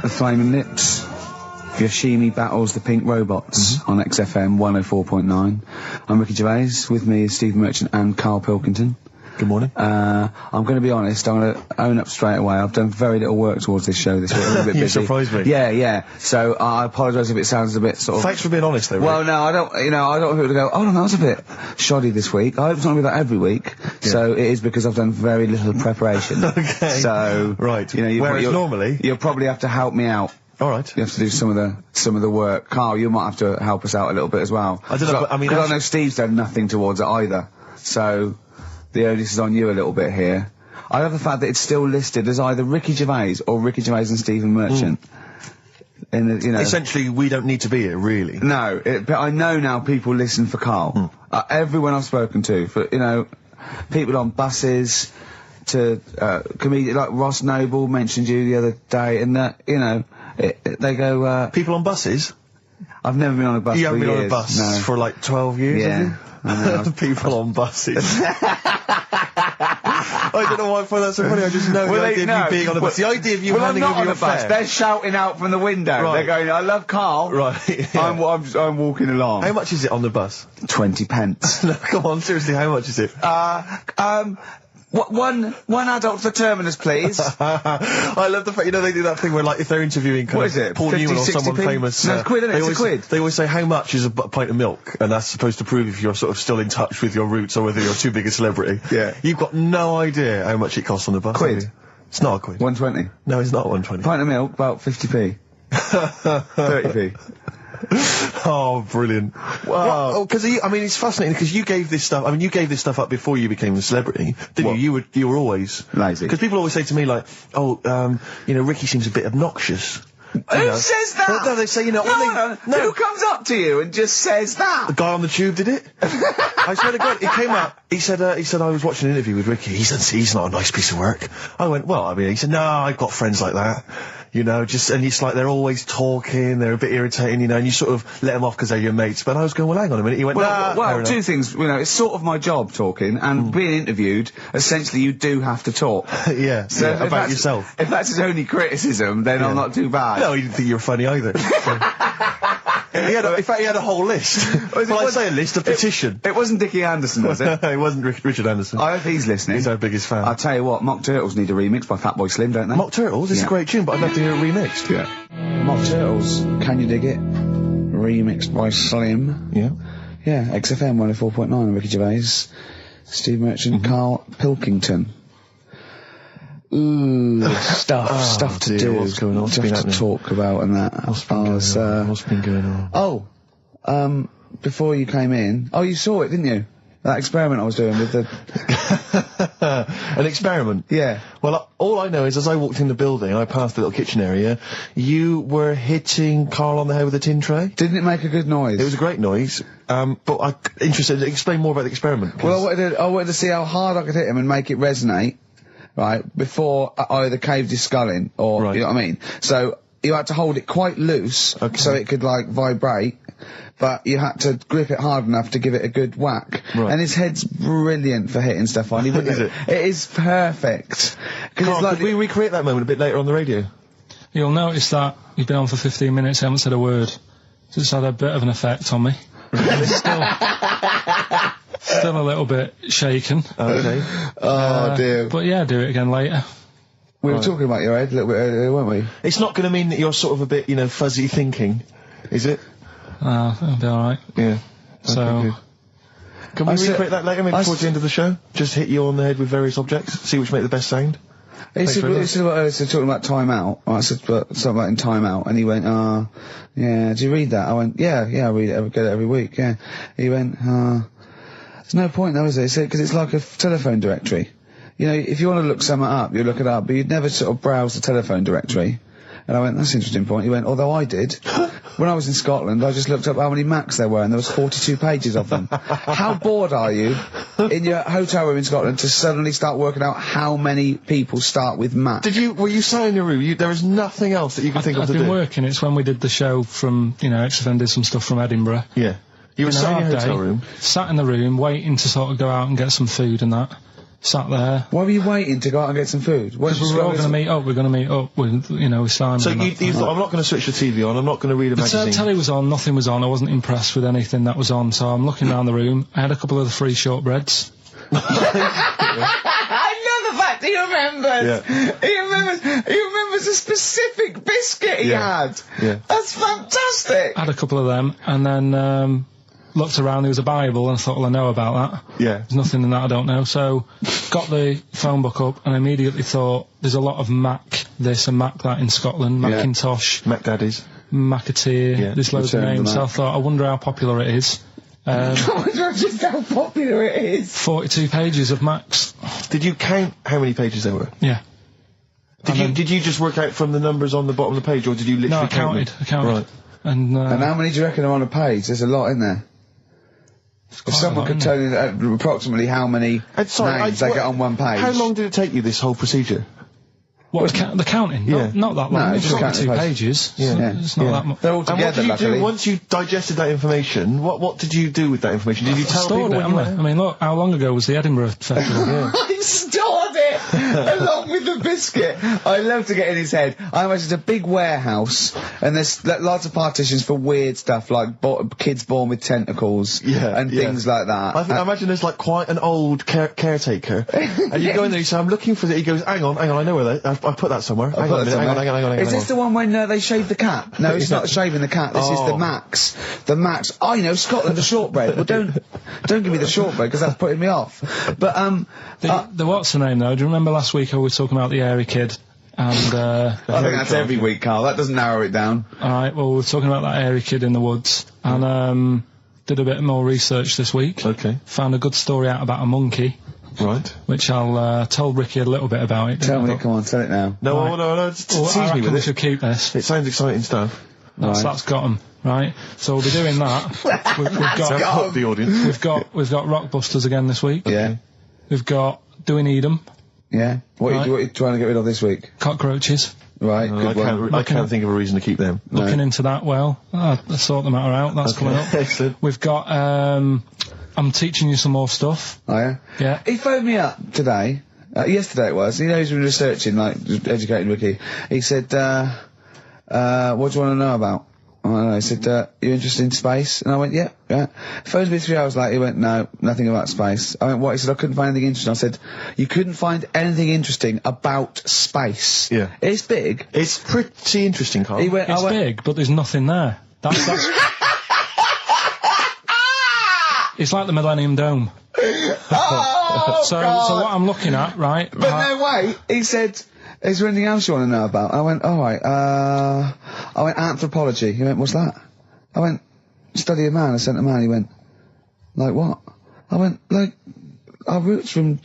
The Flaming Lips. Yoshimi battles the Pink Robots on XFM 104.9. I'm Ricky Gervais. With me is Steve Merchant and Karl Pilkington. Good morning. I'm going to be honest, I'm going to own up straight away. I've done very little work towards this show this week. I'm a bit busy. You surprised me. Yeah. So I apologise if it sounds a bit sort of... Thanks for being honest, though, Rick. Well, no, I don't want people to go, oh, no, that was a bit shoddy this week. I hope it's not going to be that every week. Yeah. So it is because I've done very little preparation. Okay. So... Right. Whereas normally... You'll probably have to help me out. All right. You have to do some of the work. Carl, you might have to help us out a little bit as well. I don't know, but I mean... I know Steve's done nothing towards it either. So... The onus is on you a little bit here. I love the fact that it's still listed as either Ricky Gervais or Ricky Gervais and Stephen Merchant. In the, Essentially, we don't need to be here, really. No, but I know now people listen for Carl. Everyone I've spoken to, for people on buses, to comedians like Ross Noble mentioned you the other day, and that they go. People on buses? I've never been on a bus. You haven't been years. on a bus No. for like 12 years, Yeah. have you? People on buses. I don't know why I find that so funny. I just know the idea of you being on a bus. The idea of you handing over your fare. They're shouting out from the window. Right. They're going, I love Carl. Right. Yeah. I'm walking along. How much is it on the bus? 20 pence. No, come on, seriously, how much is it? One adult for Terminus, please. I love the fact, they do that thing where, like, if they're interviewing Paul Newman or someone famous... No, it's quid, isn't it? It's a quid. They always say, how much is a pint of milk? And that's supposed to prove if you're sort of still in touch with your roots or whether you're too big a celebrity. Yeah. You've got no idea how much it costs on the bus. Quid? It's not a quid. 120? No, it's not 120. Pint of milk, about 50p. 30p. Oh, brilliant. Wow. Well, because, it's fascinating, because you gave this stuff up before you became a celebrity, didn't you? You were always... Lazy. Because people always say to me, like, Ricky seems a bit obnoxious. Who says that? Well, no, they say, No. Who comes up to you and just says that? The guy on the tube did it. I swear to God, he came up, he said, I was watching an interview with Ricky, he said, he's not a nice piece of work. I went, he said, no, I've got friends like that. And it's like, they're always talking, they're a bit irritating, and you sort of let them off because they're your mates. But I was going, well, hang on a minute. He went, well, two things, it's sort of my job talking, and being interviewed, essentially you do have to talk. Yeah, so about yourself. If that's his only criticism, then I'm not too bad. No, he didn't think you were funny either. In fact, he had a whole list. I say a list, a petition. It wasn't Dickie Anderson, was it? It wasn't Richard Anderson. I hope he's listening. He's our biggest fan. I'll tell you what, Mock Turtles need a remix by Fatboy Slim, don't they? Mock Turtles? It's a great tune, but I'd love to hear it remixed. Yeah. Mock Turtles, Can You Dig It? Remixed by Slim. Yeah. Yeah, XFM 104.9, Ricky Gervais, Steve Merchant, Karl Pilkington. Ooh, stuff to do. What's going on? Stuff to talk about and that. What's been going on? Before you came in, you saw it, didn't you? That experiment I was doing with the... An experiment? Yeah. Well, all I know is as I walked in the building, I passed the little kitchen area, you were hitting Carl on the head with a tin tray. Didn't it make a good noise? It was a great noise. But I'm interested, explain more about the experiment. Well, I wanted to see how hard I could hit him and make it resonate, right, before I either caved his skull in, or, you know what I mean? So, you had to hold it quite loose, so it could, vibrate, but you had to grip it hard enough to give it a good whack. Right. And his head's brilliant for hitting stuff on. Is it? It is perfect. Carl, could we recreate that moment a bit later on the radio? You'll notice that you've been on for 15 minutes, haven't said a word. So it's had a bit of an effect on me. Still a little bit shaken. Okay. Dear. But yeah, do it again later. We were talking about your head a little bit earlier, weren't we? It's not going to mean that you're sort of a bit, fuzzy thinking, is it? It'll be alright. Yeah. So... Okay, can we recreate that later, maybe towards the end of the show? Just hit you on the head with various objects, see which make the best sound? This is what I was talking about Time Out. I said something about in Time Out, and he went, yeah, do you read that? I went, yeah, I read it, I get it every week, yeah. He went, there's no point though, is there? He said, because it's like a telephone directory. If you want to look something up, you look it up, but you'd never sort of browse the telephone directory. And I went, that's an interesting point. He went, although I did. When I was in Scotland, I just looked up how many Macs there were, and there was 42 pages of them. How bored are you in your hotel room in Scotland to suddenly start working out how many people start with Mac? Were you sat in your room? There was nothing else that you could think of to do? I've been working. It's when we did the show from, XFM did some stuff from Edinburgh. Yeah. You were sat in your hotel room? Sat in the room, waiting to sort of go out and get some food and that. sat there. Why were you waiting to go out and get some food? Because we were all going to meet up. We're going to meet up with, with Simon. So you thought, I'm not going to switch the TV on, I'm not going to read a magazine. The telly was on, nothing was on, I wasn't impressed with anything that was on, so I'm looking around the room. I had a couple of the free shortbreads. I love the fact he remembers. Yeah. He remembers a specific biscuit he had. Yeah. That's fantastic. I had a couple of them, and then looked around, there was a Bible, and I thought, well, I know about that. Yeah. There's nothing in that I don't know. So, got the phone book up, and I immediately thought, there's a lot of Mac this and Mac that in Scotland, Macintosh, Mac Daddies. Macateer, there's loads of names, so I thought, I wonder how popular it is. I wonder just how popular it is. 42 pages of Macs. Did you count how many pages there were? Yeah. Did you just work out from the numbers on the bottom of the page, or did you literally No, I count them? counted. I counted. Right. And how many do you reckon are on a page? There's a lot in there. If someone could tell you approximately how many names they get on one page. How long did it take you, this whole procedure? What, the counting? Yeah. Not that long. No, It's just just 2 counting pages. Yeah. It's not that much. They're all And what together, did you luckily. do once you digested that information? What did you do with that information? Did you tell Stored people it, when you haven't I? went? I mean, look, how long ago was the Edinburgh Festival? I stored it along with the biscuit. I love to get in his head. I imagine it's a big warehouse, and there's lots of partitions for weird stuff like kids born with tentacles and things like that. I imagine there's like quite an old caretaker, and you go in there, you say, "I'm looking for that." He goes, "Hang on, I know where that. I put that somewhere. Hang on a minute, hang on. Is this the one when they shave the cat? No, it's not shaving the cat. This is the Max. The Max. I know Scotland, the shortbread. Well, don't give me the shortbread because that's putting me off. But the what's the name though? Do you remember last week I was talking about the Airy Kid? And I think that's every week, Carl. That doesn't narrow it down. All right. Well, we're talking about that Airy Kid in the woods, and did a bit more research this week. Okay. Found a good story out about a monkey. Right. Which I'll tell Ricky a little bit about it. Tell me, come on, tell it now. No, no, tease I me reckon with we it. should keep this. It sounds exciting stuff. That's got 'em, right? So we'll be doing that. We've Don't got hook the audience. we've got Rockbusters again this week. Yeah. We've got Do We Need 'Em? Yeah. What are you trying to get rid of this week? Cockroaches. Right, good one. I can't think of a reason to keep them. Looking into that well. Let's sort the matter out. That's coming up. Excellent. We've got I'm teaching you some more stuff. Oh, yeah? Yeah. He phoned me up today. Yesterday it was. He knows he's been researching, like, educating Ricky. He said, what do you want to know about? I don't know. He said, you interested in space? And I went, yeah. He phoned me 3 hours later. He went, no, nothing about space. I went, what? He said, I couldn't find anything interesting. I said, you couldn't find anything interesting about space? Yeah. It's big. It's pretty interesting, Carl. He went, It's big, but there's nothing there. That's it's like the Millennium Dome. oh, So God. what I'm looking at, right? But no, wait. He said, is there anything else you want to know about? I went, alright, I went, anthropology. He went, what's that? I went, study a man. I sent a man. He went, like what? I went, like, our roots from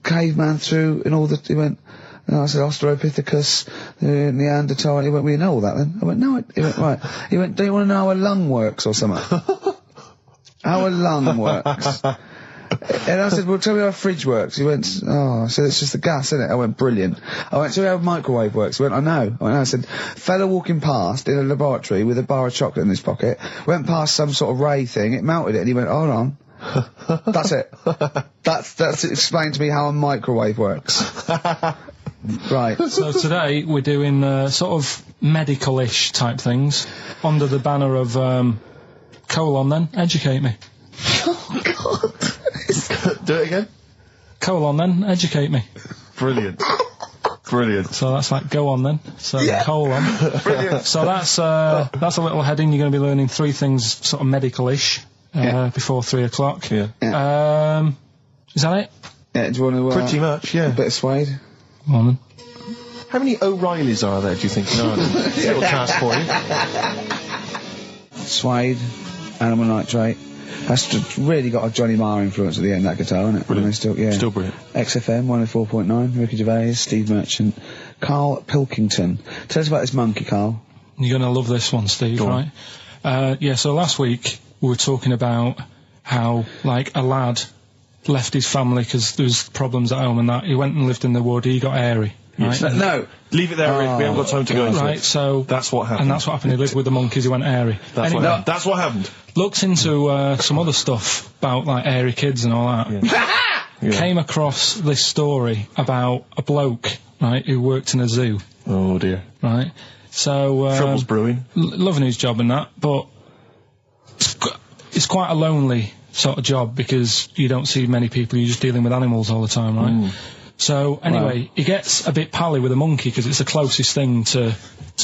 caveman through and all the, he went, and I said Australopithecus, Neanderthal. He went, well, you know all that then? I went, no. He went, right. He went, do you want to know how a lung works or something? How a lung works? And I said, well, tell me how a fridge works. He went, oh, I said, it's just the gas, isn't it? I went, brilliant. I went, tell me how a microwave works. He went, I know. I said, fella walking past in a laboratory with a bar of chocolate in his pocket, went past some sort of ray thing, it melted it, and he went, hold on. That's it. That's explained to me how a microwave works. Right. So today we're doing sort of medical-ish type things under the banner of colon then, educate me. Oh, God. Do it again? Colon then, educate me. Brilliant. Brilliant. So that's like go on then. So colon. Brilliant. So that's a little heading. You're going to be learning 3 things sort of medical-ish before 3 o'clock. Yeah. Is that it? Yeah, do you want to... Pretty much, yeah. A bit of suede? Come on then. How many O'Reillys are there, do you think? No, little task for you. Suede, animal nitrate. That's really got a Johnny Marr influence at the end, that guitar, isn't it? Brilliant. Still brilliant. XFM 104.9, Ricky Gervais, Steve Merchant, Karl Pilkington. Tell us about this monkey, Carl. You're going to love this one, Steve, Go right? So last week we were talking about how, like, a lad left his family because there was problems at home and that. He went and lived in the wood, he got airy. Right? No. Leave it there, Rick. We haven't got time to go into Right, it. so... That's what happened. And that's what happened. He lived with the monkeys, he went airy. That's Anyway, what happened. That's what happened. looked into some other stuff about, like, airy kids and all that. came across this story about a bloke, right, who worked in a zoo, Oh dear. right? So Trouble's brewing. loving his job and that, but it's quite a lonely sort of job because you don't see many people. You're just dealing with animals all the time, right? So anyway, he gets a bit pally with a monkey because it's the closest thing to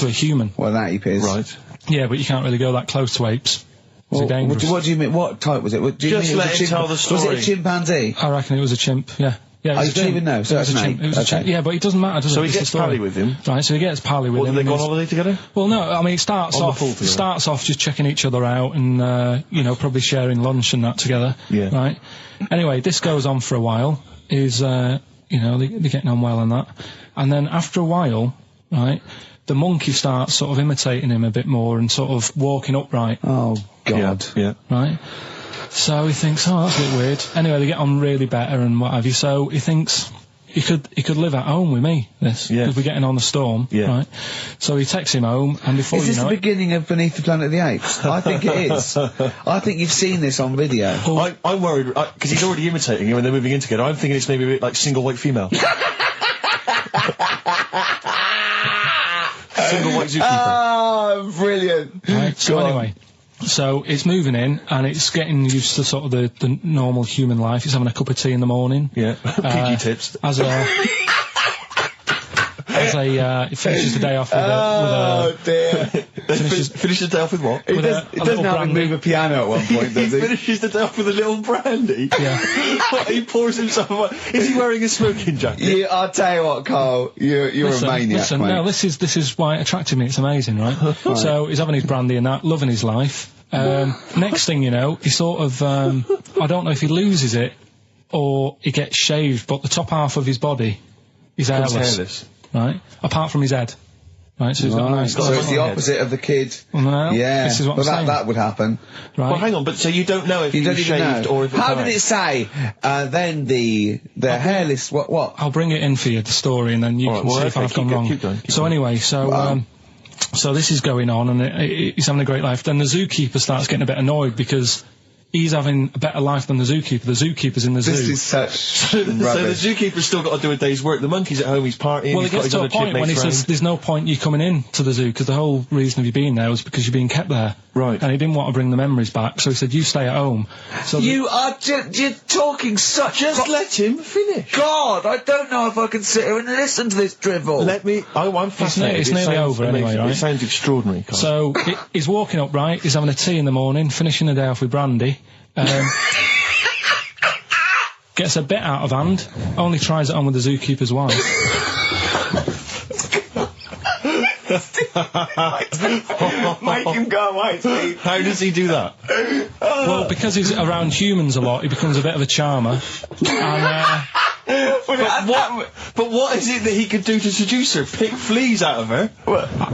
a human. Well, that ape is. Right. Yeah, but you can't really go that close to apes. Well, They're dangerous. what do you mean? What type was it? What, do you Just mean let him tell the Was story. it a chimpanzee? I reckon it was a chimp. Yeah. Yeah, it Oh, was you a don't chimp. even know, so It was it's a an chimp. ape. It was a Okay. chimp. Yeah, but he doesn't matter, does So it? he It's the gets story. pally with him. Right, so he gets pally with What, him. do they go on and holiday together? well, no, I mean, it starts On the off pool together. just checking each other out and, probably sharing lunch and that together. Yeah. Right? Anyway, this goes on for a while. They're getting on well and that. And then after a while, right, the monkey starts sort of imitating him a bit more and sort of walking upright, Oh, God. Yeah. right? So he thinks, oh, that's a bit weird. Anyway, they get on really better and what have you. So he thinks he could live at home with me, this, Yeah. because we're getting on the storm, Yeah. right? So he takes him home, and before Is you this the know it, beginning of Beneath the Planet of the Apes? I think it is. I think you've seen this on video. I'm worried, because he's already imitating him and they're moving in together. I'm thinking it's maybe a bit like Single White Female. Single White Zookeeper. Oh, brilliant. right? So Go on. anyway, so it's moving in, and it's getting used to sort of the normal human life. It's having a cup of tea in the morning. Yeah. PG tips. It finishes the day off with Oh, dear. Finish the day off with what? He with does, a he doesn't little have to brandy. move a piano at one point, does he? Finishes the day off with a little brandy. Yeah. What, he pours himself. Is he wearing a smoking jacket? I'll tell you what, Carl, you're a maniac, listen, mate. no, this is why it attracted me. It's amazing, right? So he's having his brandy and that, loving his life. Next thing you know, he sort of, I don't know if he loses it or he gets shaved, but the top half of his body is Becomes hairless, right? Apart from his head, right? So he's got a nice. So it's the head. opposite of the kid. Well, Yeah, this is what well, I'm saying. that would happen. Right? Well, hang on, but so you don't know if You he don't was even shaved know. or if it's How hair? did it say? Then the hairless. What? I'll bring it in for you, the story, and then you All right, can well, see if okay, I've gone wrong. keep going. So anyway, so this is going on, and he's having a great life. Then the zookeeper starts getting a bit annoyed because he's having a better life than the zookeeper. The zookeeper's in the zoo. This is such So the rubbish. zookeeper's still got to do a day's work. The monkey's at home, he's partying. Well, he's it got gets his to a other point when he chipmates says round. there's no point you coming in to the zoo because the whole reason of you being there was because you're being kept there. Right. And he didn't want to bring the memories back, so he said, you stay at home. So You are you're talking such. Just let him finish. God, I don't know if I can sit here and listen to this drivel. Let me. I'm fascinated. it's It nearly sounds over anyway, amazing. right? It sounds extraordinary. Carl. So he's walking up, right? He's having a tea in the morning, finishing the day off with brandy. Gets a bit out of hand, only tries it on with the zookeeper's wife. Make him go away, Steve. How does he do that? Well, because he's around humans a lot, he becomes a bit of a charmer. And, But what is it that he could do to seduce her? Pick fleas out of her?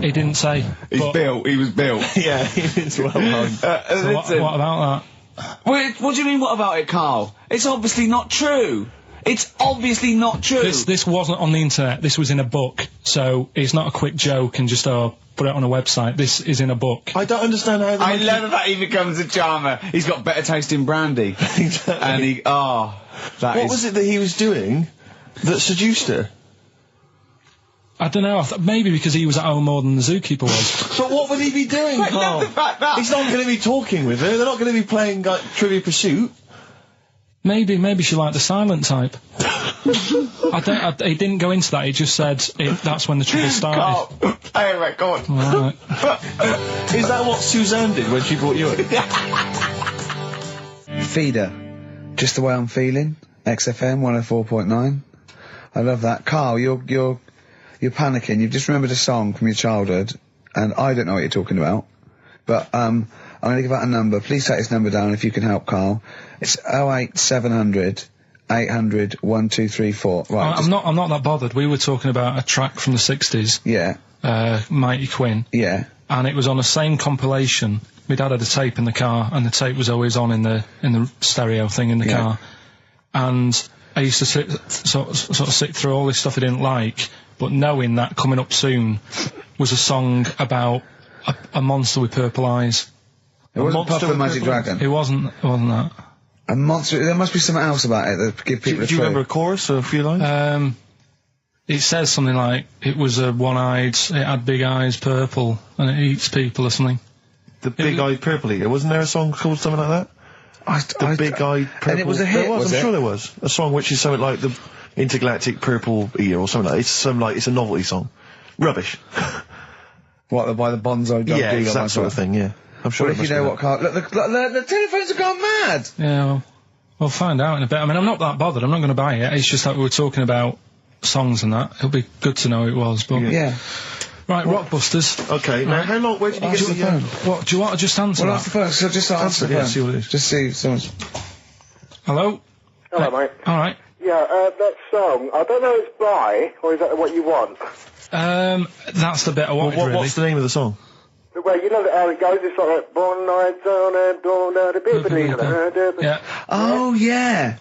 he didn't say. He's but- built. He was built. Yeah, it's well known. So what about that? Wait, what do you mean, what about it, Carl? It's obviously not true. It's obviously not true. This wasn't on the internet. This was in a book. So it's not a quick joke and just put it on a website. This is in a book. I don't understand how the I monkey... love that he becomes a charmer. He's got better taste in brandy. Exactly. And he, What was it that he was doing that seduced her? I don't know. Maybe because he was at home more than the zookeeper was. But what would he be doing, I Carl? love the fact that- He's not going to be talking with her. They're not going to be playing like Trivia Pursuit. Maybe she liked the silent type. He didn't go into that. He just said that's when the trouble started. Carl, anyway, go on. Right. Is that what Suzanne did when she brought you in? Feeder. Just the way I'm feeling. XFM 104.9. I love that. Carl, you're panicking. You've just remembered a song from your childhood, and I don't know what you're talking about. But I'm going to give out a number. Please take this number down if you can help, Carl. It's 08700 800 1234. Right. I'm not that bothered. We were talking about a track from the 60s, Yeah. Mighty Quinn, Yeah. and it was on the same compilation. My dad had a tape in the car, and the tape was always on in the stereo thing in the Yeah. car. And I used to sort of sit through all this stuff I didn't like, but knowing that coming up soon was a song about a monster with purple eyes. It wasn't monster Puff the with Magic purple Dragon. It wasn't that. A monster. There must be something else about it that give people. Do you remember a chorus or a few lines? It says something like, it was a one-eyed, it had big eyes, purple, and it eats people or something. The big-eyed purple eater. Wasn't there a song called something like that? The big-eyed purple... And it was a hit, I'm sure there was. A song which is something like the intergalactic purple eater or something like that. It's a novelty song. Rubbish. What, by the Bonzo Dog? Yeah, it's that sort of thing, yeah. I'm sure Well, if you know what Carl... Look, the telephones have gone mad! Yeah, well, we'll find out in a bit. I mean, I'm not that bothered, I'm not going to buy it. It's just that we were talking about songs and that. It'll be good to know who it was, but... Yeah. Right, Rockbusters. Okay, now how long... Where did you get the phone? What, do you want to just answer Well, that? answer the phone, so just answer the phone. See what it is. Just see if someone's... Hello? Hello, mate. Alright. Yeah, that song, I don't know if it's by, or is that what you want? That's the bit I wanted, really. What's the name of the song? Well, you know how it goes, it's like, born nights on a dawn at a bit. Yeah. Oh, yeah.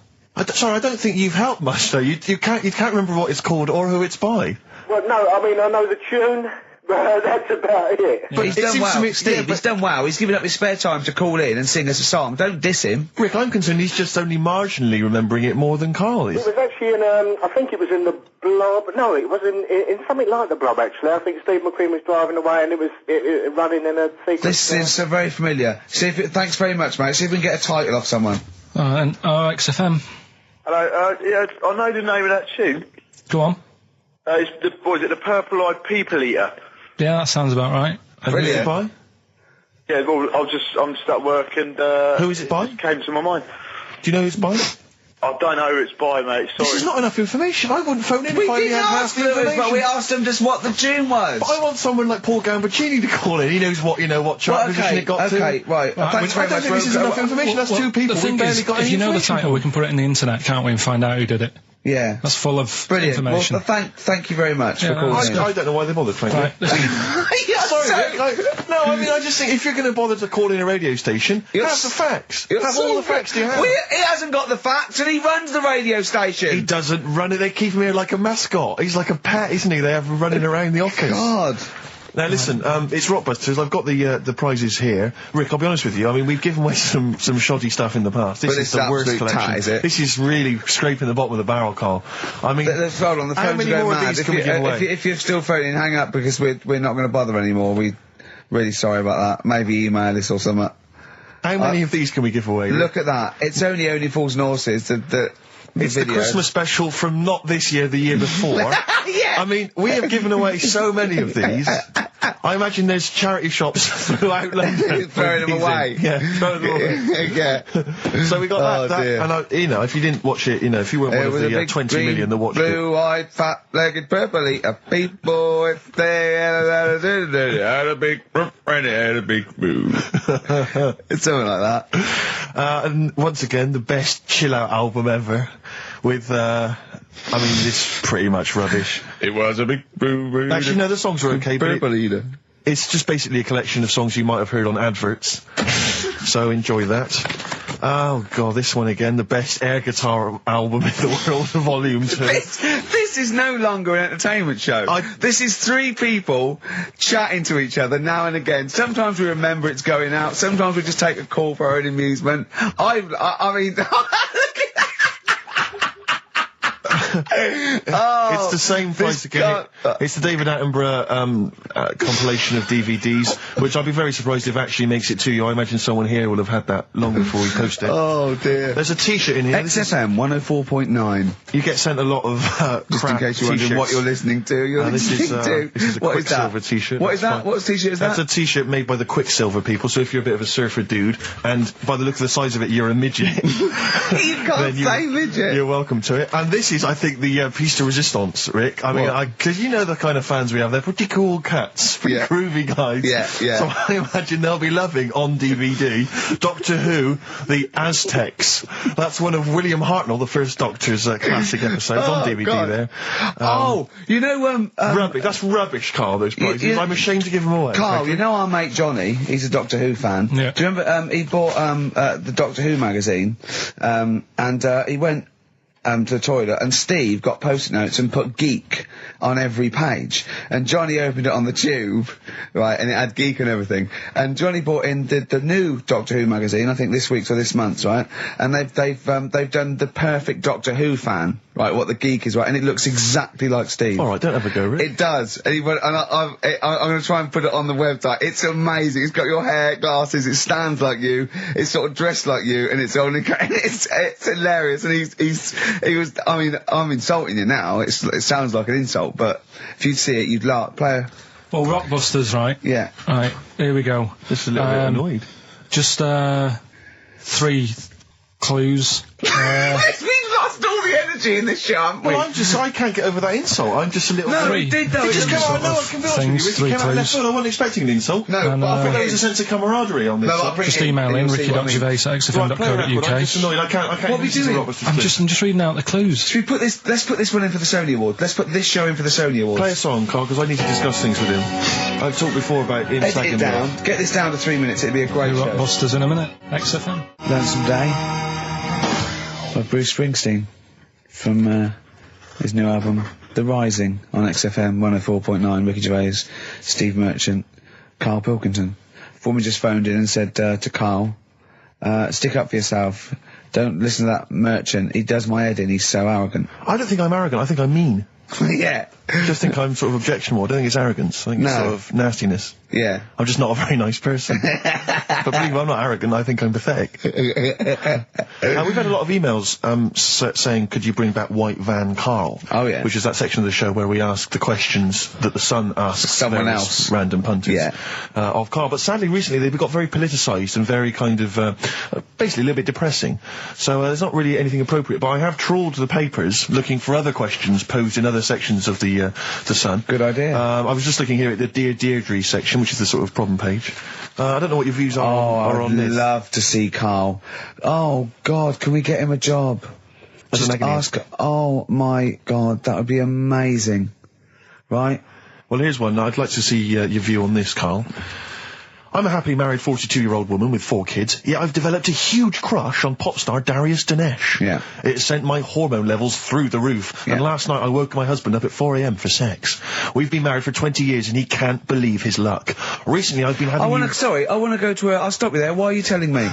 Sorry, I don't think you've helped much, though. You can't remember what it's called or who it's by. Well, no, I mean, I know the tune, but that's about it. But he's done well, Steve, he's done well. He's given up his spare time to call in and sing us a song. Don't diss him. Rick, I'm concerned he's just only marginally remembering it more than Carl is. It was actually in, I think it was in the Blob, no, it was in something like the Blob, actually. I think Steve McQueen was driving away and it was running in a sequence. This is so very familiar. Thanks very much, mate. See if we can get a title off someone. And XFM. Hello, yeah, I know the name of that tune. Go on. It's the Purple-Eyed People Eater? Yeah, that sounds about right. And who's it by? Yeah, well, I'm just at work and... Who is it by? It came to my mind. Do you know who it's by? I don't know who it's by, mate, sorry. This is not enough information. I wouldn't phone in if I didn't had half ask the Lewis, information. but we asked him just what the tune was. But I want someone like Paul Gambaccini to call in. He knows what chart position it got to. Okay, right. Thanks very I don't much. think this is enough information. That's two people. The thing is, got if you know the information. title, we can put it in the internet, can't we, and find out who did it. Yeah. That's full of Brilliant. information. Well, thank you very much for calling in. I don't know why they bothered, frankly. Right, listen. Sorry, Rick, no, I mean, I just think if you're going to bother to call in a radio station, have the facts. Have all the facts you have. Well, he hasn't got the facts, and he runs the radio station. He doesn't run it. They keep him here like a mascot. He's like a pet, isn't he? They have him running around the office. God. Now listen, it's Rockbusters. I've got the prizes here. Rick, I'll be honest with you. I mean, we've given away some shoddy stuff in the past. This is the worst collection. Tat, is it? This is really scraping the bottom of the barrel, Carl. I mean, hold on, the how phones many are going more mad. of these can we give away? If you're still phoning, hang up because we're not going to bother anymore. We're really sorry about that. Maybe email us or something. How many of these can we give away? Rick? Look at that. It's only Fools and Horses. It's the Christmas special from not this year, the year before. Yeah. I mean, we have given away so many of these. I imagine there's charity shops throughout London. Throwing them away. Yeah, throwing them away. Yeah. So we got that, dear. and if you didn't watch it, if you weren't one of the 20 million that watched it. Blue-eyed, fat-legged, purple-eater people, if they had a big and had a big boo. It's something like that. And once again, the best chill-out album ever. With, this pretty much rubbish. It was a big boo. Actually, no, the songs were okay, but Purple-eater. it's just basically a collection of songs you might have heard on adverts. So enjoy that. Oh god, this one again, the best air guitar album in the world, Volume 2. This is no longer an entertainment show. This is three people chatting to each other now and again. Sometimes we remember it's going out. Sometimes we just take a call for our own amusement. I mean... It's the same price again. It's the David Attenborough compilation of DVDs, which I'd be very surprised if actually makes it to you. I imagine someone here will have had that long before we post it. Oh dear. There's a T-shirt in here. XFM 104.9. You get sent a lot of just in case you're wondering what you're listening to. This is a Quicksilver T-shirt. What is that? What T-shirt is that? That's a T-shirt made by the Quicksilver people. So if you're a bit of a surfer dude, and by the look of the size of it, you're a midget. You can't say midget. You're welcome to it. And this is, I think, the piece de resistance, Rick. I mean, because you know the kind of fans we have. They're pretty cool cats, pretty groovy guys. Yeah. So I imagine they'll be loving on DVD Doctor Who, the Aztecs. That's one of William Hartnell, the first Doctor's classic episodes on DVD. God. There. You know, rubbish. That's rubbish, Carl. Those prizes. I'm ashamed to give them away. Carl, you know our mate Johnny. He's a Doctor Who fan. Yeah. Do you remember? He bought the Doctor Who magazine, and he went. to the toilet, and Steve got post-it notes and put geek on every page. And Johnny opened it on the tube, right, and it had geek and everything. And Johnny bought in the new Doctor Who magazine, I think this week's or this month's, right? And they've done the perfect Doctor Who fan, right, what the geek is, right, and it looks exactly like Steve. Alright, don't have a go, Rick. It does. And I'm going to try and put it on the website. It's amazing. It's got your hair, glasses, it stands like you, it's sort of dressed like you, and it's only, it's hilarious. And he was, I mean, I'm insulting you now, it sounds like an insult, but if you'd see it, you'd laugh. Well, Rockbusters, right? Yeah. Right, here we go. Just a little bit annoyed. Just, 3 clues. We've lost all the energy in this show, haven't we? Well, I can't get over that insult. I'm just a little... No, Three. we did though. It just came out, no, I can be honest with you, Rick, Three it came out left clues. field. I wasn't expecting an insult. No, And, but I think There was a sense of camaraderie on this. No, side. I'll bring Just it in, email and in, you'll see what I mean. ricky.gervais at Right, play a record. I'm xfm.co.uk. just annoyed. I can't What we listen to doing? Robert's I'm just reading out the clues. Should we put this, let's put this one in for the Sony Award. Let's put this show in for the Sony Awards. Play a song, Carl, because I need to discuss things with him. I've talked before about him Edit slagging it me down. off. Get this down to 3 minutes. It'd be a great show. Rockbusters in a minute. XFM. Lonesome Day by Bruce Springsteen from his new album The Rising on XFM 104.9. Ricky Gervais, Steve Merchant, Karl Pilkington. Foreman just phoned in and said to Karl, stick up for yourself. Don't listen to that Merchant. He does my head in. He's so arrogant. I don't think I'm arrogant. I think I'm mean. Yeah. I just think I'm sort of objectionable. I don't think it's arrogance. I think it's No. sort of nastiness. Yeah. I'm just not a very nice person. But believe me, I'm not arrogant. I think I'm pathetic. We've had a lot of emails saying, could you bring back White Van Karl? Oh, yeah. Which is that section of the show where we ask the questions that the Sun asks Someone various else. random punters Yeah. of Karl. But sadly, recently they've got very politicised and very kind of basically a little bit depressing. So there's not really anything appropriate. But I have trawled the papers looking for other questions posed in other sections of the Sun. Good idea. I was just looking here at the Dear Deirdre section, which is the sort of problem page. I don't know what your views are on I'd this. love to see Karl. Oh, God, can we get him a job? As a Just negative. ask. Oh, my God, that would be amazing. Right? Well, here's one. I'd like to see your view on this, Karl. I'm a happily married 42-year-old woman with 4 kids, yet I've developed a huge crush on pop star Darius Dinesh. Yeah. It sent my hormone levels through the roof, Yeah. and last night I woke my husband up at 4 a.m. for sex. We've been married for 20 years and he can't believe his luck. Recently I've been having... I want to go to I'll stop you there. Why are you telling me?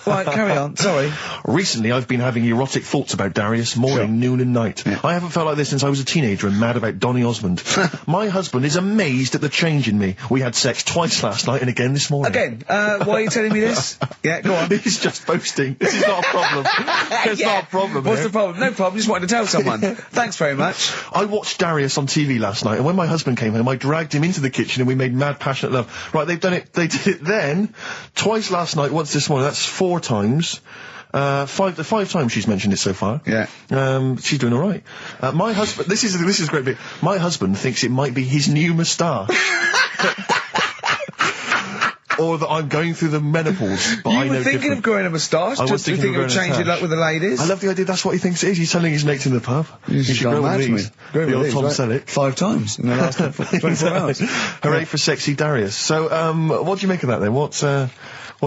Right, carry on. Sorry. Recently, I've been having erotic thoughts about Darius morning, Sure. noon and night. Yeah. I haven't felt like this since I was a teenager and mad about Donny Osmond. My husband is amazed at the change in me. We had sex twice last night and again this morning. Again, why are you telling me this? Yeah, go on. He's just boasting. This is not a problem. It's not a problem. What's here. the problem? No problem. Just wanted to tell someone. Thanks very much. I watched Darius on TV last night, and when my husband came home, I dragged him into the kitchen and we made mad, passionate love. Right, they've done it. They did it then, twice last night, once this morning. That's 4 times. 5 times she's mentioned it so far. Yeah. She's doing all right. My husband. This is a great bit. My husband thinks it might be his new moustache. Or that I'm going through the menopause, but I You know were thinking different. of growing a moustache? I was Do you thinking think of it would growing a change your tash. luck with the ladies? I love the idea. That's what he thinks it is. He's telling his mates in the pub. You should gone grow one mad of to me. these. Grow The one old of Tom these, right? Selleck. 5 times in the last 24 hours. Hooray for sexy Darius. So, what do you make of that then? What are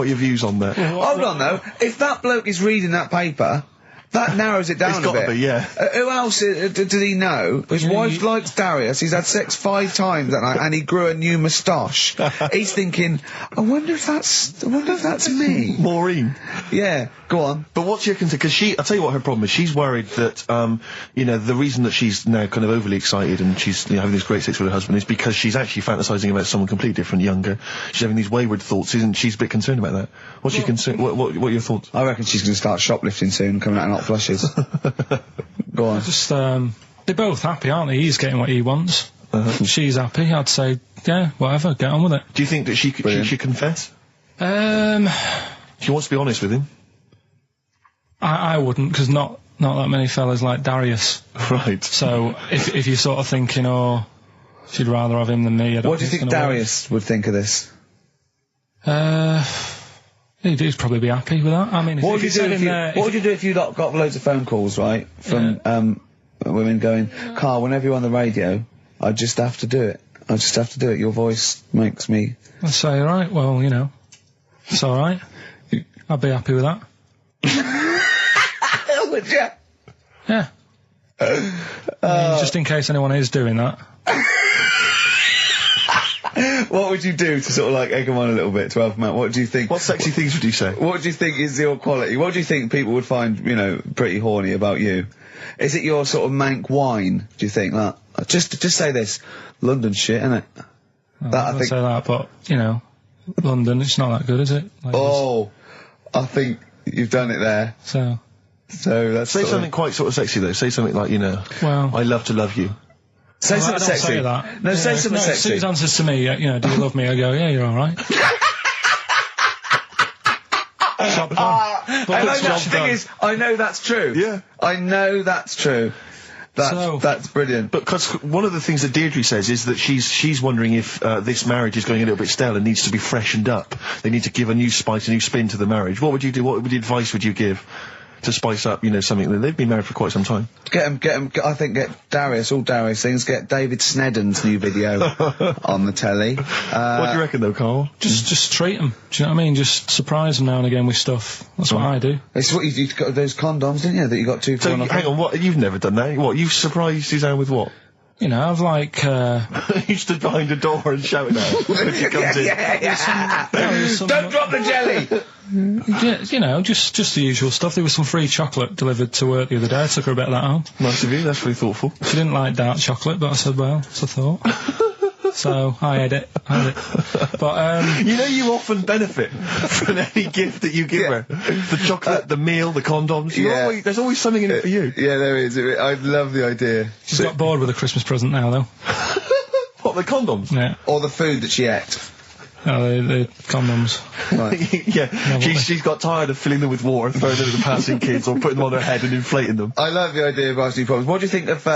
your views on that? Hold on though, if that bloke is reading that paper, that narrows it down It's a gotta bit. be, yeah. Who else did he know? His wife likes Darius, he's had sex 5 times that night, and he grew a new moustache. He's thinking, I wonder if that's me. Maureen. Yeah, go on. But what's your concern? Because I'll tell you what her problem is. She's worried that, the reason that she's now kind of overly excited and she's having this great sex with her husband is because she's actually fantasizing about someone completely different, younger. She's having these wayward thoughts, isn't she? She's a bit concerned about that. What's your concern? What are your thoughts? I reckon she's going to start shoplifting soon, coming out in hot flushes. Go on. Just, they're both happy, aren't they? He's getting what he wants. She's happy. I'd say, yeah, whatever, get on with it. Do you think that she should confess? She wants to be honest with him. I wouldn't, because not that many fellas like Darius. Right. So, if you're sort of thinking, oh, she'd rather have him than me, I don't What do you think it's gonna work. Darius would think of this? He'd probably be happy with that. I mean, What would you do if you got loads of phone calls, right, from women going, Karl, whenever you're on the radio, I just have to do it. I just have to do it. Your voice makes me... I'd say, alright, well, it's alright. I'd be happy with that. Would you? Yeah. I mean, just in case anyone is doing that. What would you do to sort of like egg them on a little bit to help them out? What do you think? What sexy things would you say? What do you think is your quality? What do you think people would find, you know, pretty horny about you? Is it your sort of mank wine? Do you think that? Just say this, London shit, innit? I think say that, but you know, London, it's not that good, is it? Like I think you've done it there. So that's say something quite sort of sexy though. Say something like, you know, I love to love you. Say something sexy. Say that. No, say something sexy. If Susan says to me, you know, do you love me? I go, yeah, you're all right. And I know the thing is, I know that's true. Yeah. I know that's true. That's brilliant. But because one of the things that Deirdre says is that she's wondering if this marriage is going a little bit stale and needs to be freshened up. They need to give a new spice, a new spin to the marriage. What would you do? What advice would you give to spice up, you know, something that they've been married for quite some time? Get him. I think get Darius, all Darius things. Get David Snedden's new video on the telly. What do you reckon though, Carl? Just treat them. Do you know what I mean? Just surprise them now and again with stuff. That's what I do. It's what you got those condoms, didn't you? That you got 2 for So one. hang on, what? You've never done that? What? You've surprised Suzanne with what? You know, I've like, You stood behind a door and shouted at her when she comes in. Don't drop the jelly! Yeah, you know, just the usual stuff. There was some free chocolate delivered to work the other day. I took her a bit of that home. Nice of you, that's really thoughtful. She didn't like dark chocolate, but I said, well, that's a thought. So, I had it. But, you know you often benefit from any gift that you give her. The chocolate, the meal, the condoms. There's always something in it for you. Yeah, there is. I love the idea. She's got bored with a Christmas present now, though. What, the condoms? Yeah. Or the food that she ate. No, the condoms. Right. Yeah, she's got tired of filling them with water and throwing them at the passing kids or putting them on her head and inflating them. I love the idea of asking problems. What do you think of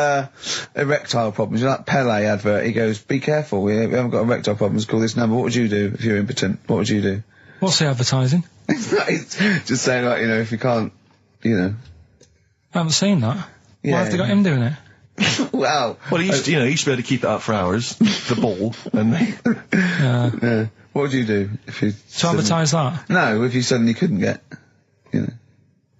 erectile problems? You know that Pele advert? He goes, be careful, we haven't got erectile problems, call this number. What would you do if you're impotent? What would you do? What's the advertising? It's just saying, like, you know, if you can't, you know. I haven't seen that. Yeah, Why have they got him doing it? Wow. Well, he used to, he used to be able to keep it up for hours, the ball, and Yeah. What would you do if you... To advertise that? No, if you suddenly couldn't get, you know.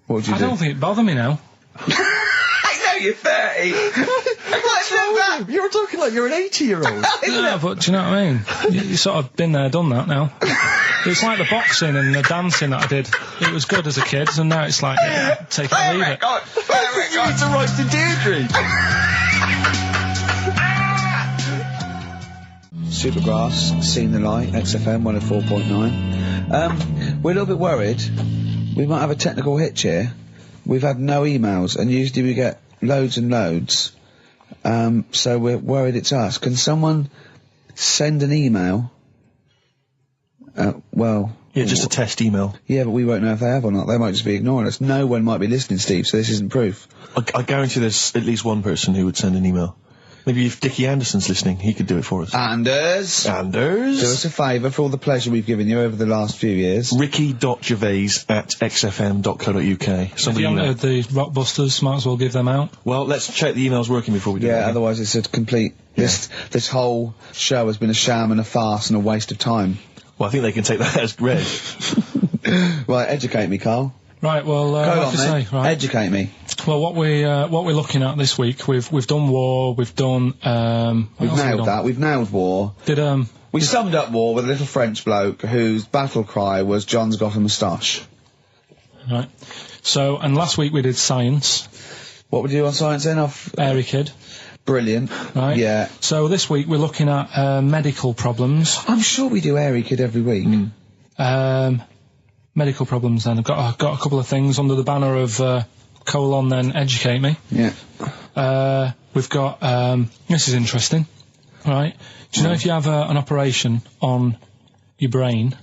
What would you do? I don't think it bother me now. I know you're 30! What's that? You're talking like you're an 80-year-old. Yeah, but do you know what I mean? You sort of been there, done that now. It's like the boxing and the dancing that I did. It was good as a kid, and now it's like, take it or leave it. You need to write to Deirdre. Supergrass, Seen the Light, XFM 104.9. We're a little bit worried. We might have a technical hitch here. We've had no emails, and usually we get loads and loads. So we're worried it's us. Can someone send an email? Yeah, just a test email. Yeah, but we won't know if they have or not. They might just be ignoring us. No one might be listening, Steve, so this isn't proof. I guarantee there's at least one person who would send an email. Maybe if Dickie Anderson's listening, he could do it for us. Anders! Do us a favour for all the pleasure we've given you over the last few years. Ricky.gervais@xfm.co.uk. If you haven't heard the Rockbusters, might as well give them out. Well, let's check the emails working before we do that. Yeah, otherwise it's a complete... This whole show has been a sham and a farce and a waste of time. Well, I think they can take that as read. Right, educate me, Carl. Right, well, Go on, say, right. Educate me. Well, what we're looking at this week, we've done war, we've done, We've nailed that, we've nailed war. We summed up war with a little French bloke whose battle cry was, John's got a moustache. Right. So, and last week we did science. What would you do on science then? Airy Kid. Brilliant. Right. Yeah. So this week we're looking at, medical problems. I'm sure we do Airy Kid every week. Medical problems then. I've got a couple of things under the banner of, then educate me. Yeah. We've got, this is interesting. Right. Do you know if you have an operation on your brain,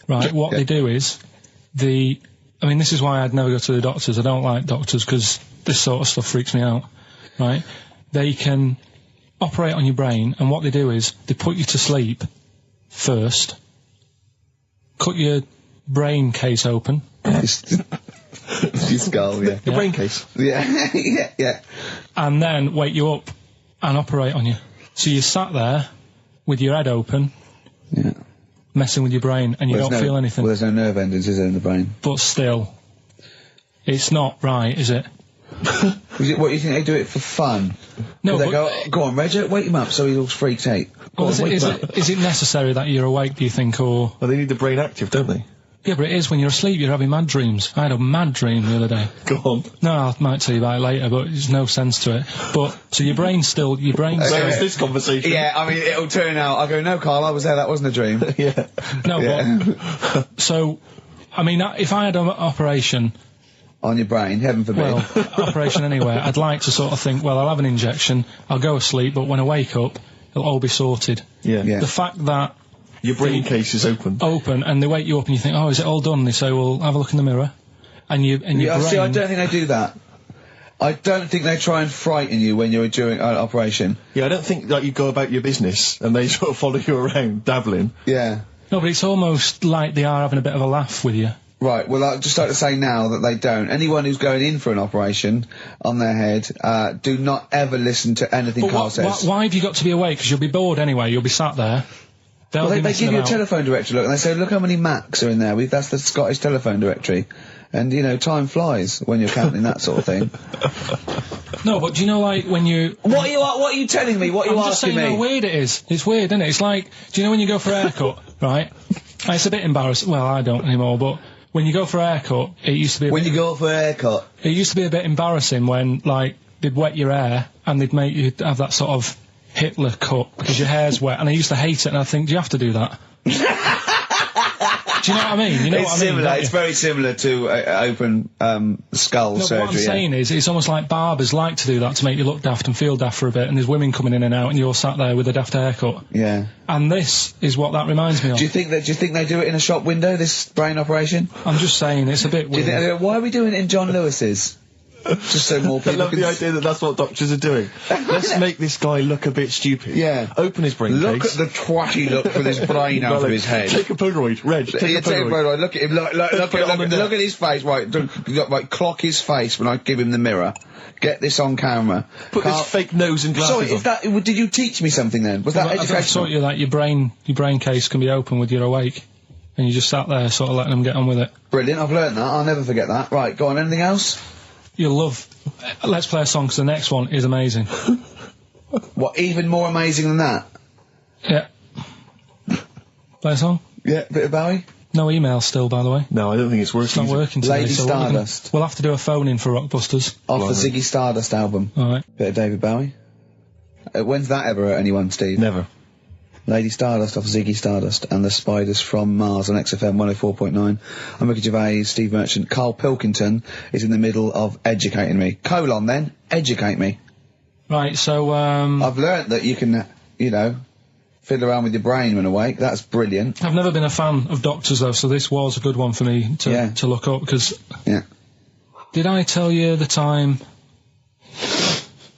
right, what they do is, I mean, this is why I'd never go to the doctors. I don't like doctors because this sort of stuff freaks me out, right? They can operate on your brain, and what they do is they put you to sleep first, cut your brain case open. Your skull, yeah. The brain case. Yeah, yeah. And then wake you up and operate on you. So you sat there with your head open, messing with your brain, and you don't feel anything. Well, there's no nerve endings, is there, in the brain? But still, it's not right, is it? What, you think they do it for fun? No, They but go on, Reg, wake him up so he all freaks out. Go well, on, is, it, wake is, him up. it necessary that you're awake, do you think, or... Well, they need the brain active, don't they? Yeah, but it is when you're asleep, you're having mad dreams. I had a mad dream the other day. Go on. No, I might tell you about it later, but there's no sense to it. But, so your brain's So is this conversation. Yeah, I mean, it'll turn out, I go, no, Carl, I was there, that wasn't a dream. Yeah. No, Yeah. but... So, I mean, if I had an operation... On your brain, heaven forbid. Well, operation anywhere, I'd like to sort of think, well, I'll have an injection, I'll go asleep, but when I wake up, it'll all be sorted. Yeah. Yeah. The fact that Your brain case is open. and they wake you up and you think, oh, is it all done? And they say, well, have a look in the mirror. And your brain... See, I don't think they do that. I don't think they try and frighten you when you're doing an operation. Yeah, I don't think that you go about your business and they sort of follow you around, dabbling. Yeah. No, but it's almost like they are having a bit of a laugh with you. Right, well, I'd just like to say now that they don't. Anyone who's going in for an operation on their head, do not ever listen to anything But Carl says. why have you got to be awake? Because you'll be bored anyway, you'll be sat there. Well, they give you a telephone directory, look, and they say, look how many Macs are in there. That's the Scottish telephone directory. And, you know, time flies when you're counting that sort of thing. No, but do you know, like, when you... What are you telling me? What are you I'm just asking saying me? how weird it is. It's weird, isn't it? It's like, do you know when you go for a haircut, right? It's a bit embarrassing. Well, I don't anymore, but when you go for a haircut, it used to be... When you go for a haircut. It used to be a bit embarrassing when, like, they'd wet your hair and they'd make you have that sort of Hitler cut because your hair's wet, and I used to hate it, and I think, do you have to do that? Do you know what I mean? You know It's what I mean, similar. don't It's you? very similar to open skull No, surgery. what I'm saying is, it's almost like barbers like to do that to make you look daft and feel daft for a bit, and there's women coming in and out, and you're sat there with a daft haircut. Yeah. And this is what that reminds me of. Do you think they do it in a shop window? This brain operation? I'm just saying, it's a bit Do you weird. think, why are we doing it in John Lewis's? Just so more I people love can the idea that that's what doctors are doing. Let's make this guy look a bit stupid. Yeah. Open his brain Look case. at the twatty look with his brain out of his head. Take a Polaroid. Reg, take Yeah, a Polaroid. Look at him. Look at his face. Right, right, clock his face when I give him the mirror. Get this on camera. Put this fake nose and glasses Sorry, on. if that did you teach me something then? Was that I taught educational? you that your brain case can be open with you're awake, and you just sat there sort of letting them get on with it. Brilliant. I've learned that. I'll never forget that. Right, go on. Anything else? You'll love... Let's play a song, because the next one is amazing. What? Even more amazing than that? Yeah. Play a song? Yeah, bit of Bowie. No email still, by the way. No, I don't think it's It's working. not working today. Lady so what we're gonna- Stardust. We'll have to do a phone-in for Rockbusters. Off the Ziggy Stardust album. Alright. Bit of David Bowie. When's that ever hurt anyone, Steve? Never. Lady Stardust off Ziggy Stardust and the Spiders from Mars on XFM 104.9. I'm Ricky Gervais, Steve Merchant. Karl Pilkington is in the middle of educating me. Colon then, educate me. Right, so, I've learnt that you can, you know, fiddle around with your brain when awake. That's brilliant. I've never been a fan of doctors, though, so this was a good one for me Yeah. to look up, because... Yeah. Did I tell you the time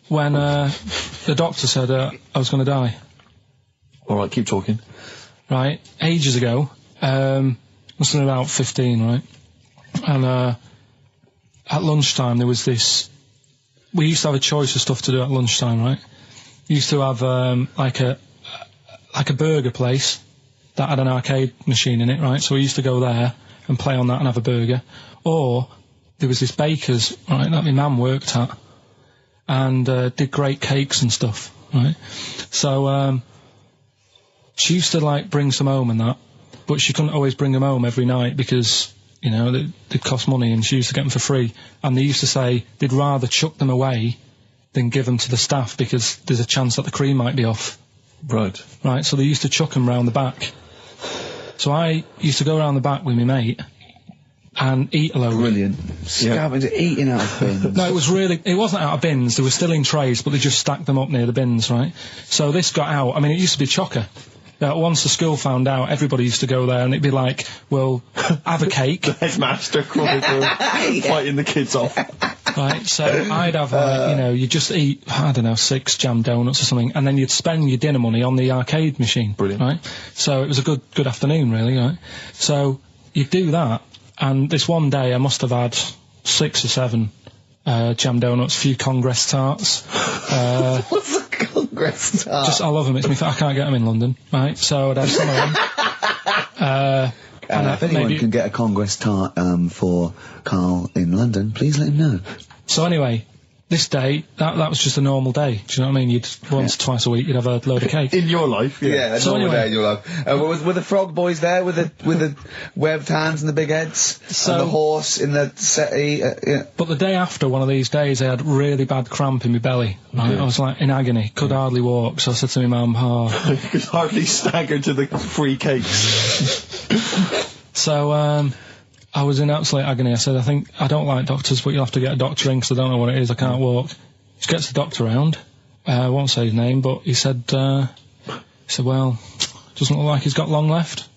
when, the doctor said, I was gonna die? Alright, keep talking. Right, ages ago, must have been about 15, right? And, at lunchtime there was this... We used to have a choice of stuff to do at lunchtime, right? We used to have, like a burger place that had an arcade machine in it, right? So we used to go there and play on that and have a burger. Or, there was this baker's, right, that my mum worked at, and, did great cakes and stuff, right? So, she used to, like, bring some home and that, but she couldn't always bring them home every night because, you know, they'd cost money, and she used to get them for free. And they used to say they'd rather chuck them away than give them to the staff because there's a chance that the cream might be off. Right. Right, so they used to chuck them round the back. So I used to go round the back with my mate and eat a load. Brilliant. Scavenger eating out of bins. No, it wasn't out of bins, they were still in trays, but they just stacked them up near the bins, right? So this got out, I mean, it used to be chocker. Once the school found out, everybody used to go there, and it'd be like, well, have a cake. Headmaster crawling through, fighting the kids off. Right, so I'd have, you know, you'd just eat, I don't know, 6 jam donuts or something, and then you'd spend your dinner money on the arcade machine. Brilliant. Right? So it was a good afternoon, really, right? So you'd do that, and this one day I must have had 6 or 7 jam donuts, a few Congress tarts. What's a Congress tart? I love them, I can't get them in London, right? So I'd have some of them. if anyone can get a Congress tart for Karl in London, please let him know. So anyway, this day, that was just a normal day. Do you know what I mean? You'd once, twice a week, you'd have a load of cake. In your life, Yeah, So normal anyway- day in your life. Were the frog boys there with the webbed hands and the big heads? So- and the horse in the settee? Yeah. But the day after one of these days, I had really bad cramp in my belly. Right? I was like in agony, could hardly walk. So I said to my mum, You could hardly stagger to the free cakes. So, I was in absolute agony. I said, I don't like doctors, but you'll have to get a doctor in because I don't know what it is. I can't walk. She gets the doctor round. I won't say his name, but he said, well, doesn't look like he's got long left.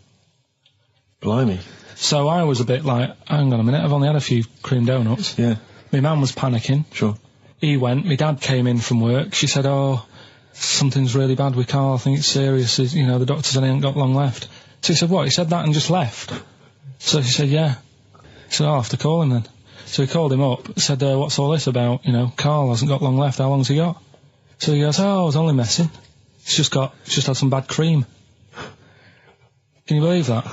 Blimey. So I was a bit like, hang on a minute, I've only had a few cream donuts. Yeah. My man was panicking. Sure. He went. My dad came in from work. She said, something's really bad with Karl. I think it's serious. The doctor said he ain't got long left. So he said, what? He said that and just left. So she said, yeah. He said, I'll have to call him then. So he called him up, said, what's all this about? Karl hasn't got long left. How long's he got? So he goes, I was only messing. He's just had some bad cream. Can you believe that?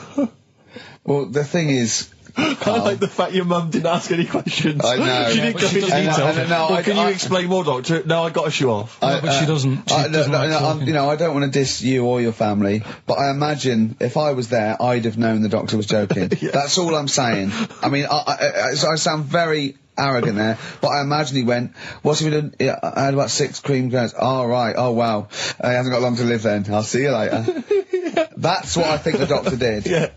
Well, the thing is, I like the fact your mum didn't ask any questions. I know. She didn't But go she into doesn't. detail. Can you explain more, doctor? No, I got a shoe off. No, but she doesn't. She doesn't like talking. I don't want to diss you or your family, but I imagine if I was there, I'd have known the doctor was joking. That's all I'm saying. I mean, I sound very arrogant there, but I imagine he went, what's he been doing? I had about 6 cream cones. Oh, right. Oh, wow. He hasn't got long to live then. I'll see you later. That's what I think the doctor did. Yeah.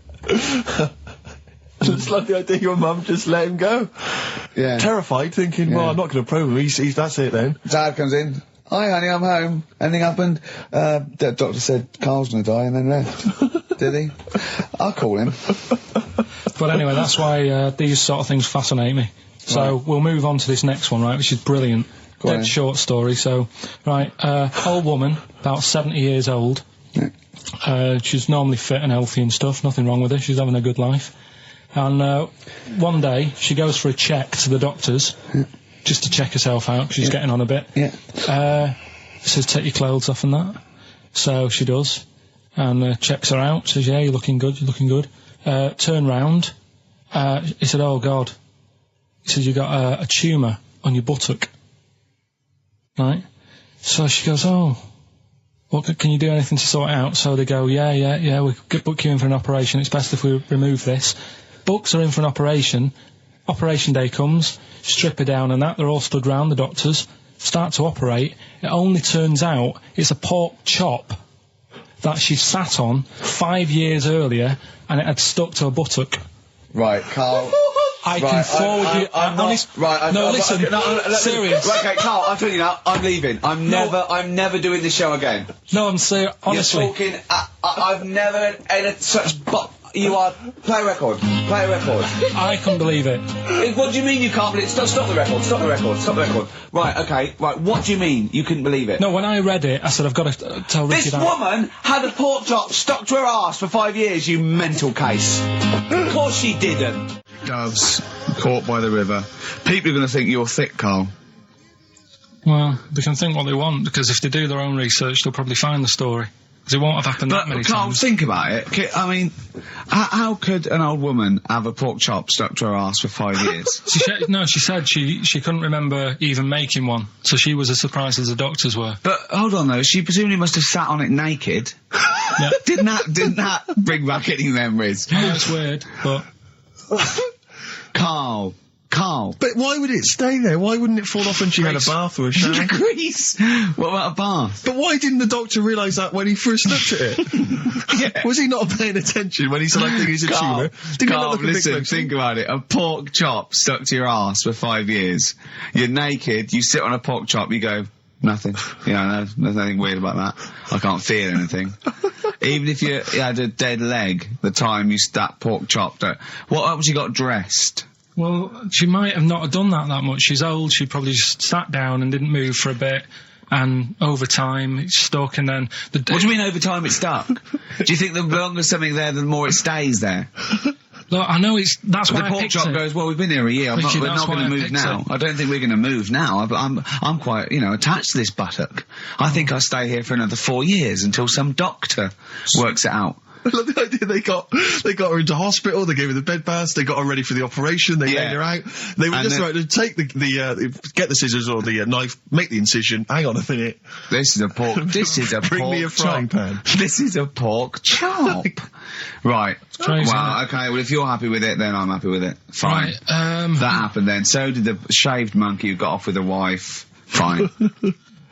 It's like the idea your mum just let him go. Yeah. Terrified, thinking, well, I'm not going to probe him. He's that's it then. Dad comes in. Hi, honey, I'm home. Anything happened? The doctor said Karl's going to die and then left. Did he? I'll call him. But anyway, that's why these sort of things fascinate me. So we'll move on to this next one, right, which is brilliant. Go on. Dead short story. So, right, old woman, about 70 years old. Yeah. She's normally fit and healthy and stuff. Nothing wrong with her. She's having a good life. And one day, she goes for a check to the doctors, just to check herself out, 'cause she's getting on a bit. Yeah. Says, take your clothes off and that. So she does. And checks her out. Says, yeah, you're looking good, you're looking good. Turn round. He said, oh, God. He says, you got a tumour on your buttock. Right? So she goes, oh, well, can you do anything to sort it out? So they go, yeah, we could book you in for an operation. It's best if we remove this. Books her in for an operation. Operation day comes, strip her down and that. They're all stood round, the doctors. Start to operate. It only turns out it's a pork chop that she sat on 5 years earlier and it had stuck to her buttock. Right, Karl. I can forward you. Listen. Serious. Right, okay, Karl, I'm telling you now, I'm leaving. I'm never doing this show again. No, I'm serious. Honestly. You're talking, I've never had such you are, play a record. I couldn't believe it. What do you mean you can't believe it? Stop the record. Right, okay, right, what do you mean you couldn't believe it? No, when I read it, I said, I've got to tell Ricky This that. woman had a pork chop stuck to her arse for 5 years, you mental case. Of course she didn't. Doves, caught by the river. People are going to think you're thick, Karl. Well, they can think what they want, because if they do their own research, they'll probably find the story. Because it won't have happened that many Karl, times. think about it. I mean, how could an old woman have a pork chop stuck to her arse for 5 years? She said she couldn't remember even making one, so she was as surprised as the doctors were. But hold on though, she presumably must have sat on it naked. Yeah. Didn't that bring back any memories? I know it's weird, but Karl. But why would it stay there? Why wouldn't it fall off when she had a bath or a shower? Grease. What about a bath? But why didn't the doctor realise that when he first looked at it? Yeah. Was he not paying attention when he said, I think it's a tumour? Didn't he not look a bit listen, closer? think about it. A pork chop stuck to your arse for 5 years. You're naked, you sit on a pork chop, you go, nothing. Yeah, there's nothing weird about that. I can't feel anything. Even if you had a dead leg, the time you that pork chop, what else you got dressed? well, she might have not have done that much. She's old. She probably just sat down and didn't move for a bit. And over time, it's stuck, and then... What do you mean over time it's stuck? Do you think the longer something there, the more it stays there? Look, I know that's why the I pork picked chop it. goes, well, we've been here a year, we're Richie, not going to move now. I don't think we're going to move now. I'm quite, attached to this buttock. I think I'll stay here for another 4 years until some doctor works it out. I love the idea they got her into hospital, they gave her the bed baths, they got her ready for the operation, they laid her out. They were just about to take the get the scissors or the knife, make the incision. Hang on a minute. This is a pork. This is a Bring pork me a frying chop. pan. This is a pork chop. Right. crazy, Well, okay. Well, if you're happy with it, then I'm happy with it. Fine. Right, That happened then. So did the shaved monkey who got off with a wife. Fine.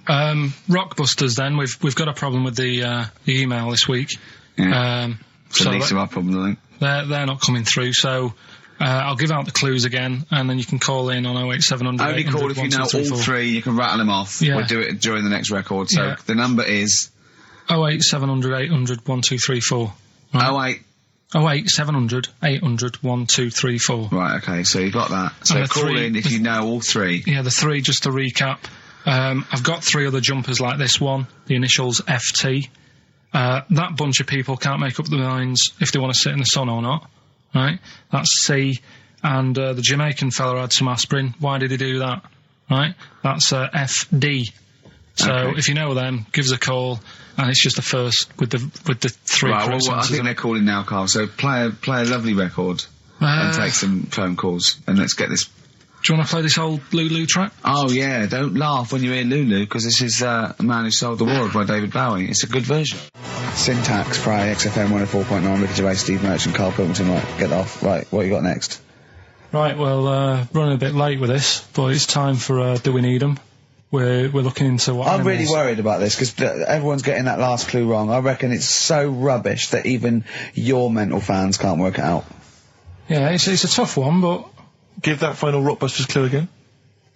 Rockbusters then, we've got a problem with the email this week. Yeah. So Least of our problem, I think. they're not coming through, so I'll give out the clues again, and then you can call in on 08700 Only call if you know all three, you can rattle them off. Yeah. We'll do it during the next record. So Yeah. the number is 08700 800 1234. Right. 08700 800 1234. Right, okay, so you got that. So And the call three- in if you know all three. Yeah, the three, just to recap. I've got three other jumpers like this one, the initials FT. That bunch of people can't make up their minds if they want to sit in the sun or not, right? That's C. And the Jamaican fella had some aspirin. Why did he do that? Right? That's FD. So Okay. if you know them, give us a call, and it's just the first with the three Right, correct well, I answers. think they're calling now, Carl. So play a lovely record and take some phone calls, and let's get this. Do you want to play this old Lulu track? Oh yeah, don't laugh when you hear Lulu, because this is A Man Who Sold the World by David Bowie. It's a good version. Syntax, Pray, XFM 104.9, Ricky Gervais, Steve Merchant, Karl Pilkington. Right, get off. Right, what you got next? Right, well, running a bit late with this, but it's time for Do We Need 'Em? We're looking into what I'm really animals- worried about this, because everyone's getting that last clue wrong. I reckon it's so rubbish that even your mental fans can't work it out. Yeah, it's a tough one, but Give that final Rockbusters clue again.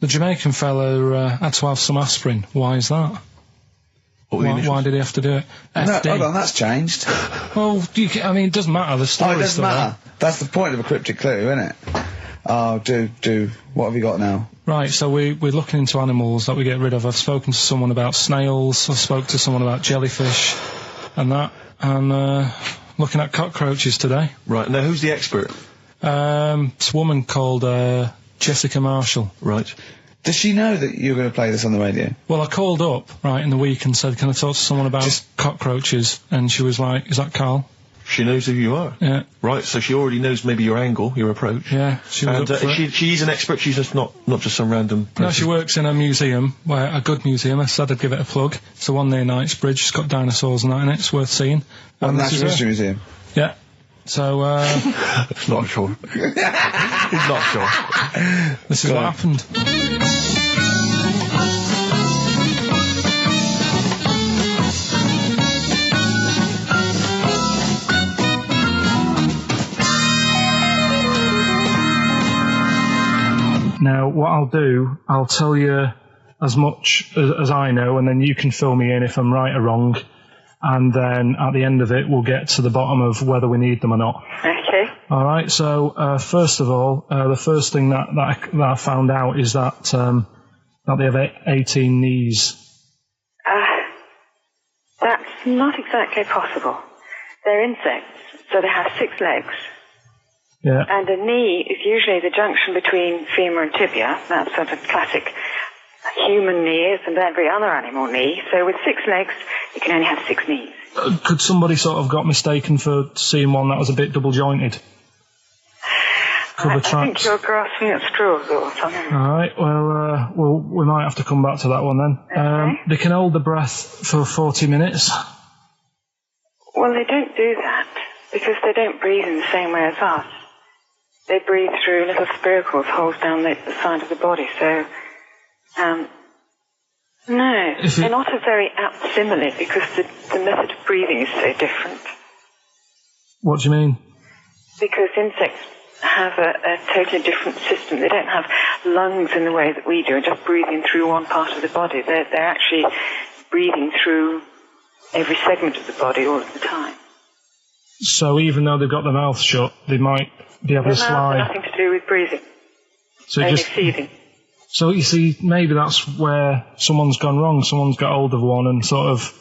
the Jamaican fella had to have some aspirin. Why is that? What were the initials? Why did he have to do it? No, FD. hold on, that's changed. Well, I mean, it doesn't matter. The Oh, story it doesn't matter. That's the point of a cryptic clue, isn't it? Oh, do. What have you got now? Right, so we're looking into animals that we get rid of. I've spoken to someone about snails. I spoke to someone about jellyfish, and that. And looking at cockroaches today. Right, now who's the expert? It's a woman called Jessica Marshall. Right. Does she know that you're going to play this on the radio? Well, I called up right in the week and said, "Can I talk to someone about Just- cockroaches?" And she was like, "Is that Carl?" She knows who you are. Yeah, Right, so she already knows maybe your angle, your approach. yeah. She was And up for it. she's an expert, she's just not just some random person. No, she works in a museum, a good museum. I said I'd give it a plug. It's the one near Knightsbridge. It's got dinosaurs and that in it. It's worth seeing. What, And this Natural is History her. Museum? Yeah. So, Not sure. He's not sure. this is what happened. Now, what I'll do, I'll tell you as much as I know, and then you can fill me in if I'm right or wrong. And then at the end of it, we'll get to the bottom of whether we need them or not. Okay. All right. So first of all, the first thing that I found out is that they have 18 knees. That's not exactly possible. They're insects, so they have 6 legs. Yeah. And a knee is usually the junction between femur and tibia. That's sort of classic human knees and every other animal knee. So with 6 legs, you can only have 6 knees. Could somebody sort of got mistaken for seeing one that was a bit double jointed? I think you're grasping at straws or something. All right. Well, we might have to come back to that one then. Okay. They can hold the breath for 40 minutes. Well, they don't do that because they don't breathe in the same way as us. They breathe through little spiracles, holes down the side of the body. So, no, they're not a very apt simile because the method of breathing is so different. What do you mean? Because insects have a totally different system. They don't have lungs in the way that we do, and just breathing through one part of the body. They're actually breathing through every segment of the body all of the time. So even though they've got their mouth shut, they might be able to Their mouths have slide. nothing to do with breathing, So only just feeding. so you see, maybe that's where someone's gone wrong. Someone's got hold of one and sort of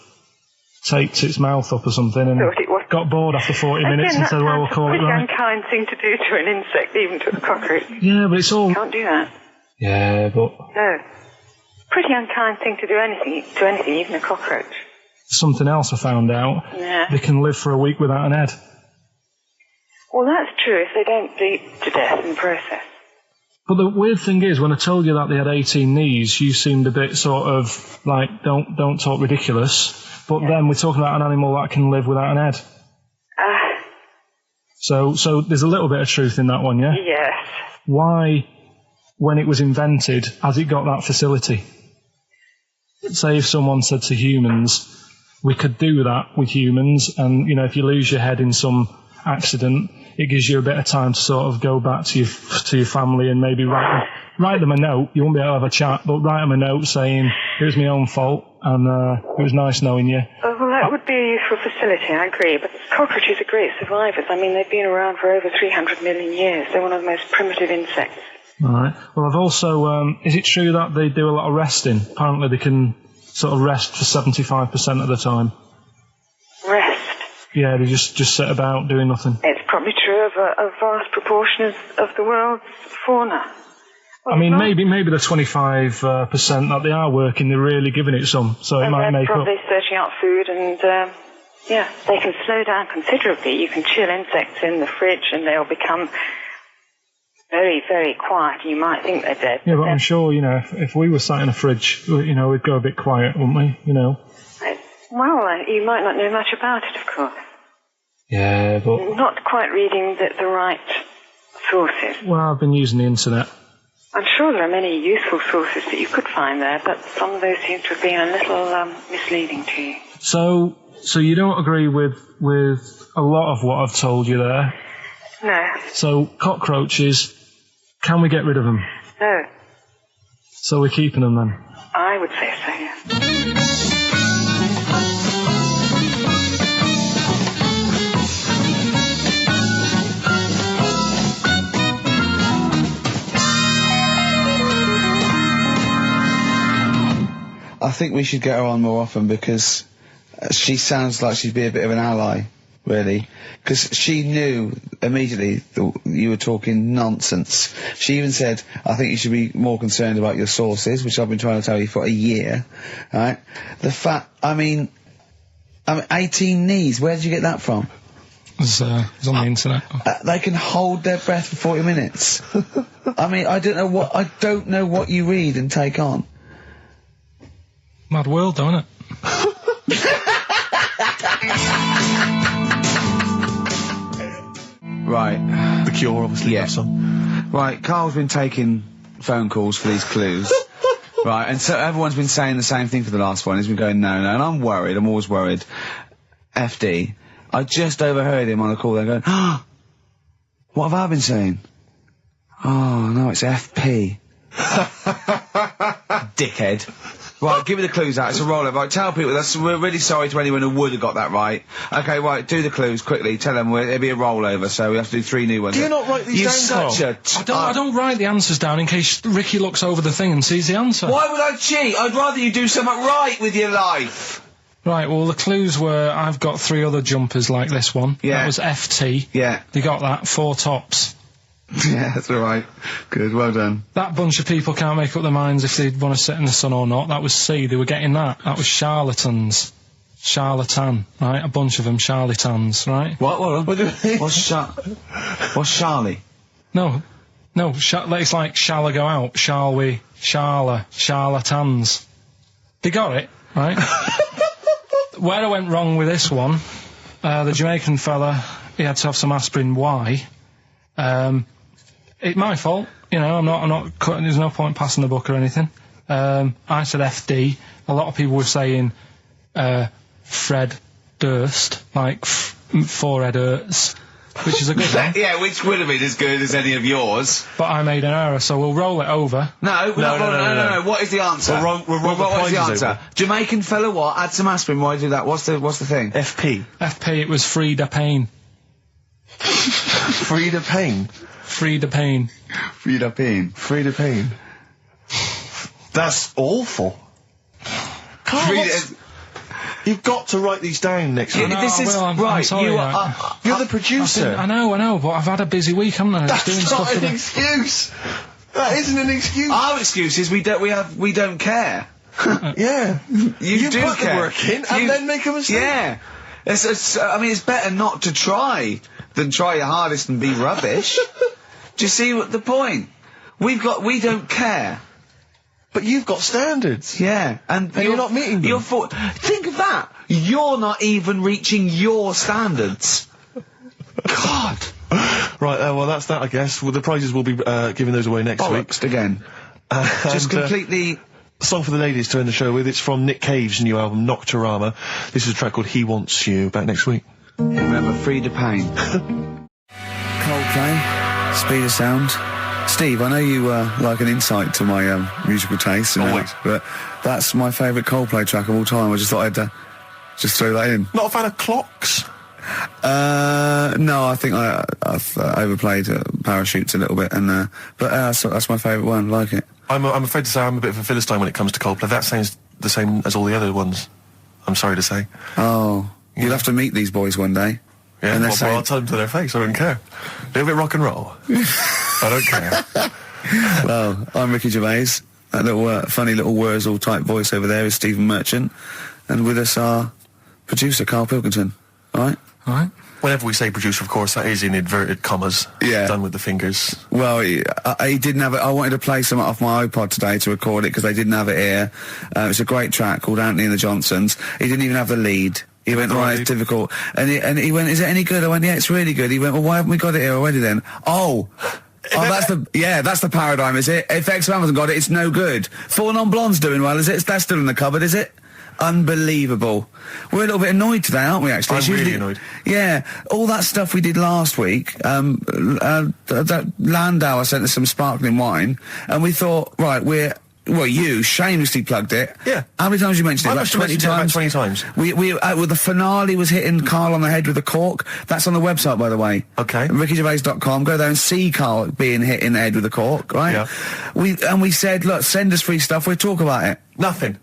taped its mouth up or something, and Thought it was- got bored after 40 minutes Again, and said, "Well, we'll call it that's a right." pretty unkind thing to do to an insect, even to a cockroach. Yeah, but it's all. Can't do that. Yeah, but No. Pretty unkind thing to do anything, even a cockroach. something else I found out. Yeah. They can live for a week without an head. Well, that's true if they don't bleed to death in the process. But the weird thing is, when I told you that they had 18 knees, you seemed a bit sort of like, don't talk ridiculous. But then we're talking about an animal that can live without an head. So there's a little bit of truth in that one, yeah? Yes. Why, when it was invented, has it got that facility? Say if someone said to humans, we could do that with humans, and, if you lose your head in some accident, it gives you a bit of time to sort of go back to your family and maybe write them a note. You won't be able to have a chat, but write them a note saying, it was my own fault, and it was nice knowing you. Well, that would be a useful facility, I agree, but cockroaches are great survivors. I mean, they've been around for over 300 million years. They're one of the most primitive insects. All right. Well, I've also, is it true that they do a lot of resting? Apparently they can sort of rest for 75% of the time. Rest? Yeah, they just sit about doing nothing. It's probably true of a vast proportion of the world's fauna. Well, I mean, maybe the 25% that they are working, they're really giving it some, so it might make up. They're probably searching out food, and they can slow down considerably. You can chill insects in the fridge, and they'll become very, very quiet. You might think they're dead. Yeah, but I'm sure, if we were sat in a fridge, we'd go a bit quiet, wouldn't we? Well, you might not know much about it, of course. Yeah, but... Not quite reading the right sources. Well, I've been using the internet. I'm sure there are many useful sources that you could find there, but some of those seem to have been a little misleading to you. So you don't agree with a lot of what I've told you there? No. So cockroaches, can we get rid of them? No. So we're keeping them then? I would say so, yes. I think we should get her on more often because she sounds like she'd be a bit of an ally, really. Because she knew immediately that you were talking nonsense. She even said, I think you should be more concerned about your sources, which I've been trying to tell you for a year, right? The fact, I mean 18 knees, where did you get that from? It's on the internet. They can hold their breath for 40 minutes. I mean, I don't know what you read and take on. Mad world, don't it? Right. The Cure, obviously. Yeah. That song. Right, Carl's been taking phone calls for these clues. Right, and so everyone's been saying the same thing for the last one. He's been going, no, and I'm worried. I'm always worried. FD. I just overheard him on a call there going, what have I been saying? Oh, no, it's FP. Dickhead. Right, give me the clues out. It's a roller. Right, tell people. We're really sorry to anyone who would have got that right. Okay, right, do the clues quickly. Tell them it'll be a rollover, so we have to do 3 new ones. Do you not write these down, You're such a... I don't write the answers down in case Ricky looks over the thing and sees the answer. Why would I cheat? I'd rather you do something right with your life. Right, well, the clues were I've got 3 other jumpers like this one. Yeah. That was FT. Yeah. They got that. 4 tops. Yeah, that's all right. Good, well done. That bunch of people can't make up their minds if they want to sit in the sun or not. That was C. They were getting that. That was charlatans. Charlatan, right? A bunch of them charlatans, right? What What's Charlie? No, it's like, shall I go out? Shall we? Charlatans. They got it, right? Where I went wrong with this one, the Jamaican fella, he had to have some aspirin. Why? It's my fault, I'm not cutting, there's no point passing the book or anything. I said FD. A lot of people were saying, Fred Durst, like, forehead hurts, which is a good one. Yeah, which would have been as good as any of yours. But I made an error, so we'll roll it over. No. What is the answer? What is the answer? Over. Jamaican fella what? Add some aspirin, why do that? What's the thing? FP. FP, it was Frida Payne. Frida Payne. Frida Payne. Frida Payne. Frida Payne. That's awful. Carl, you've got to write these down next week. This is I'm right. sorry, You're the producer. I know, but I've had a busy week, haven't I? That's not an excuse. That isn't an excuse. Our excuse is we don't care. Yeah. You do put the care. work in and then make a mistake. Yeah. I mean, it's better not to try than try your hardest and be rubbish. Do you see what the point? We don't care. But you've got standards. Yeah, and you're not meeting them. Think of that. You're not even reaching your standards. God. Right, well, that's that, I guess. Well, the prizes will be giving those away next week. Bollocks again. Just completely... Song for the ladies to end the show with. It's from Nick Cave's new album, Nocturama. This is a track called He Wants You. Back next week. Remember, free to pain. Coldplay, Speed of Sound. Steve, I know you like an insight to my musical taste, but that's my favourite Coldplay track of all time. I just thought I'd just throw that in. Not a fan of clocks? No, I think I've overplayed Parachutes a little bit, and so that's my favourite one. Like it. I'm afraid to say I'm a bit of a Philistine when it comes to Coldplay. That sounds the same as all the other ones. I'm sorry to say. Oh, you'll have to meet these boys one day. Yeah, and well, I'll tell them to their face. I don't care. A little bit rock and roll. I don't care. Well, I'm Ricky Gervais. That little funny little Wurzel type voice over there is Stephen Merchant, and with us our producer Karl Pilkington. All right. Whenever we say producer, of course, that is in inverted commas. Yeah. Done with the fingers. Well, he didn't have it. I wanted to play some off my iPod today to record it because they didn't have it here. It's a great track called Anthony and the Johnsons. He didn't even have the lead. He went, right, it's difficult. And he went, is it any good? I went, yeah, it's really good. He went, well, why haven't we got it here already then? Oh, that's the paradigm, is it? If XFM hasn't got it, it's no good. Four Non-Blondes doing well, is it? That's still in the cupboard, is it? Unbelievable. We're a little bit annoyed today, aren't we, actually? I'm really annoyed. Yeah. All that stuff we did last week, that Landauer sent us some sparkling wine, and we thought, right, you shamelessly plugged it. Yeah. How many times you mentioned it? I About 20 times? About 20 times. Well, the finale was hitting Karl on the head with a cork. That's on the website, by the way. Okay. RickyGervais.com. Go there and see Karl being hit in the head with a cork, right? Yeah. We said, look, send us free stuff, we'll talk about it. Nothing.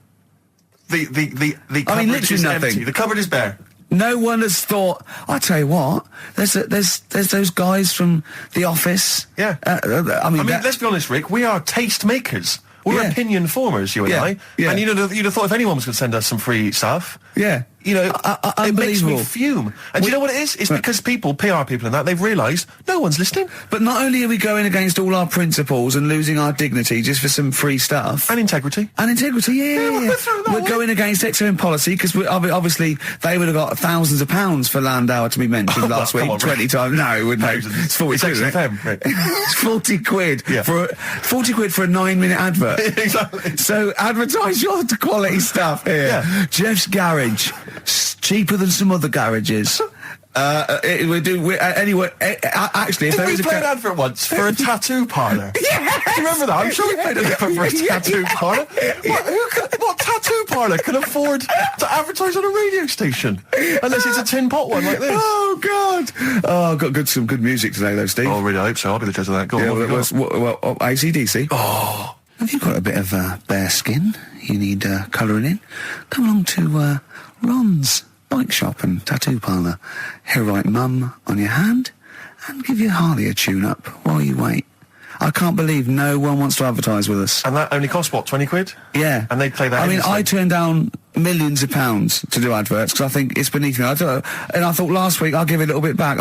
The cupboard literally is nothing. empty. The cupboard is bare. No one has thought. I tell you what, there's those guys from The Office. Yeah. I mean, let's be honest, Rick. We are taste makers. We're opinion formers, you and I. Yeah. And you'd have thought if anyone was going to send us some free stuff. Yeah. You know, it makes me unbelievable. fume. And do you know what it is? It's because people, PR people and that, they've realised no one's listening. But not only are we going against all our principles and losing our dignity just for some free stuff. And integrity. Yeah. We're going against XFM policy because obviously they would have got thousands of pounds for Landauer to be mentioned last week. Come on, 20 times. No, it wouldn't. It's 40 quid, isn't it? XFM, Rick. It's 40 quid. Yeah. 40 quid for a 9-minute advert. Exactly. So advertise your quality stuff here. Yeah. Jeff's Garage. Cheaper than some other garages. Anyway, actually, if Did there we is play an advert once for a tattoo parlour? Yes! Do you remember that? I'm sure we played an advert for a tattoo parlour. What tattoo parlour can afford to advertise on a radio station? Unless it's a tin pot one like this. Oh, God! Oh, got some good music today, though, Steve. Oh, really, I hope so. I'll be the judge of that. Go on, what have you got? AC/DC. Oh. Have you got a bit of bare skin? You need colouring in? Come along to Ron's Bike Shop and Tattoo Parlour. He'll write Mum on your hand and give your Harley a tune-up while you wait. I can't believe no one wants to advertise with us. And that only costs, what, 20 quid? Yeah. And they play that I mean, endlessly. I turn down millions of pounds to do adverts because I think it's beneath me. And I thought last week I'll give it a little bit back.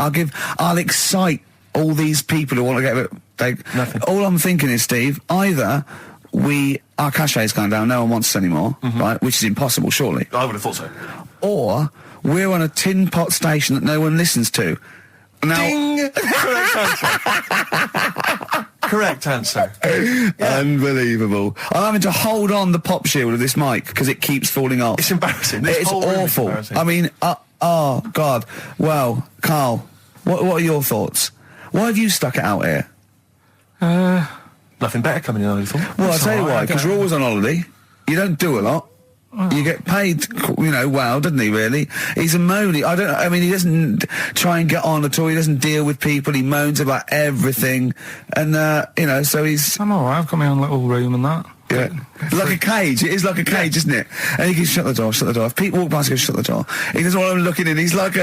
I'll excite all these people who want to get Nothing. All I'm thinking is, Steve, either our cachet's gone down, no one wants us anymore, right? Which is impossible, surely. I would have thought so. Or we're on a tin pot station that no one listens to. Now, Ding! Correct answer. Correct answer. Yeah. Unbelievable. I'm having to hold on the pop shield of this mic because it keeps falling off. It's embarrassing. This It's whole room is awful. embarrassing. I mean, oh, God. Well, Karl, what are your thoughts? Why have you stuck it out here? Nothing better coming in, I thought. Well, I'll tell you why, because you're always on holiday. You don't do a lot. You get paid, well, doesn't he, really? He's a moany. He doesn't try and get on at all. He doesn't deal with people. He moans about everything. And, so he's... I'm alright, I've got my own little room and that. Yeah. Like a cage. It is like a cage, isn't it? And he can shut the door. If people walk past, he goes, shut the door. He doesn't want them looking in. He's like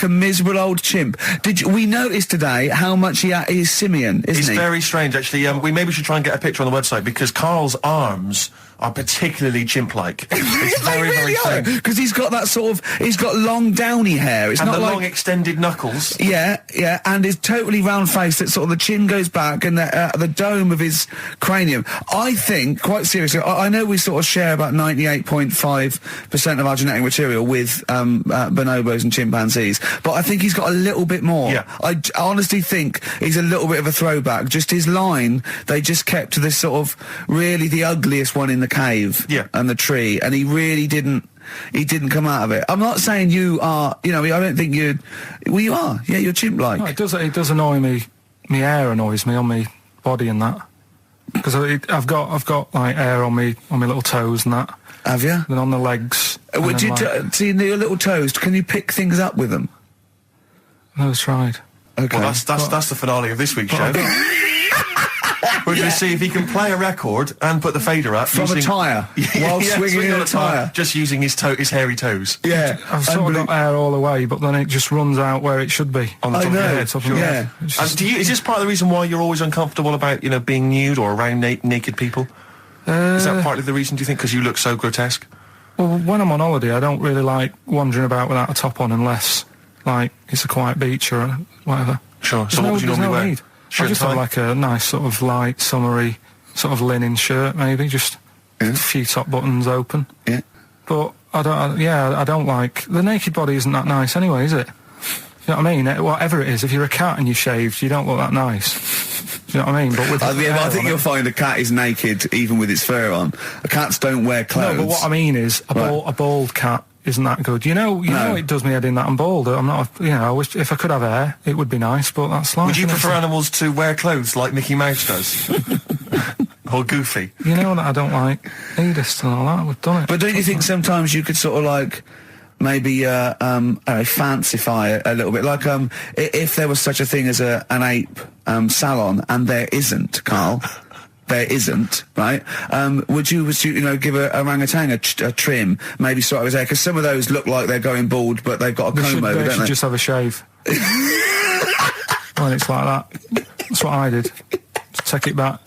a miserable old chimp. We noticed today how much he's simian, isn't he? It's very strange, actually. We maybe should try and get a picture on the website because Karl's arms are particularly chimp-like. It's very, very thin. Because he's got that sort of, he's got long downy hair. It's And not the like, long extended knuckles. yeah, and his totally round face that sort of the chin goes back and the dome of his cranium. I think, quite seriously, I know we sort of share about 98.5% of our genetic material with bonobos and chimpanzees, but I think he's got a little bit more. Yeah. I honestly think he's a little bit of a throwback. Just his line, they just kept to this sort of really the ugliest one in the cave and the tree, and he really didn't come out of it. I'm not saying you are, I don't think you'd, well, you are, yeah, you're chimp-like. No, it does annoy me. My hair annoys me on my body and that. Because I've got like hair on my little toes and that. Have you? Then on the legs. Would you, see your little toes, can you pick things up with them? No, it's tried. Okay. Well, that's the finale of this week's show. We're going to see if he can play a record and put the fader up From a tyre, while swinging in a tyre. Just using his hairy toes. Yeah. I've sort of got hair all the way, but then it just runs out where it should be. On the top of your head. Yeah. And is this part of the reason why you're always uncomfortable about, being nude or around naked people? Is that partly the reason, do you think, because you look so grotesque? Well, when I'm on holiday, I don't really like wandering about without a top on unless, like, it's a quiet beach or whatever. Sure. So what would you normally wear? Need. I just have like a nice sort of light, summery, sort of linen shirt, maybe, just a few top buttons open. Yeah. But I don't like, the naked body isn't that nice anyway, is it? You know what I mean? Whatever it is, if you're a cat and you're shaved, you don't look that nice. You know what I mean? But with I think you'll find a cat is naked even with its fur on. Cats don't wear clothes. No, but what I mean is, a bald cat isn't that good. You know, it does me head in that I'm bald. I'm not, I wish if I could have hair, it would be nice, but that's life. Would you prefer animals to wear clothes like Mickey Mouse does? Or Goofy? You know that I don't like nudist and all that. We've done it. But don't you think sometimes you could sort of like maybe fancify it a little bit? Like if there was such a thing as an ape salon, and there isn't, Carl. There isn't, right? Would you give a orangutan a trim, maybe sort of his hair? Because some of those look like they're going bald, but they've got a comb over, they don't should they? just have a shave. When it's like that. That's what I did. Just take it back.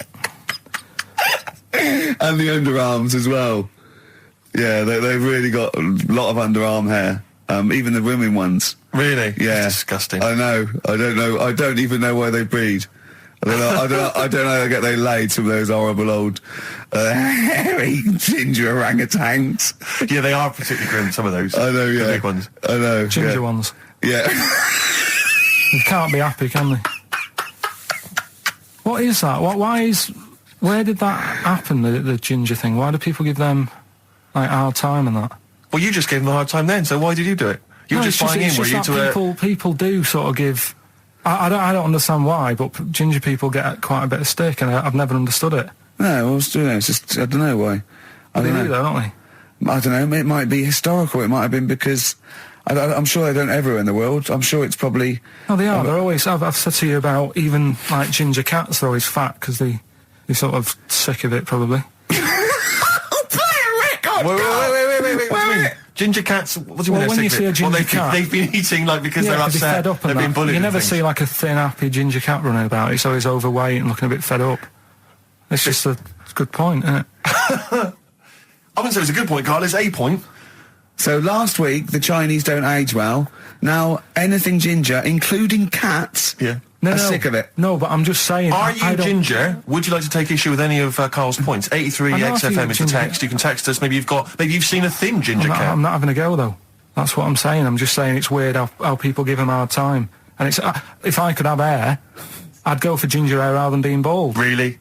And the underarms as well. Yeah, they've really got a lot of underarm hair. Even the women ones. Really? Yeah. That's disgusting. I know. I don't know. I don't even know where they breed. I don't know how they get their laid, some of those horrible old hairy ginger orangutans. Yeah, they are particularly grim, some of those. I know, yeah. The big ones. I know. Ginger ones. Yeah. They can't be happy, can they? What is that? Where did that happen, the ginger thing? Why do people give them, like, a hard time and that? Well, you just gave them a hard time then, so why did you do it? You were just buying in, were you, to people do sort of give... I don't understand why, but ginger people get quite a bit of stick, and I've never understood it. No, it's just, I don't know why. They do, though, don't they? I don't know, it might be historical, it might have been because... I'm sure they don't everywhere in the world. I'm sure it's probably... Oh, they are. They're always... I've said to you about even, like, ginger cats, they're always fat, because they're sort of sick of it, probably. Play a record! Wait. Ginger cats, what do you mean? When you see a ginger cat... They've been eating, like, because they're upset, they're fed up and they've been bullied. You never see, like, a thin, happy ginger cat running about. It's always overweight and looking a bit fed up. It's just a good point, isn't it? I wouldn't say it's a good point, Carl. It's a point. So last week, the Chinese don't age well. Now, anything ginger, including cats, are sick of it. No, but I'm just saying... Are you ginger? Would you like to take issue with any of Carl's points? 83 XFM is the text. You can text us. Maybe you've seen a thin ginger cat. I'm not having a go, though. That's what I'm saying. I'm just saying it's weird how people give them a hard time. And it's if I could have hair, I'd go for ginger hair rather than being bald. Really?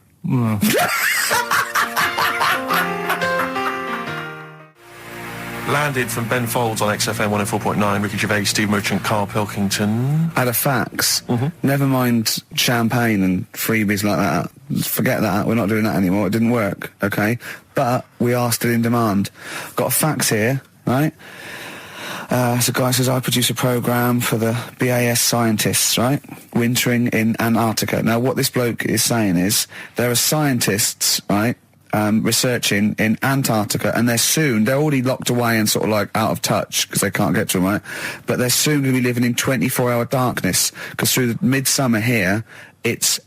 Landed from Ben Folds on XFM 104.9. Ricky Gervais, Steve Merchant, Karl Pilkington. Had a fax. Never mind champagne and freebies like that. Forget that. We're not doing that anymore. It didn't work, okay? But we are still in demand. Got a fax here, right? So a guy says, I produce a programme for the BAS scientists, right? Wintering in Antarctica. Now, what this bloke is saying is, there are scientists, right, researching in Antarctica, and they're already locked away and sort of like out of touch because they can't get to them, right? But they're soon going to be living in 24-hour darkness because through the midsummer here, it's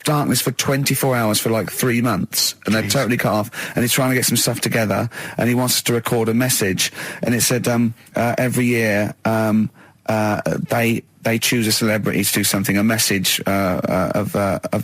darkness for 24 hours for like 3 months, and they're totally cut off, and he's trying to get some stuff together, and he wants us to record a message, and it said every year they choose a celebrity to do something, a message of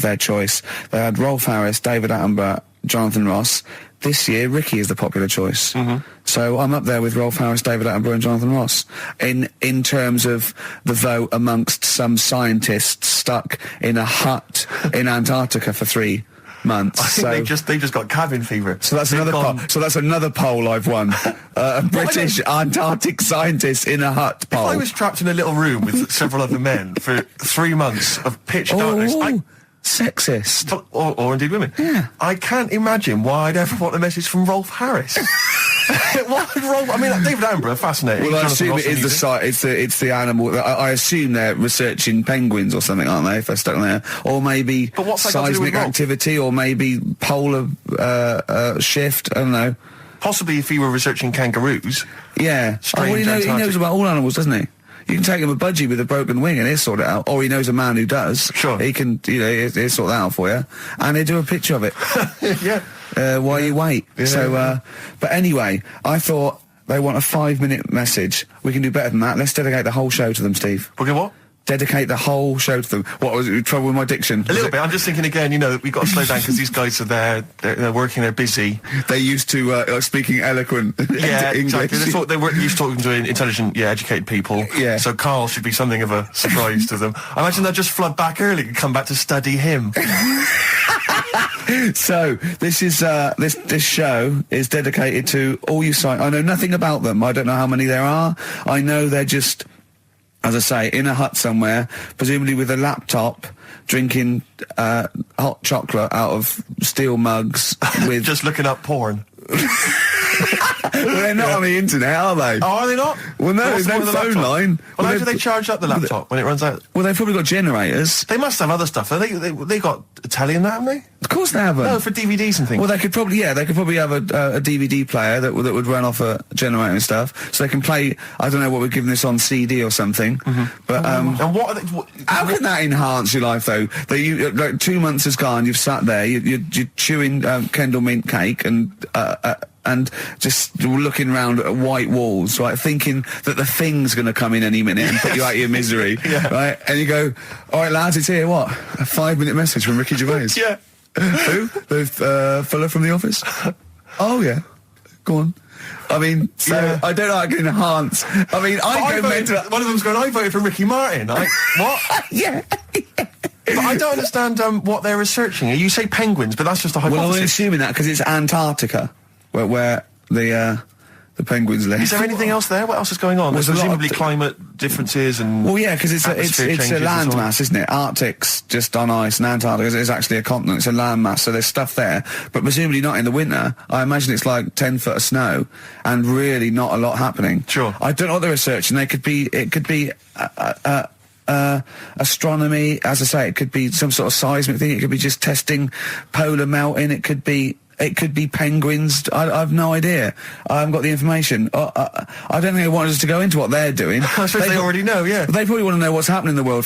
their choice. They had Rolf Harris, David Attenborough, Jonathan Ross. This year, Ricky is the popular choice. So I'm up there with Rolf Harris, David Attenborough and Jonathan Ross in terms of the vote amongst some scientists stuck in a hut in Antarctica for 3 months. I think they just got cabin fever. So that's another poll. So that's another poll I've won. A British Antarctic scientist in a hut poll. If I was trapped in a little room with several other men for 3 months of pitch darkness, sexist. Or indeed women. Yeah. I can't imagine why I'd ever want a message from Rolf Harris. Why would Rolf? I mean, David Attenborough, fascinating. Well, I assume it is it's the animal. I assume they're researching penguins or something, aren't they? If they're stuck in there, or maybe But what's that got to do seismic with Rolf? activity, or maybe polar shift. I don't know. Possibly if he were researching kangaroos. Yeah. Strange He Antarctic. knows about all animals, doesn't he? You can take him a budgie with a broken wing and he'll sort it out. Or he knows a man who does. Sure. He can, he'll sort that out for you. And he'll do a picture of it. Yeah. While you wait. Yeah. So, but anyway, I thought they want a 5-minute message. We can do better than that. Let's dedicate the whole show to them, Steve. Okay, what? Dedicate the whole show to them. What, was it trouble with my diction? A little bit. I'm just thinking again, we've got to slow down because these guys are there, they're working, they're busy. They used to, speaking eloquent Yeah, English. exactly. They weren't used to talking to intelligent, educated people. Yeah. So Karl should be something of a surprise to them. I imagine they'll just flood back early and come back to study him. So this is this show is dedicated to all you I know nothing about them. I don't know how many there are. I know they're just, as I say, in a hut somewhere, presumably with a laptop, drinking hot chocolate out of steel mugs with. Just looking up porn. Well, they're not on the internet, are they? Oh, are they not? Well, no, What's there's no the point of the phone laptop? line. Well, how Well, do they charge up the laptop when it runs out? Well, they've probably got generators. They must have other stuff. They got a telly and that, haven't they? Of course they haven't. No, for DVDs and things. Well, they could probably have a DVD player that would run off a generator and stuff, so they can play. I don't know what we're giving this on CD or something, but and what are they? how can that enhance your life though? That you like 2 months has gone, you've sat there, you're chewing Kendall mint cake and just looking round at white walls, right, thinking that the Thing's going to come in any minute and put you out of your misery, right? And you go, all right, lads, it's here. What? A 5-minute message from Ricky Gervais. Yeah. Who? The fella from The Office? Oh, yeah. Go on. I mean, so Yeah. I don't know how I can enhance. I mean, I go mental. One of them's going, I voted for Ricky Martin. What? Yeah. But I don't understand what they're researching. You say penguins, but that's just a Well, I'm hypothesis. assuming that because it's Antarctica, where the penguins live. Is there anything else there? What else is going on? There's There's a lot of presumably climate differences and... Well, yeah, because it's atmosphere a changes and land so on. mass, isn't it? Arctic's just on ice, and Antarctica is actually a continent. It's a land mass, so there's stuff there. But presumably not in the winter. I imagine it's like 10 foot of snow, and really not a lot happening. Sure. I don't know what they're researching. It could be astronomy, as I say. It could be some sort of seismic thing. It could be just testing polar melting. It could be penguins. I have no idea. I haven't got the information. I don't think they want us to go into what they're doing. I suppose they already know, yeah. They probably want to know what's happening in the world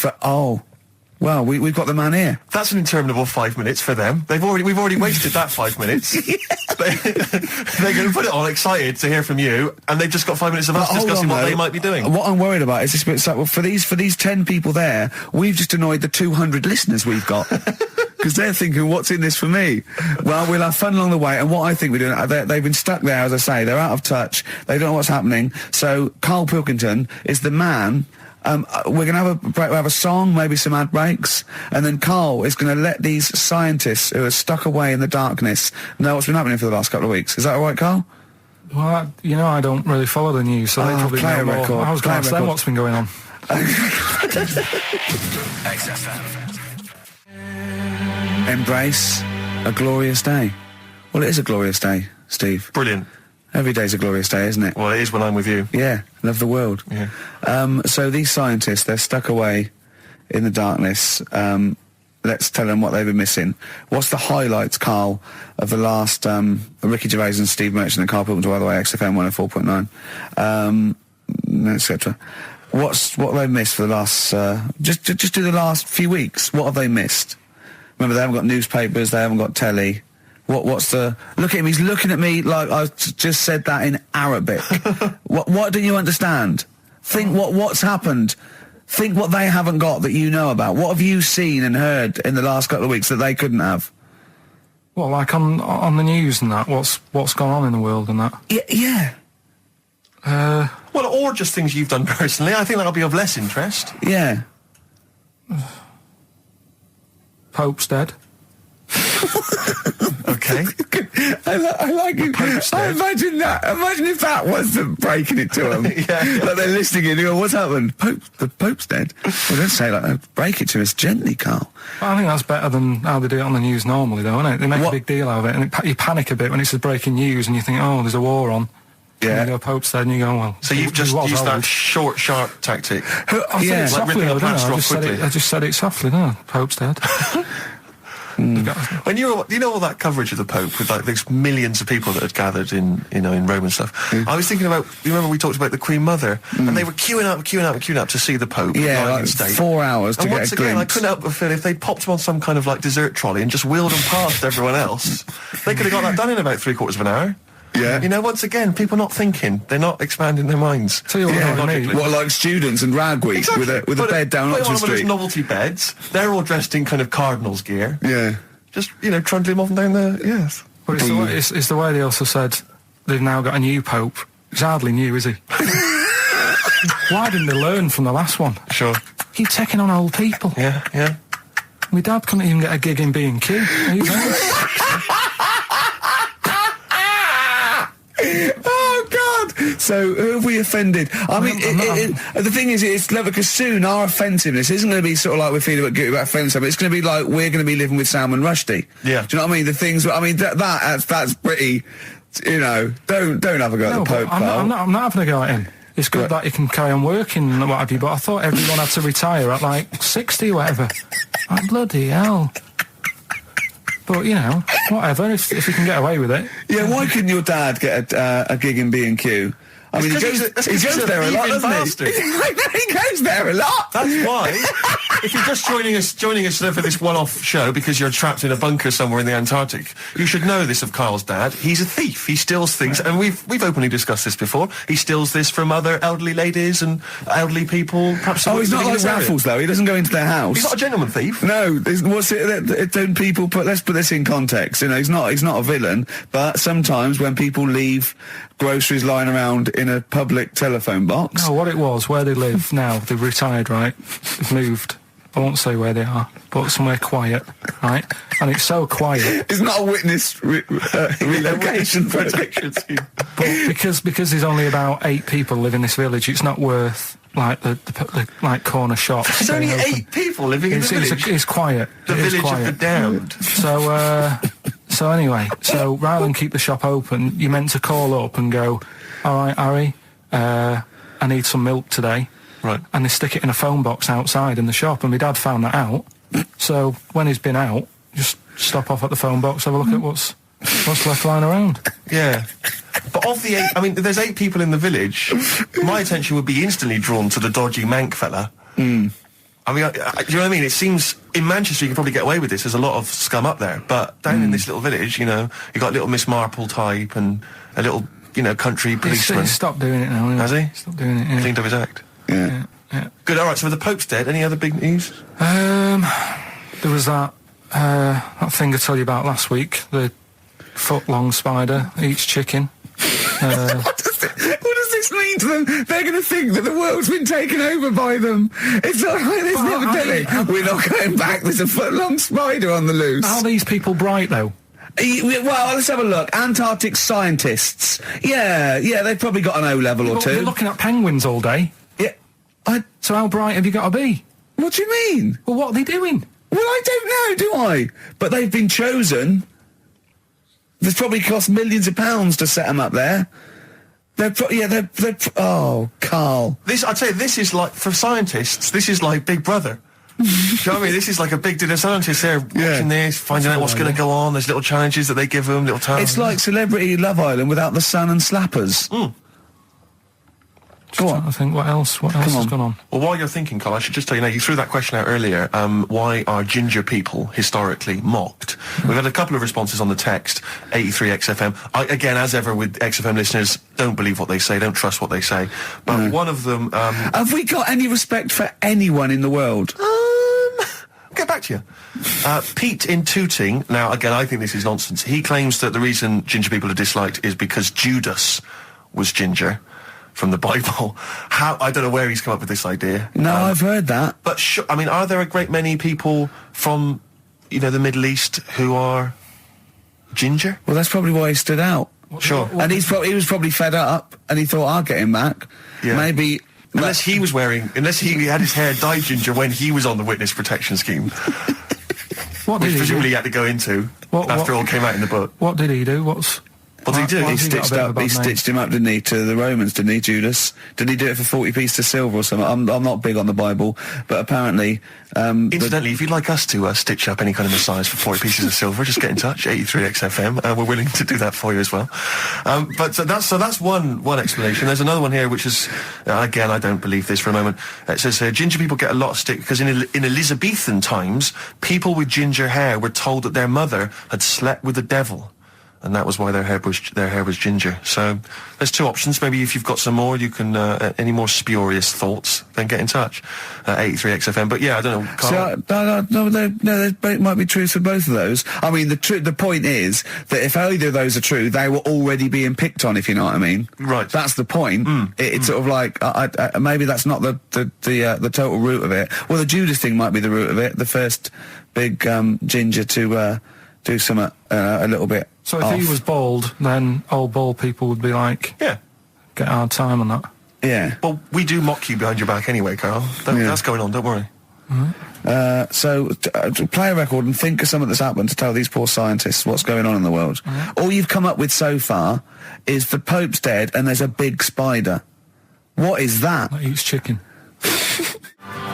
well, we've got the man here. That's an interminable 5 minutes for them. We've already wasted that 5 minutes. They're going to put it on excited to hear from you, and they've just got 5 minutes of us Hold discussing on, what though. they might be doing. What I'm worried about is this bit. Well, for these 10 people there, we've just annoyed the 200 listeners we've got. Because they're thinking, what's in this for me? Well, we'll have fun along the way, and what I think we're doing, they've been stuck there, as I say, they're out of touch, they don't know what's happening, so Karl Pilkington is the man. We're going to have a break, we'll have a song, maybe some ad breaks, and then Karl is going to let these scientists who are stuck away in the darkness know what's been happening for the last couple of weeks. Is that all right, Karl? Well, I don't really follow the news, so they probably play know a more. record, I was play a going to ask them record. what's been going on. Embrace a glorious day. Well, it is a glorious day, Steve. Brilliant. Every day's a glorious day, isn't it? Well, it is when I'm with you. Yeah, love the world. Yeah. So these scientists, they're stuck away in the darkness. Let's tell them what they've been missing. What's the highlights, Karl, of the last Ricky Gervais and Steve Merchant and Karl Pilkington, by the way, XFM 104.9, etc. What they've missed for the last... just do the last few weeks. What have they missed? Remember, they haven't got newspapers, they haven't got telly. What's the... Look at him, he's looking at me like I just said that in Arabic. What don't you understand? Think what's happened. Think what they haven't got that you know about. What have you seen and heard in the last couple of weeks that they couldn't have? Well, like on the news and that, what's gone on in the world and that? Yeah. Well, or just things you've done personally. I think that'll be of less interest. Yeah. Pope's dead. Okay. I like it. I imagine that. Imagine if that was them breaking it to them. Yeah. Like they're listening in. You go, what's happened? The Pope's dead. Well, don't say like that. Break it to us gently, Carl. Well, I think that's better than how they do it on the news normally, though, isn't it? They make What? a big deal out of it, and you panic a bit when it's the breaking news, and you think, oh, there's a war on. Yeah. And you go, Pope's dead, and you go, well... So you've just used that short, sharp tactic. I said it softly, ripping a though, didn't plaster I? off quickly. I just said it softly, didn't I? Pope's dead. When you know all that coverage of the Pope with like these millions of people that had gathered in Rome and stuff, I was thinking about, you remember we talked about the Queen Mother, and they were queuing up to see the Pope. Yeah, lying like in state. 4 hours to And get once a again, I glimpse. couldn't help but feel if they popped him on some kind of like dessert trolley and just wheeled him past everyone else, they could have got that done in about 3/4 of an hour. Yeah. You know, once again, people not thinking, they're not expanding their minds. Tell you what, Yeah, logically. what, like students and rag week Exactly. with a bed down Put Oxford on one of those Street. novelty beds. They're all dressed in kind of cardinals gear. Yeah. Just, trundling off and down the... Yes. But it's the way they also said they've now got a new Pope. He's hardly new, is he? Why didn't they learn from the last one? Sure. Keep taking on old people. Yeah. My dad couldn't even get a gig in B&Q. Oh God! So who have we offended? I mean, the thing is, it's clever because soon our offensiveness isn't going to be sort of like we're feeling about offending someone. It's going to be like we're going to be living with Salman Rushdie. Yeah. Do you know what I mean? The things. I mean, that's pretty. Don't have a go at the Pope. I'm not having a go at him. It's good Right. that he can carry on working and what have you, but I thought everyone had to retire at like 60 or whatever. Like, bloody hell. But, whatever, if you can get away with it. Yeah, why couldn't your dad get a gig in B&Q? I mean, he goes there a lot, doesn't he? He goes there a lot. That's why, if you're just joining us for this one-off show because you're trapped in a bunker somewhere in the Antarctic, you should know this of Carl's dad. He's a thief. He steals things, and we've openly discussed this before. He steals this from other elderly ladies and elderly people. Perhaps. Oh, he's not like living in this area. Raffles, though. He doesn't go into their house. He's not a gentleman thief. No, don't people put? Let's put this in context. He's not a villain, but sometimes when people leave groceries lying around in a public telephone box. No, what it was, where they live now, they've retired, right? They've moved. I won't say where they are, but somewhere quiet, right? And it's so quiet. It's not a witness relocation protection scheme. But because there's only about 8 people live in this village, it's not worth like the like corner shops. There's only staying open. 8 people living in the village. It's quiet. The It is village quiet. of the damned. So anyway, rather than keep the shop open, you're meant to call up and go, all right, Harry, I need some milk today. Right. And they stick it in a phone box outside in the shop, and my dad found that out. So when he's been out, just stop off at the phone box, have a look at what's left lying around. Yeah. But of the 8, I mean, there's 8 people in the village. My attention would be instantly drawn to the dodgy Mank fella. I mean, do you know what I mean? It seems, in Manchester you can probably get away with this, there's a lot of scum up there, but down in this little village, you got little Miss Marple type and a little, country policeman. He's stopped doing it now, Has he? Stopped doing it, yeah. Cleaned up his act. Yeah. Yeah. Good, alright, so the Pope's dead, any other big news? There was that thing I told you about last week, the foot-long spider eats chicken. What does this mean to them? They're going to think that the world's been taken over by them. It's not like there's never telling. We're not going back. There's a foot-long spider on the loose. Are these people bright, though? Well, let's have a look. Antarctic scientists. Yeah, they've probably got an O-level or Well, two. you're looking at penguins all day. Yeah. So how bright have you got to be? What do you mean? Well, what are they doing? Well, I don't know, do I? But they've been chosen. There's probably cost millions of pounds to set them up there. Oh, Carl. I'd say this is like, for scientists, this is like Big Brother. Do you know what I mean? This is like a big dinner scientist there watching this, finding out what's going to go on. There's little challenges that they give them, little tasks. It's like Celebrity Love Island without the sun and slappers. Go on. I think what else has gone on. Well, while you're thinking, Carl, I should just tell you now, you threw that question out earlier, why are ginger people historically mocked? We've had a couple of responses on the text, 83XFM. Again, as ever with XFM listeners, don't believe what they say, don't trust what they say. But one of them... Have we got any respect for anyone in the world? I'll get back to you. Pete in Tooting, now, again, I think this is nonsense. He claims that the reason ginger people are disliked is because Judas was ginger. From the Bible. I don't know where he's come up with this idea. No, I've heard that. But I mean, are there a great many people from, the Middle East who are ginger? Well, that's probably why he stood out. Sure. And he was probably fed up, and he thought, I'll get him back. Yeah. Maybe... Unless he had his hair dyed ginger when he was on the witness protection scheme. What did which he presumably do? he had to go into after all came out in the book. What did he do? What did he do? He stitched him up, didn't he, to the Romans, didn't he, Judas? Did he do it for 40 pieces of silver or something? I'm not big on the Bible, but apparently... Incidentally, if you'd like us to stitch up any kind of messiahs for 40 pieces of silver, just get in touch, 83XFM. We're willing to do that for you as well. So that's one explanation. There's another one here, which is, again, I don't believe this for a moment. It says here, ginger people get a lot of stick because in Elizabethan times, people with ginger hair were told that their mother had slept with the devil. And that was why their hair was ginger. So there's two options. Maybe if you've got some more, you can any more spurious thoughts, then get in touch. 83XFM. But yeah, I don't know. Carl? No, there might be truth for both of those. I mean, the point is that if either of those are true, they were already being picked on. If you know what I mean. Right. That's the point. It's sort of like maybe that's not the total root of it. Well, the Judas thing might be the root of it. The first big ginger to do something a little bit. So if he was bald, then old bald people would be like, yeah, get a hard time on that. Yeah. Well, we do mock you behind your back anyway, Carl. That's going on, don't worry. So play a record and think of something that's happened to tell these poor scientists what's going on in the world. All you've come up with so far is the Pope's dead and there's a big spider. What is that? That eats chicken.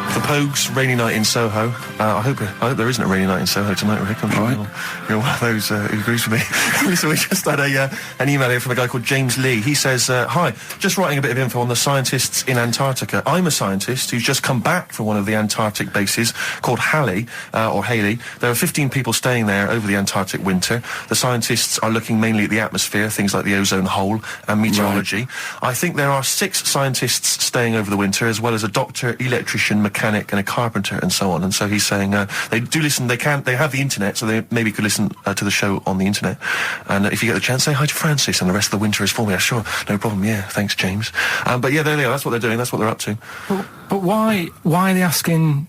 The Pogues, rainy night in Soho. I hope there isn't a rainy night in Soho tonight, Rick. I'm sure you're one of those who agrees with me. So we just had an email here from a guy called James Lee. He says, hi, just writing a bit of info on the scientists in Antarctica. I'm a scientist who's just come back from one of the Antarctic bases called Halley. There are 15 people staying there over the Antarctic winter. The scientists are looking mainly at the atmosphere, things like the ozone hole and meteorology. I think there are 6 scientists staying over the winter, as well as a doctor, electrician, mechanic and a carpenter and so on. And so he's saying they do listen, they have the internet, so they maybe could listen to the show on the internet. And if you get the chance, say hi to Francis and the rest of the winter is for me. Sure, no problem. Yeah, thanks, James. But yeah, there they are. That's what they're doing. That's what they're up to. But why are they asking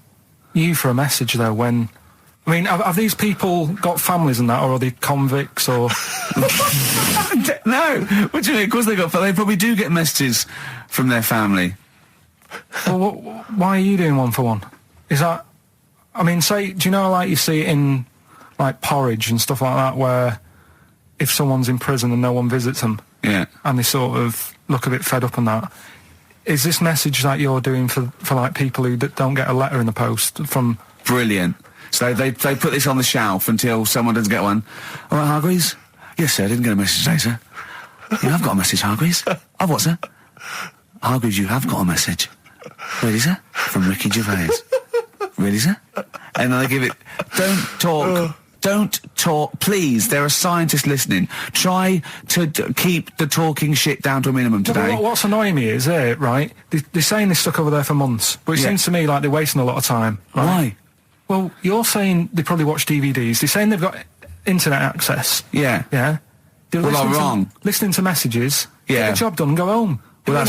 you for a message though? When I mean, have these people got families and that, or are they convicts or? No, what do you mean? Of course they probably do get messages from their family. Well, why are you doing one for one? Is that, I mean, do you know, like you see it in, like, Porridge and stuff like that, where if someone's in prison and no one visits them, yeah, and they sort of look a bit fed up and that, is this message that you're doing for like, people who don't get a letter in the post from... Brilliant. So they put this on the shelf until someone doesn't get one. All right, Hargreaves? Yes, sir, I didn't get a message today, sir. Yeah, I've got a message, Hargreaves. I've what, sir? Hargreaves, you have got a message. Really, sir? From Ricky Gervais. Really, sir? And then they give it... Don't talk, please. There are scientists listening. Try to keep the talking shit down to a minimum today. What's annoying me is, right, they're saying they're stuck over there for months, but it seems to me like they're wasting a lot of time. Right? Why? Well, you're saying they probably watch DVDs. They're saying they've got internet access. Yeah. Yeah? They're wrong. Listening to messages. Yeah. Get the job done and go home. Well,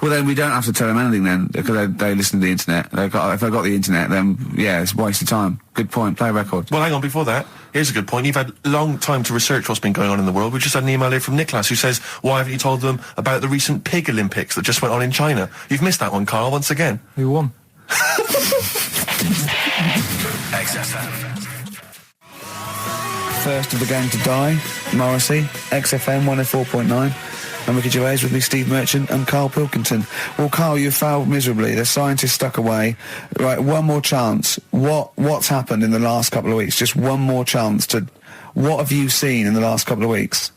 then we don't have to tell them anything then, because they listen to the internet. If they've got the internet, then, yeah, it's a waste of time. Good point. Play a record. Well, hang on, before that, here's a good point. You've had a long time to research what's been going on in the world. We just had an email here from Nicholas who says, why haven't you told them about the recent Pig Olympics that just went on in China? You've missed that one, Carl, once again. Who won? XFM. First of the gang to die, Morrissey, XFM 104.9. I'm Ricky Gervais, with me Steve Merchant and Karl Pilkington. Well, Karl, you failed miserably. The scientists stuck away. Right, one more chance. What's happened in the last couple of weeks? Just one more chance to... What have you seen in the last couple of weeks?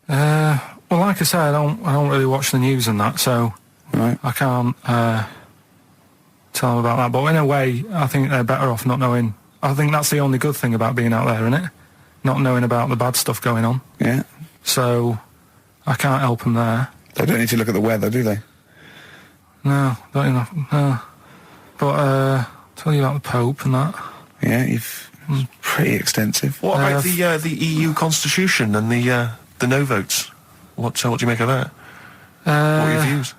Well, like I say, I don't really watch the news and that, so Right. I can't tell them about that. But in a way, I think they're better off not knowing. I think that's the only good thing about being out there, isn't it? Not knowing about the bad stuff going on. Yeah. So I can't help them there. They don't need to look at the weather, do they? No, don't enough. No. But tell you about the Pope and that. Yeah, you've pretty extensive. What about the EU Constitution and the no votes? What do you make of that? What are your views?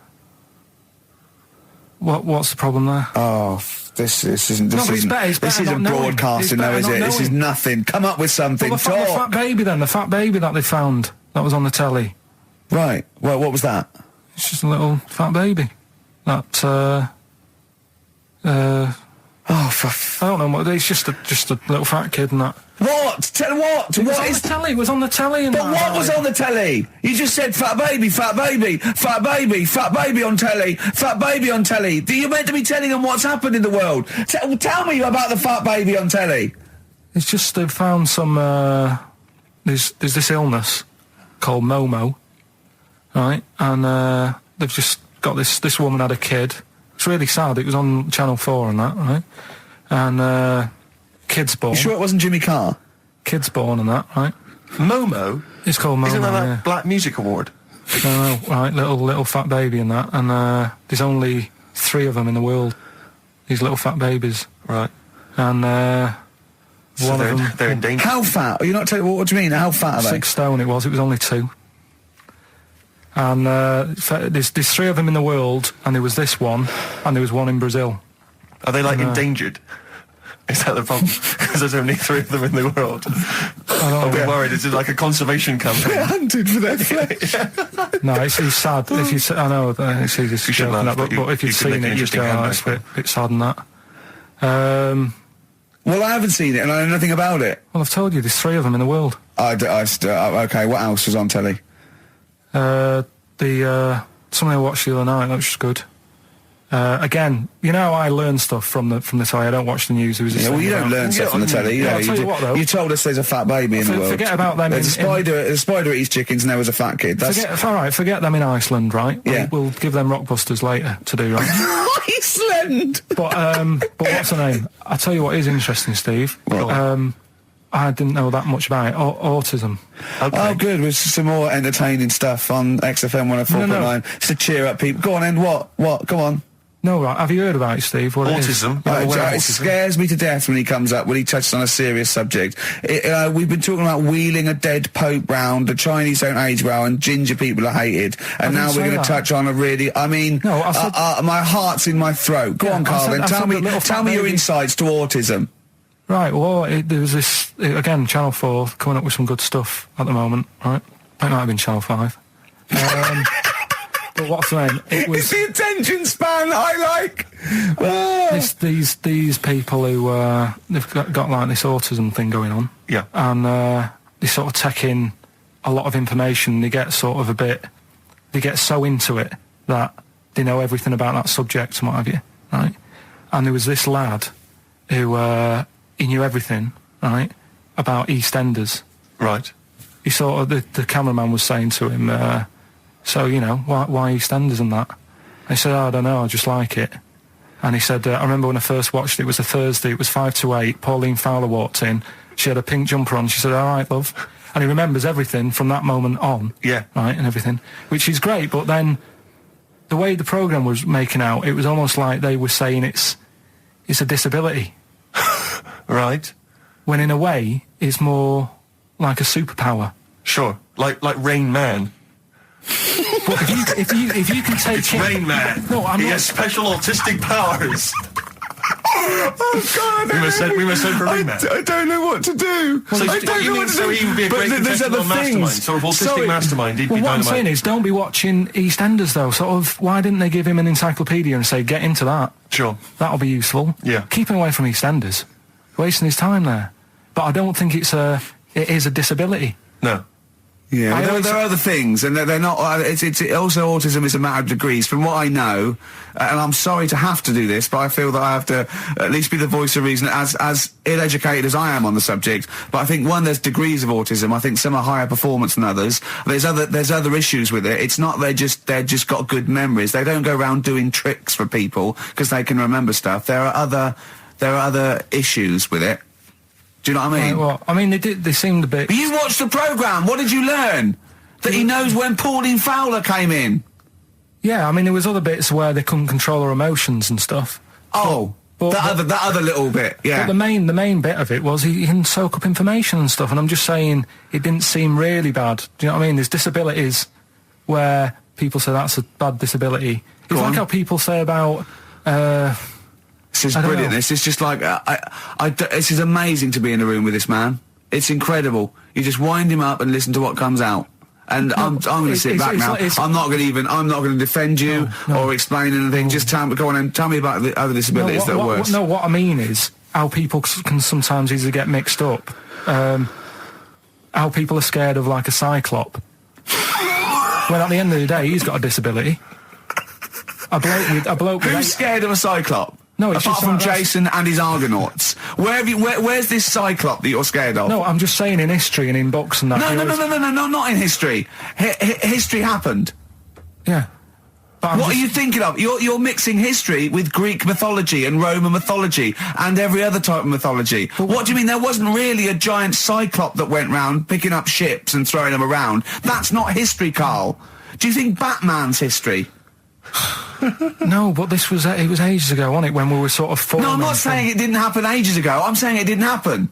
What's the problem there? Oh, this isn't No, but it's better this isn't not knowing. broadcasting, It's though, better is not it? This is knowing. nothing. Come up with something. Well, the fat baby then, the fat baby that they found that was on the telly. Right. Well, what was that? It's just a little fat baby. That Oh, I don't know what. It's just a little fat kid and that. What? Tell what? It was What on is? the telly. It was on the telly and But that. what was on the telly? You just said fat baby, fat baby, fat baby, fat baby on telly, fat baby on telly. You're meant to be telling them what's happened in the world. Tell me about the fat baby on telly. It's just they've found some. There's this illness called Momo, right? And they've just got this woman had a kid. It's really sad. It was on Channel 4 and that, right? And kid's born. You sure it wasn't Jimmy Carr? Kid's born and that, right? Momo? It's called Momo. Isn't that yeah. that Black Music Award? No, right, little fat baby and that, and there's only 3 of them in the world. These little fat babies, Right. and So one of them, they're in danger. How fat? Are you not telling? What do you mean? How fat are they? 6 stone. It was only 2. And there's 3 of them in the world, and there was this one, and there was one in Brazil. Are they like endangered? Is that the problem? Because there's only 3 of them in the world. I'll be worried. Is it like a conservation campaign? They're hunted for their flesh. No, it's sad. If you, I know, it's easy to You shouldn't joke, laugh, but if you've you can make seen an it, you'd interesting go, oh, handbag it's for a bit sad and that. Well, I haven't seen it, and I know nothing about it. Well, I've told you, there's 3 of them in the world. Okay, what else was on telly? Something I watched the other night, that was just good. Again, you know how I learn stuff from the telly. I don't watch the news. Yeah, well, you don't learn stuff from the telly. Yeah, I'll tell you what, though. You told us there's a fat baby in the world. Forget about them. There's a spider eats chickens, and there was a fat kid. Forget them in Iceland, right? Yeah. We'll give them Rockbusters later to do, right? Iceland! But what's the name? I'll tell you what is interesting, Steve. I didn't know that much about it. Autism. Okay. Oh, good. With some more entertaining stuff on XFM 104.9. No. Just to cheer up people. Go on, then. What? Come on. No, right. Have you heard about it, Steve? What Autism? It is? It scares me to death when he comes up, when he touches on a serious subject. We've been talking about wheeling a dead pope round, the Chinese don't age well, and ginger people are hated. And now we're going to touch on a really, I mean, No, I said- my heart's in my throat. Go on, Carl, then. Tell me your insights to autism. Right, well, there was this, again, Channel 4, coming up with some good stuff at the moment, right? It might have been Channel 5. But what's the name? It was It's the attention span I like. these people who, they've got like this autism thing going on. Yeah. And they sort of take in a lot of information. They get sort of they get so into it that they know everything about that subject and what have you, right? And there was this lad who, he knew everything, right, about EastEnders. Right. He sort of, the cameraman was saying to him, so, you know, why EastEnders and that? And he said, I don't know, I just like it. And he said, I remember when I first watched it was a Thursday, it was 5 to 8, Pauline Fowler walked in, she had a pink jumper on, she said, all right, love. And he remembers everything from that moment on. Yeah. Right, and everything, which is great, but then the way the programme was making out, it was almost like they were saying it's a disability. Right. When in a way, it's more like a superpower. Sure. Like Rain Man. But if you can take It's it, Rain Man. No, I'm he not. has special autistic powers. Oh, God, we must send for Rain Man. I don't know what to do. So I you don't know mean what to so do. he would be a But great there's contestant other on Mastermind, things. sort of autistic Sorry. Mastermind, he'd Well, be what I'm saying dynamite. is, don't be watching EastEnders though. Sort of, why didn't they give him an encyclopedia and say, get into that? Sure. That'll be useful. Yeah. Keep him away from EastEnders. Wasting his time there. But I don't think it is a disability. No. Yeah, there are other things, and they're not. It's also autism is a matter of degrees, from what I know. And I'm sorry to have to do this, but I feel that I have to at least be the voice of reason, as ill-educated as I am on the subject. But I think there's degrees of autism. I think some are higher performance than others. There's other issues with it. It's not they're just got good memories. They don't go around doing tricks for people because they can remember stuff. There are other issues with it. Do you know what I mean? Right, well, I mean, they seemed a bit... But you watched the programme, what did you learn? That he knows when Pauline Fowler came in? Yeah, I mean, there was other bits where they couldn't control their emotions and stuff. Oh, that other little bit, yeah. But the main bit of it was he can soak up information and stuff, and I'm just saying, it didn't seem really bad. Do you know what I mean? There's disabilities where people say that's a bad disability. It's like how people say about... This is brilliant. This is just like this is amazing to be in a room with this man. It's incredible. You just wind him up and listen to what comes out. And I'm going to sit back now. I'm not going to defend you or explain anything. Just go on and tell me about the other disabilities that are worse. What I mean is how people can sometimes easily get mixed up. How people are scared of like a cyclop. When at the end of the day, he's got a disability. A bloke with Who's scared of a cyclop? No, it's apart just from like Jason and his Argonauts. Where's this cyclop that you're scared of? No, I'm just saying in history and in books and that. No, not in history. History happened. Yeah. What are you thinking of? You're mixing history with Greek mythology and Roman mythology and every other type of mythology. What do you mean there wasn't really a giant cyclop that went round picking up ships and throwing them around? That's not history, Carl. Do you think Batman's history? No, but it was ages ago, wasn't it, when we were sort of forming... No, I'm not saying it didn't happen ages ago. I'm saying it didn't happen.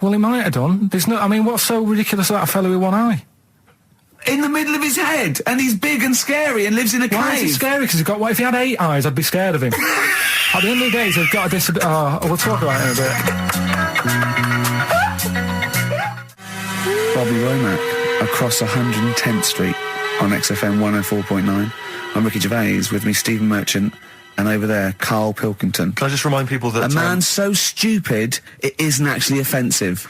Well, it might have done. I mean, what's so ridiculous about a fellow with one eye? In the middle of his head, and he's big and scary and lives in a cave. Why is he scary? Because what if he had 8 eyes, I'd be scared of him. At the end of the day, he's got a disability... we'll talk about it in a bit. Bobby Womack, across 110th Street on XFM 104.9. I'm Ricky Gervais, with me Stephen Merchant, and over there, Karl Pilkington. Can I just remind people that... A man so stupid, it isn't actually offensive.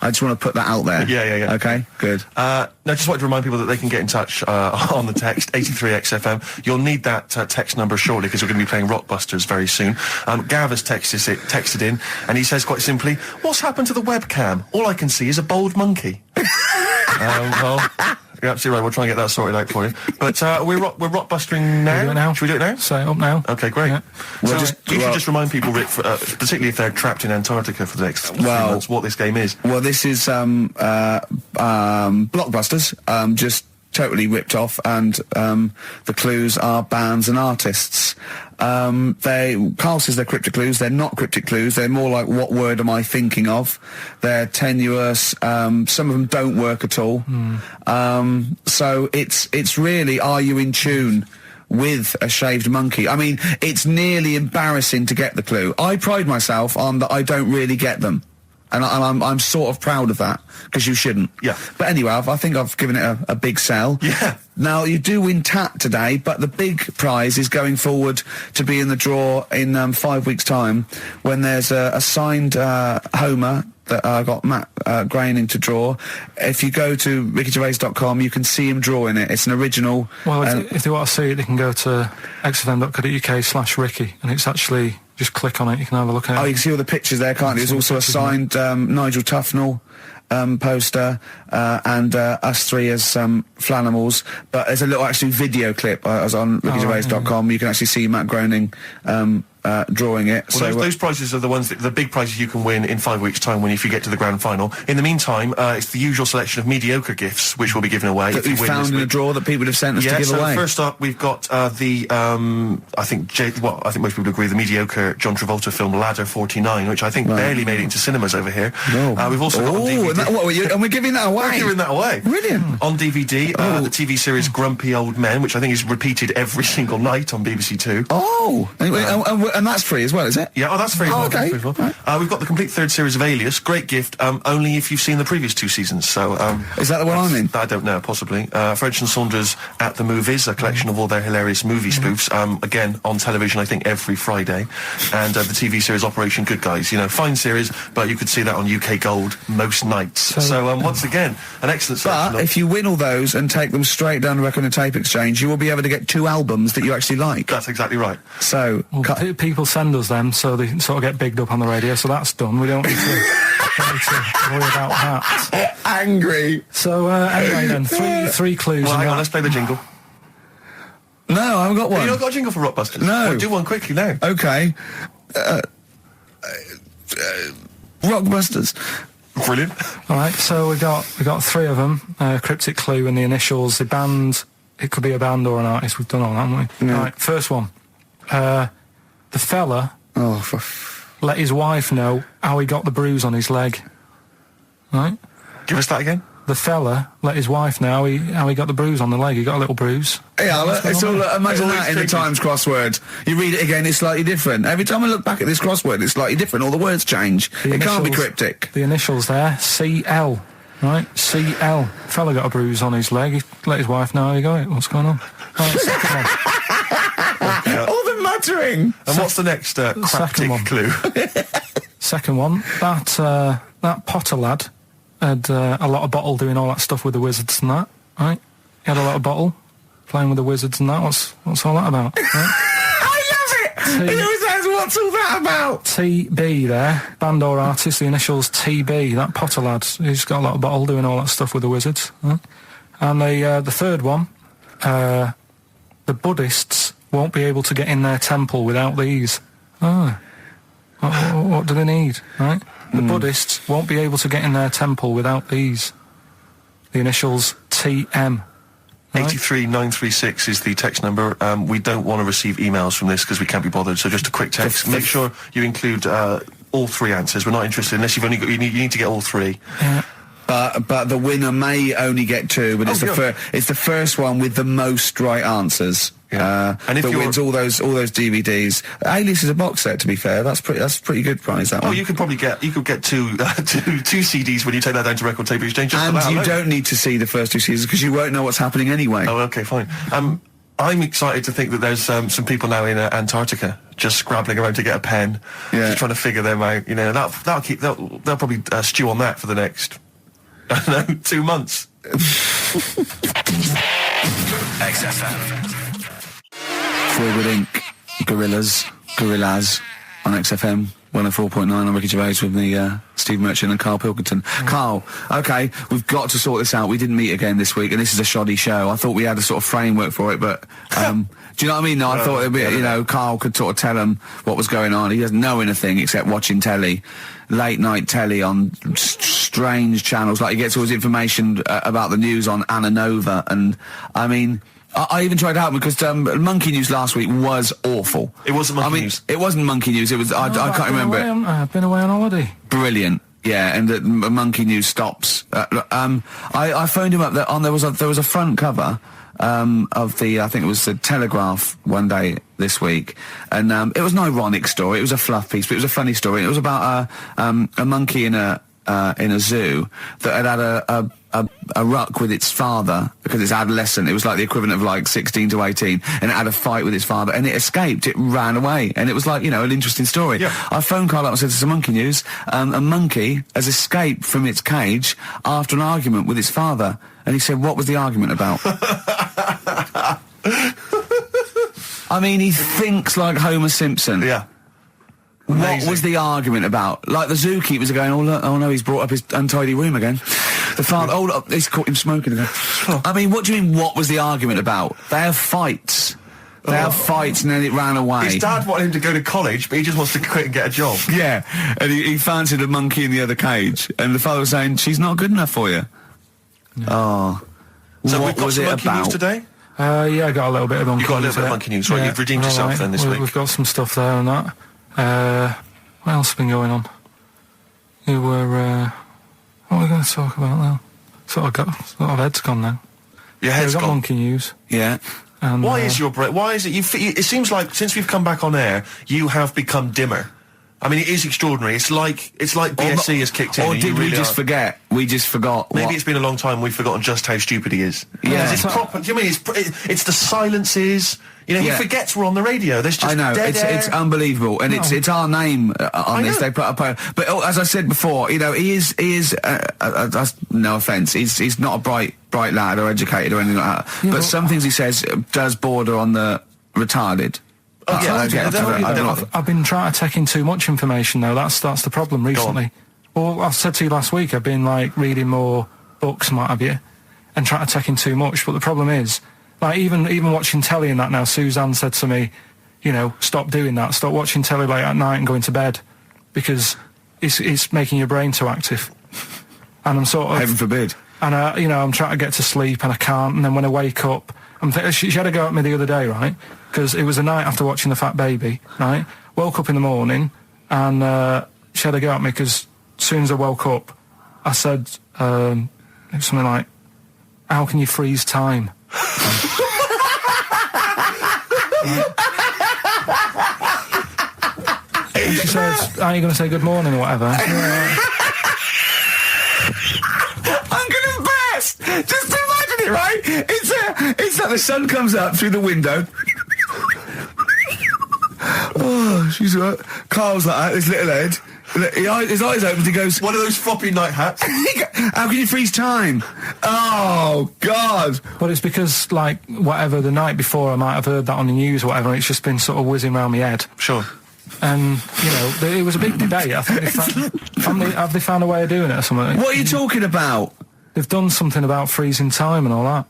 I just want to put that out there. Yeah. Okay, good. No, just wanted to remind people that they can get in touch on the text, 83XFM. You'll need that text number shortly, because we're going to be playing Rockbusters very soon. Gav has texted in, and he says quite simply, "What's happened to the webcam? All I can see is a bald monkey." Well... You're absolutely right. We'll try and get that sorted out for you. But we're rockbustering now. Should we do it now? Say it up now. Okay, great. Yeah. Well, you should just remind people, Rick, particularly if they're trapped in Antarctica for the next 3 months, what this game is. Well, this is Blockbusters, just totally ripped off, and the clues are bands and artists. Carl says they're cryptic clues. They're not cryptic clues. They're more like, what word am I thinking of? They're tenuous. Some of them don't work at all. So it's really, are you in tune with a shaved monkey? I mean, it's nearly embarrassing to get the clue. I pride myself on that I don't really get them. And I'm sort of proud of that, because you shouldn't. Yeah. But anyway, I think I've given it a big sell. Yeah. Now, you do win Tat today, but the big prize is going forward to be in the draw in 5 weeks' time, when there's a signed Homer that I got Matt Groening to draw. If you go to rickygervais.com, you can see him drawing it. It's an original. Well, if they want to see it, they can go to xfm.co.uk/Ricky, and it's actually... Just click on it, you can have a look at it. Oh, you can see all the pictures there, can't you? There's also a signed Nigel Tufnell poster, and us three as Flanimals. But there's a little actually video clip as on rickygervais.com. You can actually see Matt Groening drawing it. Well, those prizes are the ones, the big prizes you can win in 5 weeks' time if you get to the grand final. In the meantime, it's the usual selection of mediocre gifts which will be given away. That we found in a drawer that people have sent us to give away. First up, we've got I think most people agree, the mediocre John Travolta film Ladder 49, which I think barely made it into cinemas over here. We've also got on DVD. And we're giving that away. We're giving that away. Brilliant. On DVD, the TV series Grumpy Old Men, which I think is repeated every single night on BBC Two. Oh, and that's free as well, is it? Yeah, that's free. Okay. Right. We've got the complete third series of Alias. Great gift, only if you've seen the previous 2 seasons. So, is that the one I'm in? I don't know, possibly. French and Saunders at the Movies, a collection of all their hilarious movie spoofs. Again, on television, I think every Friday. And the TV series Operation Good Guys. Fine series, but you could see that on UK Gold most nights. So once again, an excellent selection. But if you win all those and take them straight down to Record and Tape Exchange, you will be able to get 2 albums that you actually like. That's exactly right. So, People send us them, so they sort of get bigged up on the radio, so that's done. We don't need to, worry about that. Angry. So, anyway then, three clues. Well, hang on, let's play the jingle. No, I haven't got one. You not got a jingle for Rockbusters? No. Well, do one quickly now. Okay. Rockbusters. Brilliant. All right, so we got 3 of them. Cryptic clue and the initials. The band. It could be a band or an artist. We've done all that, haven't we? Yeah. All right, first one. The fella let his wife know how he got the bruise on his leg. Right? Give us that again. The fella let his wife know how he got the bruise on the leg. He got a little bruise. Yeah, it's all, imagine that in the Times crossword. You read it again, it's slightly different. Every time I look back at this crossword, it's slightly different. All the words change. It can't be cryptic. The initials there, CL. Right? CL. Fella got a bruise on his leg. He let his wife know how he got it. What's going on? Right, second one. All the muttering. And what's the next cryptic one. clue? Second one. That Potter lad had a lot of bottle doing all that stuff with the wizards and that, right? He had a lot of bottle playing with the wizards and that. What's all that about? Right? I love it! He always says, what's all that about? TB there, band or artist, the initials TB, that Potter lad. He's got a lot of bottle doing all that stuff with the wizards. Right? And the third one, the Buddhists won't be able to get in their temple without these. What do they need, right? The Buddhists won't be able to get in their temple without these. The initials TM. Right? 83936 is the text number. We don't want to receive emails from this because we can't be bothered, so just a quick text. Make sure you include all 3 answers. We're not interested unless you've only got, you need to get all 3. Yeah. But the winner may only get 2, but it's the first one with the most right answers. Yeah. And if that wins all those DVDs. Alias is a box set, to be fair. That's pretty good prize, that one. Oh, you could probably get two CDs when you take that down to Record Tape Exchange. Just and for that you alone. don't need to see the first 2 seasons because you won't know what's happening anyway. Oh, okay, fine. I'm excited to think that there's some people now in Antarctica just scrabbling around to get a pen, just trying to figure them out. You know, they'll probably stew on that for the next, I don't know, 2 months. XFM. Forward Inc. Gorillas on XFM 104.9 on Ricky Gervais with me, Steve Merchant and Karl Pilkington. Karl, okay, we've got to sort this out. We didn't meet again this week, and this is a shoddy show. I thought we had a sort of framework for it, but do you know what I mean? No, I thought it'd be, Karl could sort of tell him what was going on. He doesn't know anything except watching telly, late night telly on strange channels. Like he gets all his information about the news on Anna Nova, and I mean. I even tried to help because Monkey News last week was awful. It wasn't Monkey News. It wasn't Monkey News. It was I can't remember it. I've been away on holiday. Brilliant. Yeah, and Monkey News stops. I phoned him up. There was a front cover of the I think it was the Telegraph one day this week, and it was an ironic story. It was a fluff piece, but it was a funny story. It was about a monkey in a zoo that had a ruck with its father because it's adolescent. It was like the equivalent of like 16 to 18, and it had a fight with its father, and it escaped. It ran away, and it was like, an interesting story. Yeah. I phoned Karl up and said, "This is Monkey News. A monkey has escaped from its cage after an argument with its father." And he said, "What was the argument about?" I mean, he thinks like Homer Simpson. Yeah. Amazing. What was the argument about? Like the zookeepers are going, oh no, he's brought up his untidy room again. The father, look, he's caught him smoking again. I mean, what do you mean, what was the argument about? They have fights. They have fights and then it ran away. His dad wanted him to go to college, but he just wants to quit and get a job. Yeah, and he fancied a monkey in the other cage, and the father was saying, she's not good enough for you. No. Oh. So what we've got was some it Monkey about? News today? Yeah, I got a little bit of Monkey News. You got a little bit of Monkey News, right? You've redeemed yourself then this week. We've got some stuff there and that. What else has been going on? What are we going to talk about now? Sort of head's gone now. Your head's we've got gone. Monkey News. Yeah. And, Why is your brain? Why is it? It seems like since we've come back on air, you have become dimmer. I mean, it is extraordinary. It's like BSC has kicked in. Or and did you we really just are- forget? We just forgot. Maybe what- it's been a long time. We've forgotten just how stupid he is. Yeah. It's proper. Do you mean it's the silences? You know, Yeah. he forgets we're on the radio. There's just I know, dead air. it's unbelievable, and it's our name on this. know. They put up, but as I said before, you know, he is that's no offence. He's not a bright lad or educated or anything like that. But some things he says does border on the retarded. Oh, yeah, I get- I don't- I've been trying to take in too much information though. That's the problem recently. Well, I said to you last week, I've been like reading more books and what have you, and trying to take in too much. But the problem is, like even watching telly and that now, Suzanne said to me, you know, stop doing that. Stop watching telly late at night and going to bed, because it's making your brain too active. And I'm sort of Heaven forbid. And you know, I'm trying to get to sleep and I can't. And then when I wake up, she had a go at me the other day, right? Because it was the night after watching The Fat Baby, right? Woke up in the morning and she had a go at me because as soon as I woke up, I said it was something like, "How can you freeze time?" And she says, "Are you going to say good morning or whatever?" I'm gonna burst! Just imagine it, right? It's like the sun comes up through the window. Oh, she's right. Carl's like that, his little head. His eyes open, he goes, One of those floppy night hats. "How can you freeze time?" Oh, God. But it's because, like, whatever, the night before I might have heard that on the news or whatever, and it's just been sort of whizzing around my head. Sure. And, you know, it was a big debate. I think have they found a way of doing it or something? What are you talking about? They've done something about freezing time and all that.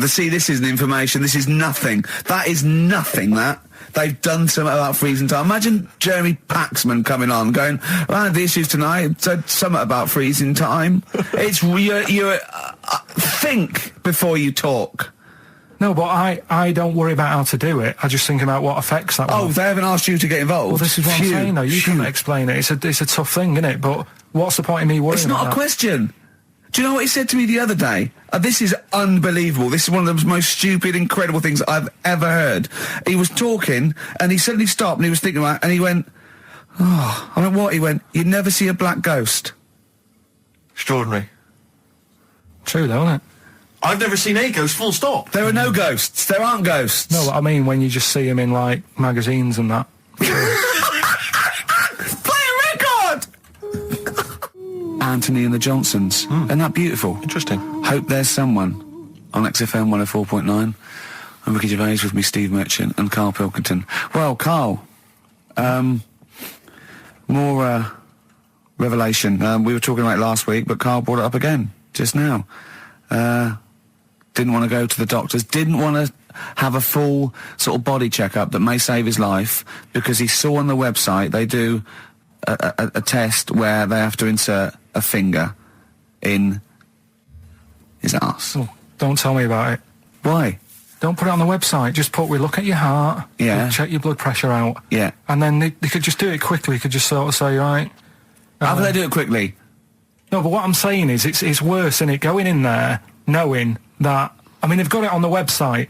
See, this isn't information. This is nothing. That is nothing, that. They've done something about freezing time. Imagine Jeremy Paxman coming on, going, "Well, I had the issues tonight, said something about freezing time." It's, think before you talk. No, but I don't worry about how to do it. I just think about what effects that will Oh, have. they haven't asked you to get involved? Well, this is what I'm Phew, saying, though. You phew. can't explain it. It's a tough thing, isn't it? But what's the point in me worrying It's about not a that? question. Do you know what he said to me the other day? This is unbelievable. This is one of the most stupid, incredible things I've ever heard. He was talking, and he suddenly stopped, and he was thinking about it, and he went, "Oh," I went, "What?" He went, "You'd never see a black ghost." Extraordinary. True, though, isn't it? I've never seen a ghost, full stop. There are no ghosts. There aren't ghosts. No, but I mean when you just see them in, like, magazines and that. Play a record! Anthony and the Johnsons. Isn't that beautiful? Interesting. Hope There's Someone on XFM 104.9. I'm Ricky Gervais with me, Steve Merchant, and Karl Pilkington. Well, Karl, more revelation. We were talking about it last week, but Karl brought it up again just now. Didn't want to go to the doctors, didn't want to have a full sort of body checkup that may save his life, because he saw on the website they do a test where they have to insert a finger in his arse. Oh, don't tell me about it. Why? Don't put it on the website. Just we look at your heart. Yeah. We check your blood pressure out. Yeah. And then they could just do it quickly. Could just sort of say, right. How do they do it quickly? No, but what I'm saying is it's worse, isn't it? Going in there knowing that, I mean, they've got it on the website.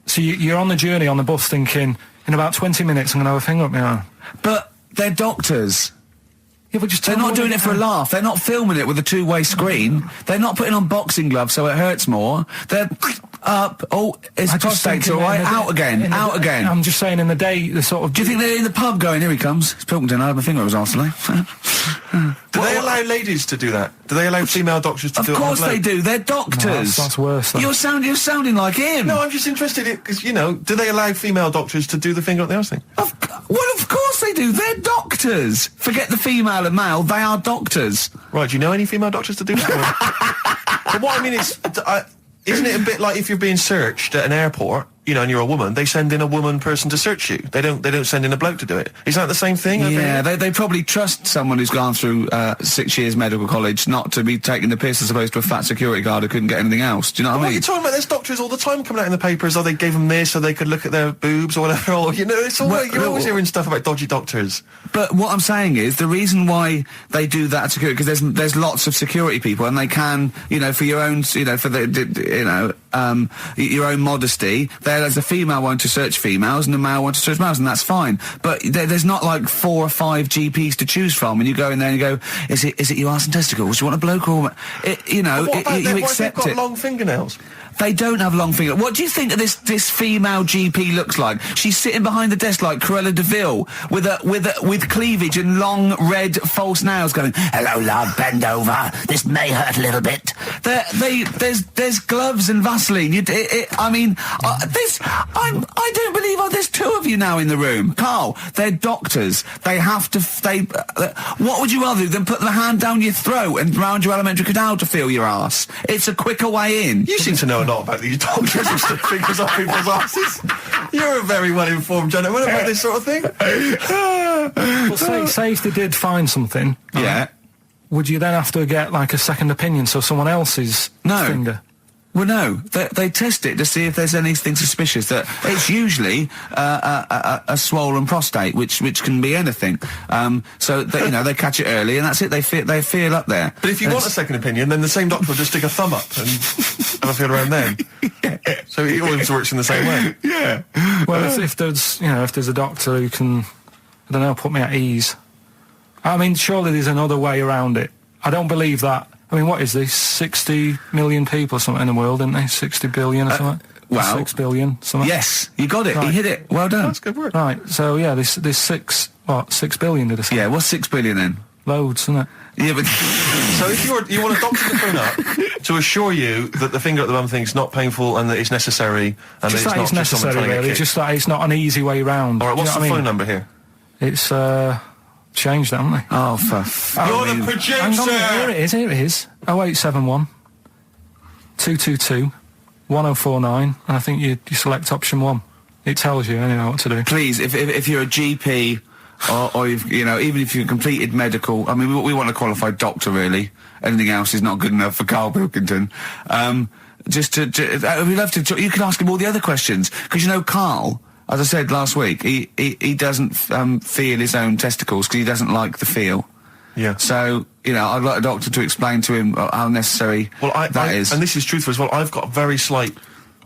So you're on the journey on the bus thinking, in about 20 minutes I'm going to have a finger up my arm. But they're doctors. Yeah, but just They're not doing it for a laugh. They're not filming it with a two-way screen. They're not putting on boxing gloves so it hurts more. They're up. Oh, his prostate's all right. Out again. Out again. I'm just saying in the day, the sort of... Do you think they're in the pub going, "Here he comes"? It's Pilkington. I had my finger up his arse today. Do they allow ladies to do that? Do they allow female doctors to Of do it? course they do. They're doctors. that's worse, though. You're sounding like him. No, I'm just interested because, you know, do they allow female doctors to do the finger up the arse thing? Well, of course they do. They're doctors. Forget the female and male. They are doctors. Right, do you know any female doctors to do that? But what I mean is, isn't it a bit like if you're being searched at an airport, you know, and you're a woman, they send in a woman person to search you. They don't send in a bloke to do it. Is that the same thing? Yeah, they probably trust someone who's gone through 6 years medical college not to be taking the piss as opposed to a fat security guard who couldn't get anything else. Do you know what I What are mean? you talking about? There's doctors all the time coming out in the papers, they gave them this so they could look at their boobs or whatever, or, you know, it's all you're always hearing stuff about dodgy doctors. But what I'm saying is, the reason why they do that security, because there's lots of security people, and they can, you know, for your own, you know, for the, you know, your own modesty, there's a female one to search females and a male one to search males, and that's fine. But there's not like 4 or 5 GPs to choose from, and you go in there and you go, is it your arse and testicles? Do you want a bloke or you know? What about you what if accept they've got it. long fingernails? They don't have long fingers. What do you think this female GP looks like? She's sitting behind the desk like Cruella de Vil with cleavage and long red false nails, going, "Hello, love, bend over. This may hurt a little bit." There's gloves and Vaseline. I don't believe there's 2 of you now in the room, Carl. They're doctors. They have to. What would you rather do than put the hand down your throat and round your alimentary canal to feel your ass? It's a quicker way in. You seem to know a lot about these doctors who stick fingers up people's asses. You're a very well-informed gentleman about this sort of thing. Well, say if they did find something, Yeah. would you then have to get like a second opinion, so someone else's finger? Well, no. They test it to see if there's anything suspicious. That it's usually a swollen prostate, which can be anything. So they catch it early, and that's it. They feel up there. But if you want a second opinion, then the same doctor will just stick a thumb up and have a feel around then. So it always works in the same way. Yeah. Well, if there's a doctor who can, I don't know, put me at ease. I mean, surely there's another way around it. I don't believe that. I mean, what is this? 60 million people or something in the world, isn't they? 60 billion or something? Well, 6 billion, something? Yes, you got it. Right. You hit it. Well done. That's a good word. Right, so yeah, there's 6 billion, did I say? Yeah, what's 6 billion then? Loads, isn't it? Yeah, but... So if you want a doctor to phone up to assure you that the finger at the bum thing's not painful and that it's necessary and Just that that it's it's not just someone necessary, trying to really. get Just that it's not an easy way round. All right, what's the what I mean? phone number here? It's, changed that, haven't they? Oh, You're the producer! Hang on, here it is. 0871 222 1049, and I think you select option 1. It tells you anyway what to do. Please, if you're a GP, or you've, even if you've completed medical, I mean, we want a qualified doctor, really. Anything else is not good enough for Karl Pilkington. We'd love to, you can ask him all the other questions, because Karl, as I said last week, he doesn't feel his own testicles because he doesn't like the feel. Yeah. So, I'd like a doctor to explain to him how necessary that is. And this is truthful as well. I've got very slight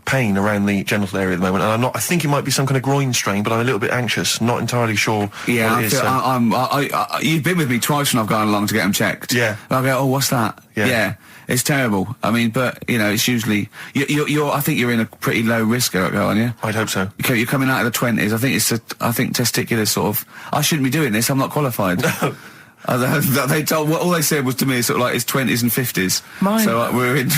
pain around the genital area at the moment, and I think it might be some kind of groin strain, but I'm a little bit anxious, not entirely sure Yeah, what it is. you've been with me twice when I've gone along to get them checked. Yeah. And I go, oh, what's that? Yeah. It's terrible. I mean, but, it's usually... I think you're in a pretty low risk, aren't you? I'd hope so. You're coming out of the 20s. I think testicular sort of... I shouldn't be doing this, I'm not qualified. They told... All they said was to me, sort of like, it's 20s and 50s. Mine... So we're in...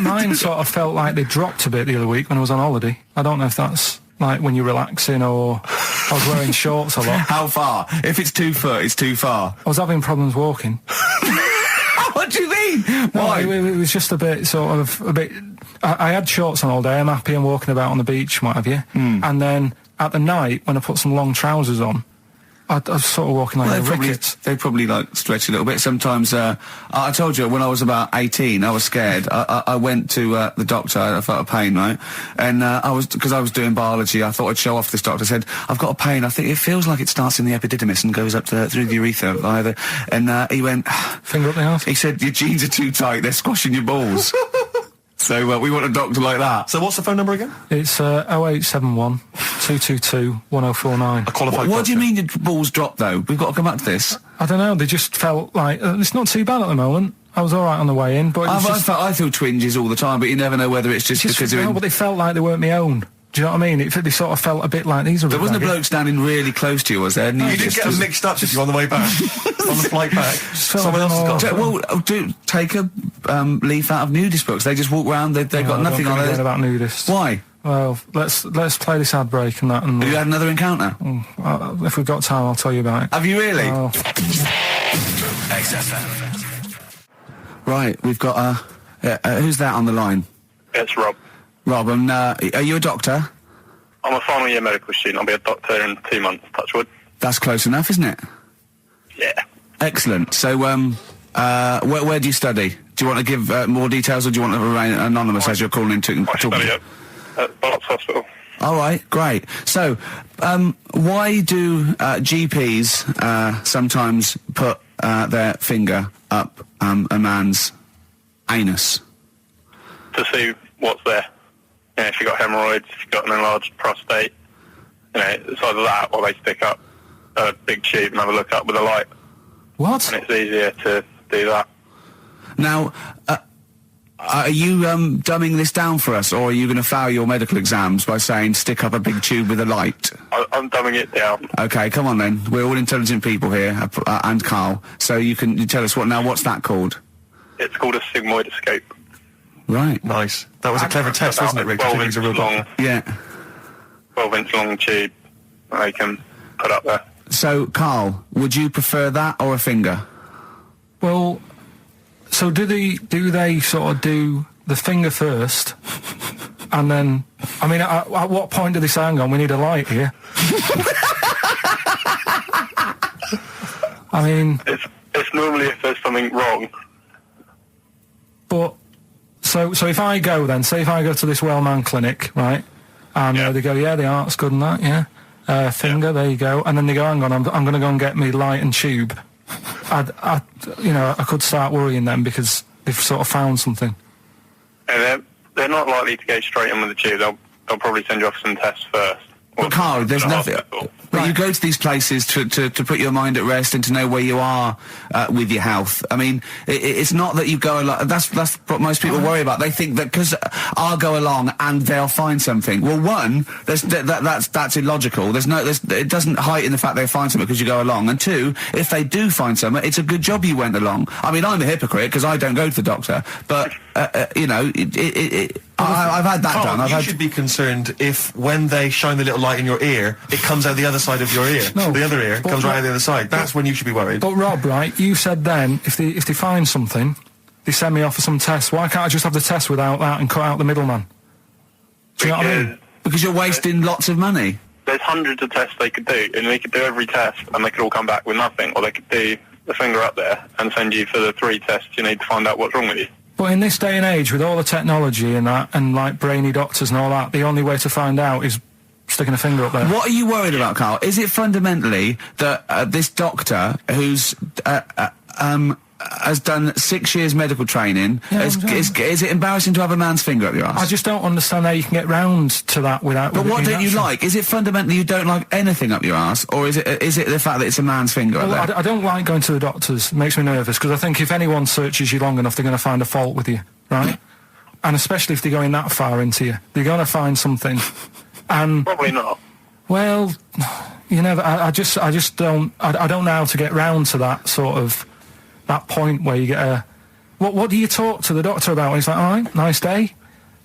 Mine sort of felt like they dropped a bit the other week when I was on holiday. I don't know if that's... like when you're relaxing, or I was wearing shorts a lot. How far? If it's 2 foot, it's too far. I was having problems walking. What do you mean? Why? No, it was just a bit, I had shorts on all day, I'm happy, I'm walking about on the beach, what have you. And then, at the night, when I put some long trousers on, I was sort of walking like a ricket. They probably like stretch a little bit. Sometimes, I told you when I was about 18, I was scared. I went to the doctor. I felt a pain, right? And because I was doing biology, I thought I'd show off this doctor. I said, I've got a pain. I think it feels like it starts in the epididymis and goes up through the urethra either. And he went, finger up the arse. He said, your jeans are too tight. They're squashing your balls. So we want a doctor like that. So what's the phone number again? It's 0871 222 1049. A qualified What do you doctor. mean your balls drop, though? We've got to come back to this. I don't know, they just felt like... it's not too bad at the moment. I was alright on the way in, but it was I feel twinges all the time, but you never know whether it's just because they're in... but they felt like they weren't my own. Do you know what I mean? They sort of felt a bit like these are... There wasn't a bloke standing really close to you, was there? And You didn't get them mixed up, did you, on the way back? On the flight back? Someone else has got... Well, take a leaf out of nudist books. They just walk round, they've got nothing on it. it. About nudists. Why? Well, let's play this ad break and that. And Have you had another encounter? If we've got time, I'll tell you about it. Have you really? XFM. Right, we've got who's that on the line? It's Rob. Rob, and are you a doctor? I'm a final year medical student. I'll be a doctor in 2 months, touch wood. That's close enough, isn't it? Yeah. Excellent. So, where do you study? Do you want to give more details, or do you want to remain anonymous as you're calling in to I study at Barts Hospital. All right, great. So, why do GPs sometimes put their finger up a man's anus? To see what's there. You know, if you've got hemorrhoids, if you've got an enlarged prostate, you know, it's either that or they stick up a big tube and have a look up with a light. What? And it's easier to do that. Now, are you dumbing this down for us, or are you going to fail your medical exams by saying stick up a big tube with a light? I'm dumbing it down. Okay, come on then. We're all intelligent people here, and Carl. So you tell us what's that called? It's called a sigmoidoscope. Right. Nice. That was a clever test, wasn't it, Rick? 12 inch long. Yeah. 12-inch long tube they can put up there. So, Carl, would you prefer that or a finger? Well, so do they sort of do the finger first, and then, I mean, at what point do they say, hang on, we need a light here? I mean... It's normally if there's something wrong. But, so if I go then, say if I go to this well-known clinic, right, and they go, yeah, the art's good and that, yeah, finger, there you go, and then they go, hang on, I'm going to go and get me light and tube. I could start worrying then because they've sort of found something. And they're not likely to go straight in with the tube. They'll probably send you off some tests first. But Carl, there's nothing. But you go to these places to put your mind at rest and to know where you are with your health. I mean, it's not that you go along. That's what most people worry about. They think that because I'll go along and they'll find something. Well, one, that's illogical. It doesn't heighten the fact they find something because you go along. And two, if they do find something, it's a good job you went along. I mean, I'm a hypocrite because I don't go to the doctor, but I've had that done. You should be concerned if when they shine the little light in your ear, it comes out the other side of your ear. No, the other ear comes right out the other side. That's when you should be worried. But Rob, right, you said then, if they find something, they send me off for some tests. Why can't I just have the test without that and cut out the middleman? Do you know what I mean? Because you're wasting lots of money. There's hundreds of tests they could do, and they could do every test, and they could all come back with nothing, or they could do the finger up there and send you for the 3 tests you need to find out what's wrong with you. But in this day and age, with all the technology and that, and like brainy doctors and all that, the only way to find out is sticking a finger up there. What are you worried about, Carl? Is it fundamentally that this doctor who's has done 6 years medical training, is it embarrassing to have a man's finger up your ass? I just don't understand how you can get round to that without... But what don't you like? Is it fundamentally you don't like anything up your ass, or is it the fact that it's a man's finger up there? I don't like going to the doctors. It makes me nervous, because I think if anyone searches you long enough, they're going to find a fault with you, right? And especially if they're going that far into you. They're going to find something. And probably not. Well, you know, I just don't... I don't know how to get round to that sort of... that point where you get a... What do you talk to the doctor about? He's like, all right, nice day.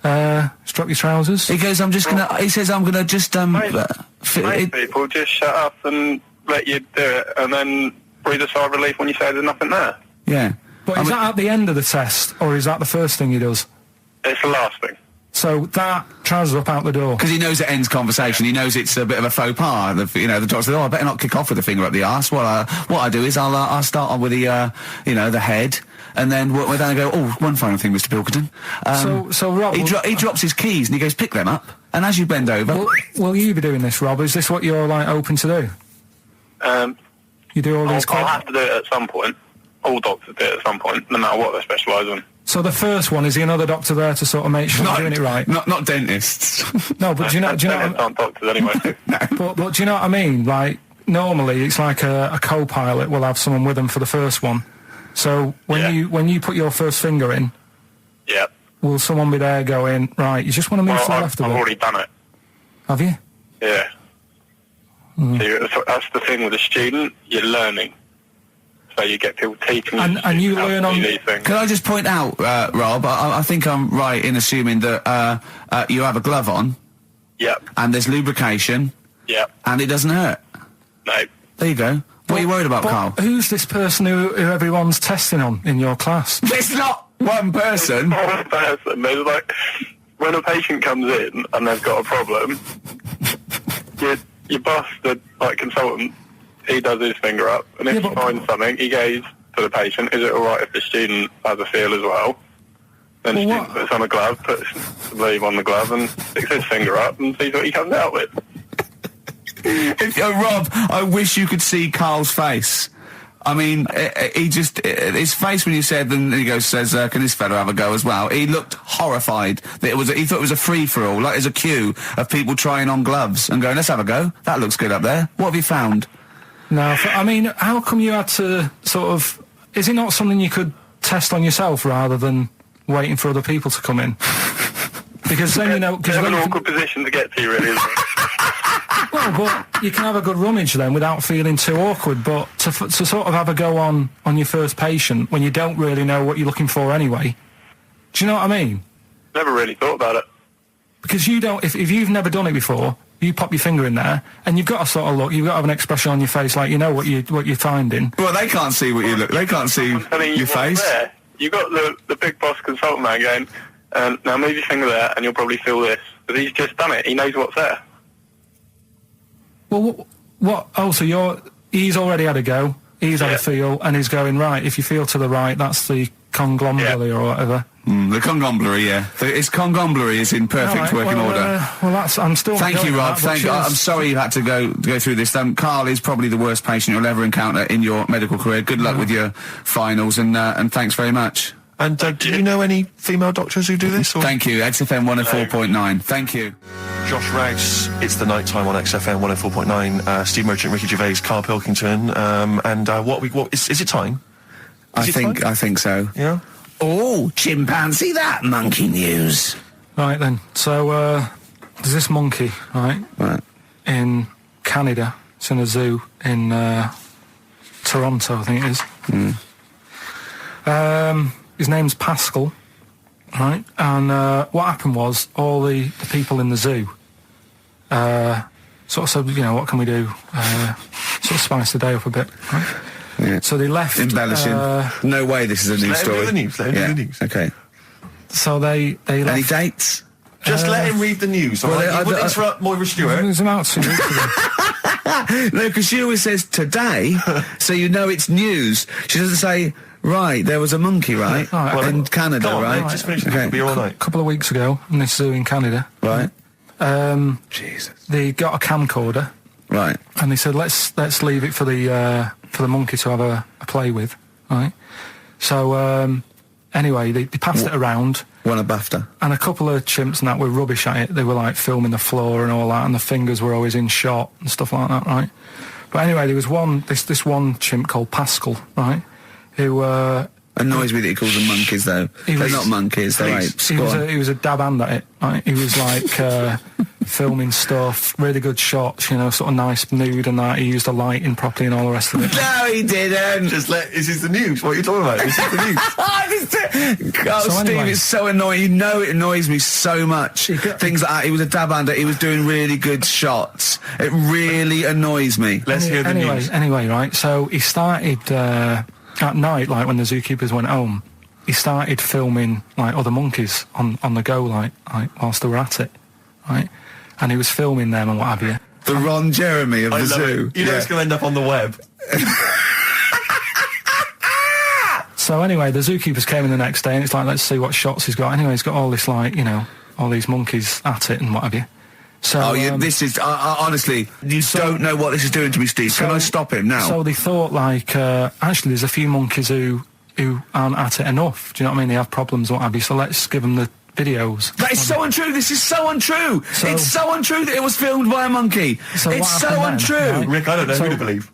Strap your trousers. He goes, he says, I'm gonna just, Most people just shut up and let you do it, and then breathe a sigh of relief when you say there's nothing there. Yeah. But is that at the end of the test, or is that the first thing he does? It's the last thing. So that trousers up out the door. Because he knows it ends conversation. He knows it's a bit of a faux pas. The doctor says, "Oh, I better not kick off with the finger up the arse." Well, what I do is I'll start on with the the head, and then we're down and go. Oh, one final thing, Mr. Pilkington. So Rob, he drops his keys and he goes, "Pick them up." And as you bend over, will you be doing this, Rob? Is this what you're like open to do? You do all these. I'll have to do it at some point. All doctors do it at some point, no matter what they specialise in. So the first one, is the another doctor there to sort of make sure you're doing it right? Not dentists. No, but do you know? Aren't doctors anyway. No. But do you know what I mean? Like, normally it's like a co-pilot will have someone with them for the first one. So when you put your first finger in, will someone be there going, right, you just want to move to the left of it? I've already done it. Have you? Yeah. So that's the thing with a student, you're learning. So you get people teaching and you learn on these things. Can I just point out, Rob, I think I'm right in assuming that you have a glove on. Yep. And there's lubrication. Yep. And it doesn't hurt. No. There you go. What are you worried about, Carl? Who's this person who everyone's testing on in your class? It's not one person. One person. There's like, when a patient comes in and they've got a problem, your boss, the consultant, he does his finger up, and if he finds something, he goes to the patient, is it alright if the student has a feel as well? Then the student puts on a glove, puts the sleeve on the glove, and sticks his finger up and sees what he comes out with. Rob, I wish you could see Carl's face. I mean, his face when you said, and he says, can this fella have a go as well? He looked horrified that he thought it was a free-for-all, like there's a queue of people trying on gloves and going, let's have a go. That looks good up there. What have you found? No, I mean, how come you had to sort of... Is it not something you could test on yourself rather than waiting for other people to come in? Because then, you know... It's an awkward position to get to, really, isn't it? Well, but you can have a good rummage then without feeling too awkward, but to sort of have a go on your first patient when you don't really know what you're looking for anyway, do you know what I mean? Never really thought about it. Because you don't... If you've never done it before, you pop your finger in there, and you've got to sort of look, you've got to have an expression on your face like you know what you're finding. Well, they can't see what you look... They can't see your face. There. You got the big boss consultant man going, now move your finger there and you'll probably feel this. But he's just done it. He knows what's there. Well, what? Oh, so he's already had a go, he's had a feel, and he's going, right, if you feel to the right, that's the conglomerate or whatever. The conglomerate, yeah. Its conglomerate is in perfect working order. Well, I'm still... Thank you, Rob. Thank you. I'm sorry you had to go through this. Carl is probably the worst patient you'll ever encounter in your medical career. Good luck with your finals, and thanks very much. And do you know any female doctors who do this? Or? Thank you. XFM 104.9. Thank you. Josh Rouse, it's the night time on XFM 104.9. Steve Merchant, Ricky Gervais, Karl Pilkington, and what is it time? I think so. Yeah. Oh, chimpanzee, that monkey news. Right then. So there's this monkey, right? In Canada. It's in a zoo in Toronto, I think it is. His name's Pascal, right? And what happened was all the people in the zoo sort of said, you know, what can we do? Sort of spice the day up a bit, right? Yeah. So they left... Embellishing. No way this is a news story. Let him do the news. Okay. So they left... Any dates? Just let him read the news, all right? You wouldn't interrupt Moira Stewart. There's about 2 weeks ago. No, because she always says today, so you know it's news. She doesn't say, right, there was a monkey, right? In Canada, come on, right? Mate, just finish it'll be all night. A couple of weeks ago, in this zoo in Canada. Right. Jesus. They got a camcorder. Right. And they said, let's leave it for the monkey to have a play with, right? So, anyway, they passed it around. Won a BAFTA. And a couple of chimps and that were rubbish at it. They were, like, filming the floor and all that, and the fingers were always in shot and stuff like that, right? But anyway, there was this one chimp called Pascal, right, who... Annoys me that he calls them monkeys, though. They're not monkeys, they're apes. He was a dab hand at it, right? He was, like, filming stuff, really good shots, you know, sort of nice mood and that. He used the lighting properly and all the rest of it. No, he didn't! Is this the news? What are you talking about? Is this the news? Steve, anyway. it's so annoying. You know it annoys me so much. Things like that. He was a dab hand. He was doing really good shots. It really annoys me. Let's hear the news. Anyway, right, so he started... at night, like when the zookeepers went home, he started filming like other monkeys on the go, like whilst they were at it, right? And he was filming them and what have you. The Ron Jeremy of the zoo. You know it's going to end up on the web. So anyway, the zookeepers came in the next day, and it's like, let's see what shots he's got. Anyway, he's got all this, like, you know, all these monkeys at it and what have you. So, this is honestly, you don't know what this is doing to me, Steve. Can I stop him now? So they thought, like, actually, there's a few monkeys who aren't at it enough. Do you know what I mean? They have problems, what have you. So let's give them the videos. That is so untrue. This is so untrue. It's so untrue that it was filmed by a monkey. So it's so untrue. Right? Rick, I don't know who to believe.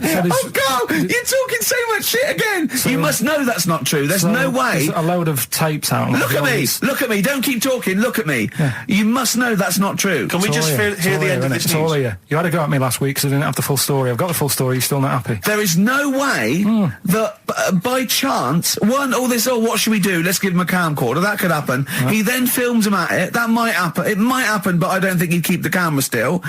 Oh, Carl, you're talking so much shit again. You must know that's not true. There's no way. There's a load of tapes out. Look at me. Don't keep talking. Look at me. Yeah. You must know that's not true. Can we just hear the end of this news? All here. You had a go at me last week because I didn't have the full story. I've got the full story. You're still not happy. There is no way that by chance, what should we do? Let's give him a camcorder. That could happen. Right. He then films him at it. That might happen. It might happen, but I don't think he'd keep the camera still.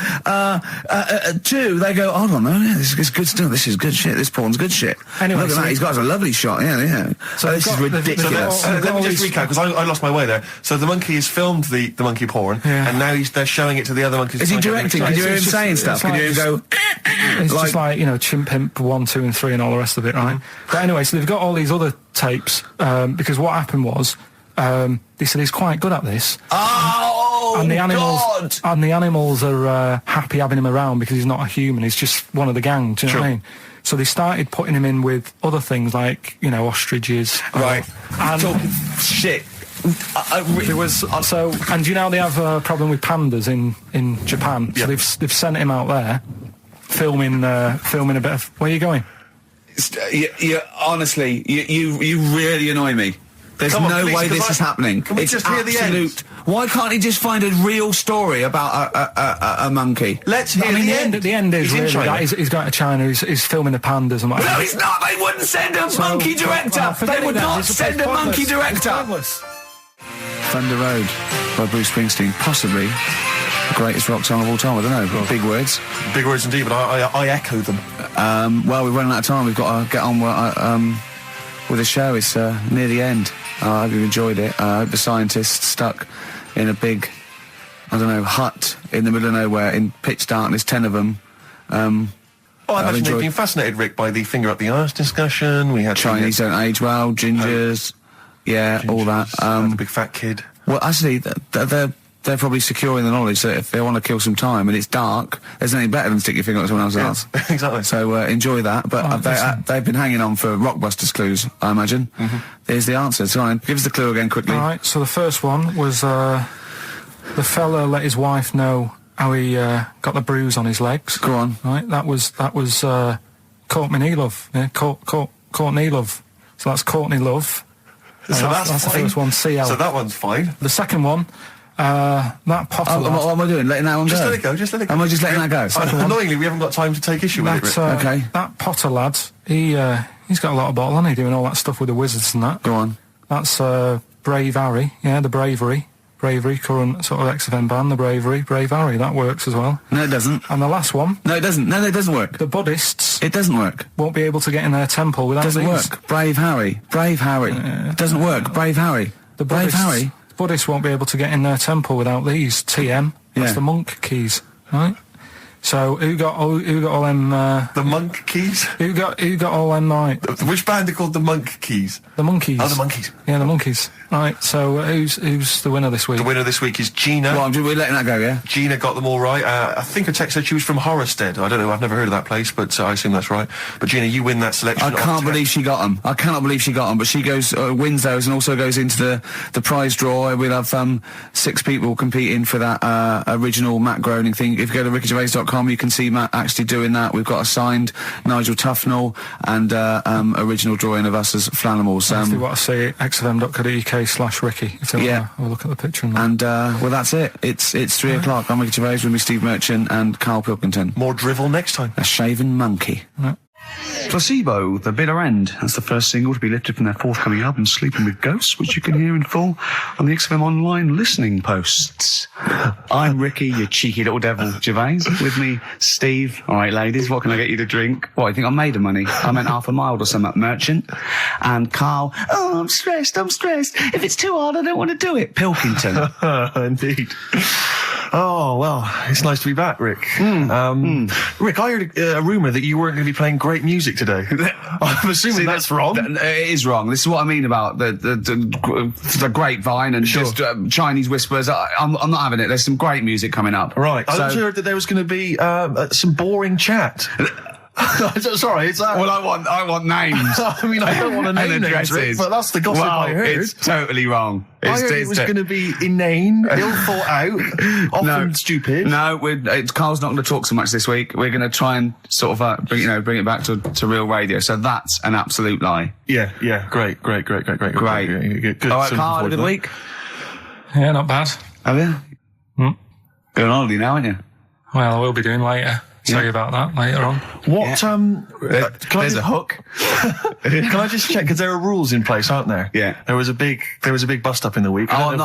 Two, they go, hold on, this is good stuff. This is good shit. This porn's good shit. Anyway, look at that. He's got a lovely shot. Yeah. So this is ridiculous. Let me just recap, because I lost my way there. So the monkey has filmed the monkey porn, and now they're showing it to the other monkeys. Is he directing? Can you hear him saying stuff? Can you hear him go... It's just like, you know, Chimp Pimp 1, 2 and 3 and all the rest of it, right? But anyway, so they've got all these other tapes, because what happened was, they said he's quite good at this. Oh, Oh, and the animals, God! And the animals are happy having him around because he's not a human. He's just one of the gang. Do you know what I mean? So they started putting him in with other things like, you know, ostriches. Right. And Talking shit. there was and do you know they have a problem with pandas in Japan? So they've sent him out there, filming a bit of. Where are you going? Honestly, you really annoy me. There's no way this is happening. Can we just hear the end? Why can't he just find a real story about a monkey? Let's hear the end. The end is really that he's going to China. He's filming the pandas and whatever. No, it's not. They wouldn't send a monkey director. They would not send a monkey director. Thunder Road by Bruce Springsteen, possibly the greatest rock song of all time. I don't know. Big words. Big words indeed, but I echo them. Well, we're running out of time. We've got to get on with the show. It's near the end. I hope you've enjoyed it. I hope the scientists stuck in a big, I don't know, hut in the middle of nowhere in pitch darkness, 10 of them. I imagine they've been fascinated, Rick, by the finger up the arse discussion. We had Chinese don't age well, gingers, all that. The big fat kid. Well, actually, they're probably securing the knowledge that if they want to kill some time and it's dark, there's anything better than stick your finger up someone else's arse. Exactly. So enjoy that. But they've been hanging on for Rockbusters clues, I imagine. Here's the answer. So give us the clue again quickly. All right. So the first one was the fella let his wife know how he got the bruise on his legs. Go on. Right. That was Courtney Love. Yeah. Courtney Love. So that's Courtney Love. So that's the first one. CL. So that one's fine. The second one. That Potter lad. What am I doing? Letting that one Just go? let it go. Just let it go. Am I just letting that go? Annoyingly, we haven't got time to take issue with it, Rick. Okay. That Potter lad. He's got a lot of bottle, hasn't he? Doing all that stuff with the wizards and that. Go on. That's Brave Harry. Yeah, the Bravery, current sort of XFM band, the Brave Harry. That works as well. No, it doesn't. And the last one. No, it doesn't. No, it doesn't work. The Buddhists. It doesn't work. Won't be able to get in their temple without Doesn't these. work. Brave Harry. It doesn't work. Brave Harry. The Brave Harry. Buddhists won't be able to get in their temple without these. TM. That's the monk keys, right? So who got all them? The monk keys. Who got all them? Right. Which band are called the Monk Keys? The Monkeys. Oh, the Monkeys. Yeah, the Monkeys. Right. So who's the winner this week? The winner this week is Gina. Well, we're letting that go, yeah. Gina got them all right. I think her text said she was from Horrorstead. I don't know. I've never heard of that place, but I assume that's right. But Gina, you win that selection. I can't believe she got them. I cannot believe she got them. But she goes wins those and also goes into the prize draw. We'll have 6 people competing for that original Matt Groening thing. If you go to rickygervais.com, you can see Matt actually doing that. We've got a signed Nigel Tufnell and original drawing of us as Flanimals. Actually, what I say, xfm.co.uk/Ricky. If they want to have a look at the picture. And well, that's it. It's 3 o'clock. I'm Ricky Gervais with me, Steve Merchant and Karl Pilkington. More drivel next time. A shaven monkey. Right. Placebo, The Bitter End. That's the first single to be lifted from their forthcoming album, Sleeping with Ghosts, which you can hear in full on the XFM online listening posts. I'm Ricky, you cheeky little devil, Gervais. With me, Steve. All right, ladies, what can I get you to drink? What, you think I'm made of money? I meant half a mile or something, Merchant. And Karl, oh, I'm stressed. If it's too hard, I don't want to do it. Pilkington. Indeed. Oh, well, it's nice to be back, Rick. Rick, I heard a rumour that you weren't going to be playing great music today. I'm assuming that's wrong. It is wrong. This is what I mean about the grapevine and just Chinese whispers. I'm not having it. There's some great music coming up. Right. I heard that there was going to be some boring chat. Sorry, it's that. Well, I want names. I mean, I don't want to name names, Rick, but that's the gossip I heard. It's totally wrong. I heard it was going to be inane, ill thought out, often stupid. No, Carl's not going to talk so much this week. We're going to try and sort of bring it back to real radio. So that's an absolute lie. Yeah. Great. Good. All right, Carl, had a good week. Yeah, not bad. Have you? Going on holiday now, aren't you? Well, I will be doing later. Tell you about that later on. What? There's a hook. Can I just check? Because there are rules in place, aren't there? Yeah. There was a big bust up in the week. I'm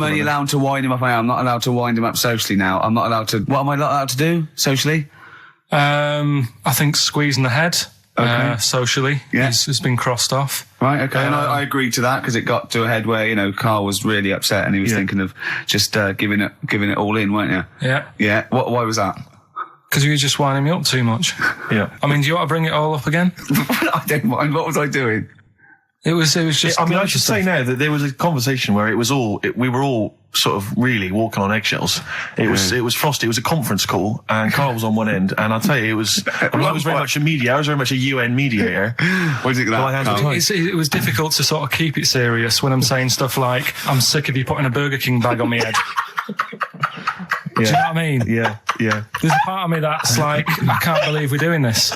only allowed to wind him up. I'm not allowed to wind him up socially now. I'm not allowed to. What am I not allowed to do socially? I think squeezing the head. Okay. Socially, has been crossed off. Right, okay, and I agreed to that because it got to a head where Carl was really upset and he was thinking of just giving it all in, weren't you? Yeah. Yeah. Why was that? Because you were just winding me up too much. Yeah. I mean, do you want to bring it all up again? I don't mind. What was I doing? It was just. I mean, I should say now that there was a conversation where we were all sort of really walking on eggshells. It was frosty. It was a conference call, and Karl was on one end. And I'll tell you, I was very much a media. I was very much a UN mediator. What do you think of that? It was difficult to sort of keep it serious when I'm saying stuff like, "I'm sick of you putting a Burger King bag on my head." Do you know what I mean? Yeah. There's a part of me that's like, I can't believe we're doing this.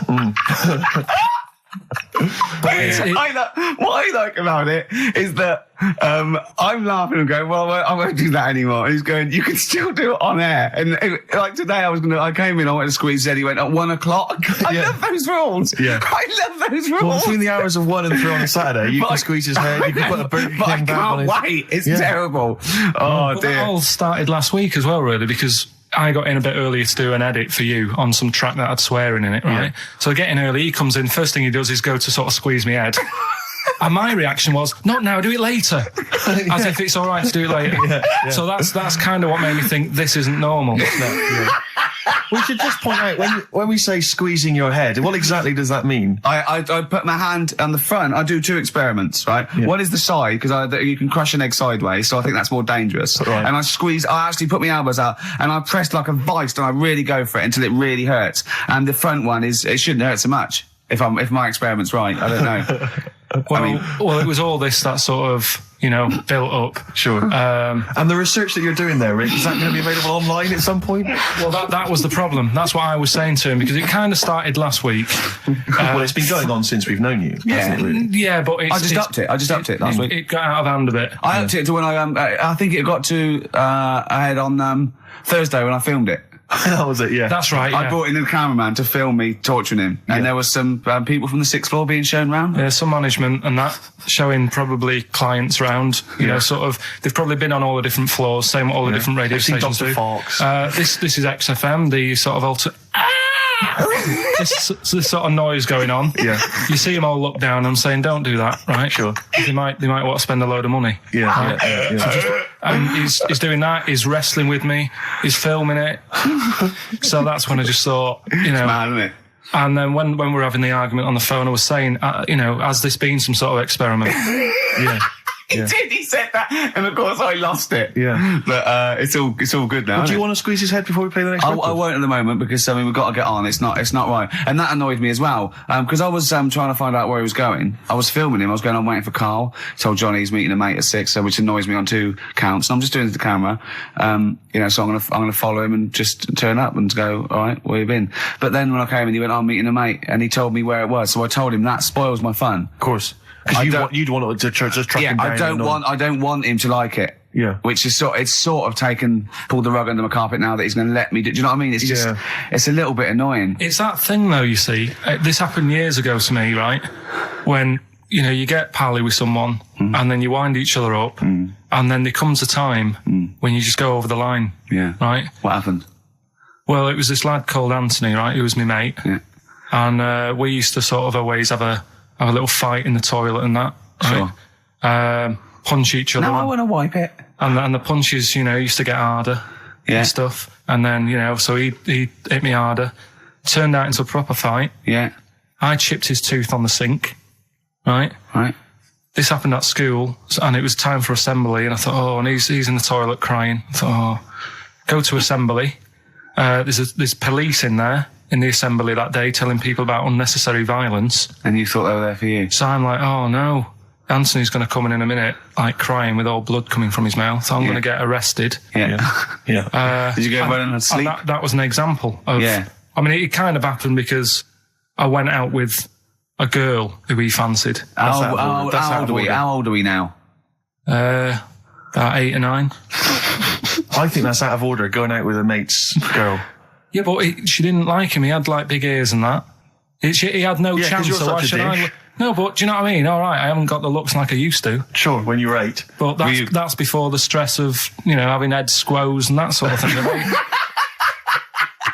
What I like about it is that I'm laughing and going, well, I won't do that anymore. And he's going, you can still do it on air. And like today, I came in, I went to squeeze Eddie, went at 1 o'clock. I love those rules. Yeah. I love those rules. Well, between the hours of 1 and 3 on a Saturday, you can squeeze his head, you can put a Burger King back on his... I can't wait. It's terrible. Oh, dear. That all started last week as well, really, because I got in a bit earlier to do an edit for you on some track that had swearing in it, right? Yeah. So I get in early, he comes in, first thing he does is go to sort of squeeze me head. And my reaction was, not now, do it later. As if it's all right to do it later. Yeah. So that's kind of what made me think this isn't normal. We should just point out, when we say squeezing your head, what exactly does that mean? I put my hand on the front. I do 2 experiments, right? Yeah. One is the side, because you can crush an egg sideways, so I think that's more dangerous. Right. And I actually put my elbows out, and I press like a vice, and I really go for it until it really hurts. And the front one it shouldn't hurt so much, if my experiment's right. I don't know. Well, it was all this that sort of, built up. Sure. And the research that you're doing there, Rick, is that going to be available online at some point? Well, that was the problem. That's what I was saying to him, because it kind of started last week. Well, it's been going on since we've known you. Yeah. Yeah, but I just upped it last week. It got out of hand a bit. I upped it to when I think it got to, I had on, Thursday when I filmed it. That was it, yeah. That's right, I brought in a cameraman to film me torturing him. And there was some people from the 6th floor being shown round. Yeah, some management and that, showing probably clients round. Sort of, they've probably been on all the different floors, same what all the different radio stations do. Fox. This is XFM, the sort of this sort of noise going on. Yeah. You see them all look down and saying, don't do that, right? Sure. They might want to spend a load of money. Yeah. Right? Yeah. And he's doing that, he's wrestling with me, he's filming it. So that's when I just thought, It's mad, isn't it? And then when we were having the argument on the phone, I was saying, has this been some sort of experiment? Yeah. He did. He said that, and of course I lost it. Yeah, but it's all good now. Do you want to squeeze his head before we play the next record? I won't at the moment, because we've got to get on. It's not right, and that annoyed me as well. Because I was trying to find out where he was going. I was filming him. I was going on waiting for Karl. Told Johnny he's meeting a mate at 6, which annoys me on 2 counts. And I'm just doing it to the camera. So I'm gonna follow him and just turn up and go, all right, where you been? But then when I came in, he went, I'm meeting a mate, and he told me where it was. So I told him that spoils my fun. Of course. Because you'd want to just track him down. I don't want him to like it. Yeah. Which is pulled the rug under my carpet now that he's going to let me do. Do you know what I mean? It's just, it's a little bit annoying. It's that thing though, you see. This happened years ago to me, right? When, you get pally with someone and then you wind each other up and then there comes a time when you just go over the line. Yeah. Right? What happened? Well, it was this lad called Anthony, right? Who was my mate. Yeah. And, we used to sort of always have a little fight in the toilet and that. Right? Sure. Punch each other. No, I want to wipe it. And the punches, used to get harder. And stuff. And then, so he hit me harder. Turned out into a proper fight. Yeah. I chipped his tooth on the sink. Right? Right. This happened at school, and it was time for assembly, and I thought, and he's in the toilet crying. I thought, go to assembly. There's police in there in the assembly that day telling people about unnecessary violence. And you thought they were there for you? So I'm like, oh no, Anthony's going to come in a minute, like crying with all blood coming from his mouth. So I'm going to get arrested. Yeah. Did you go running and sleep? That was an example of... Yeah. I mean, it kind of happened because I went out with a girl who he fancied. How old are we now? About 8 or 9. I think that's out of order, going out with a mate's girl. Yeah, but she didn't like him. He had like big ears and that. He had no chance. You're so why should I? No, but do you know what I mean? All right, I haven't got the looks like I used to. Sure, when you were 8. But that's before the stress of having head squoze and that sort of thing.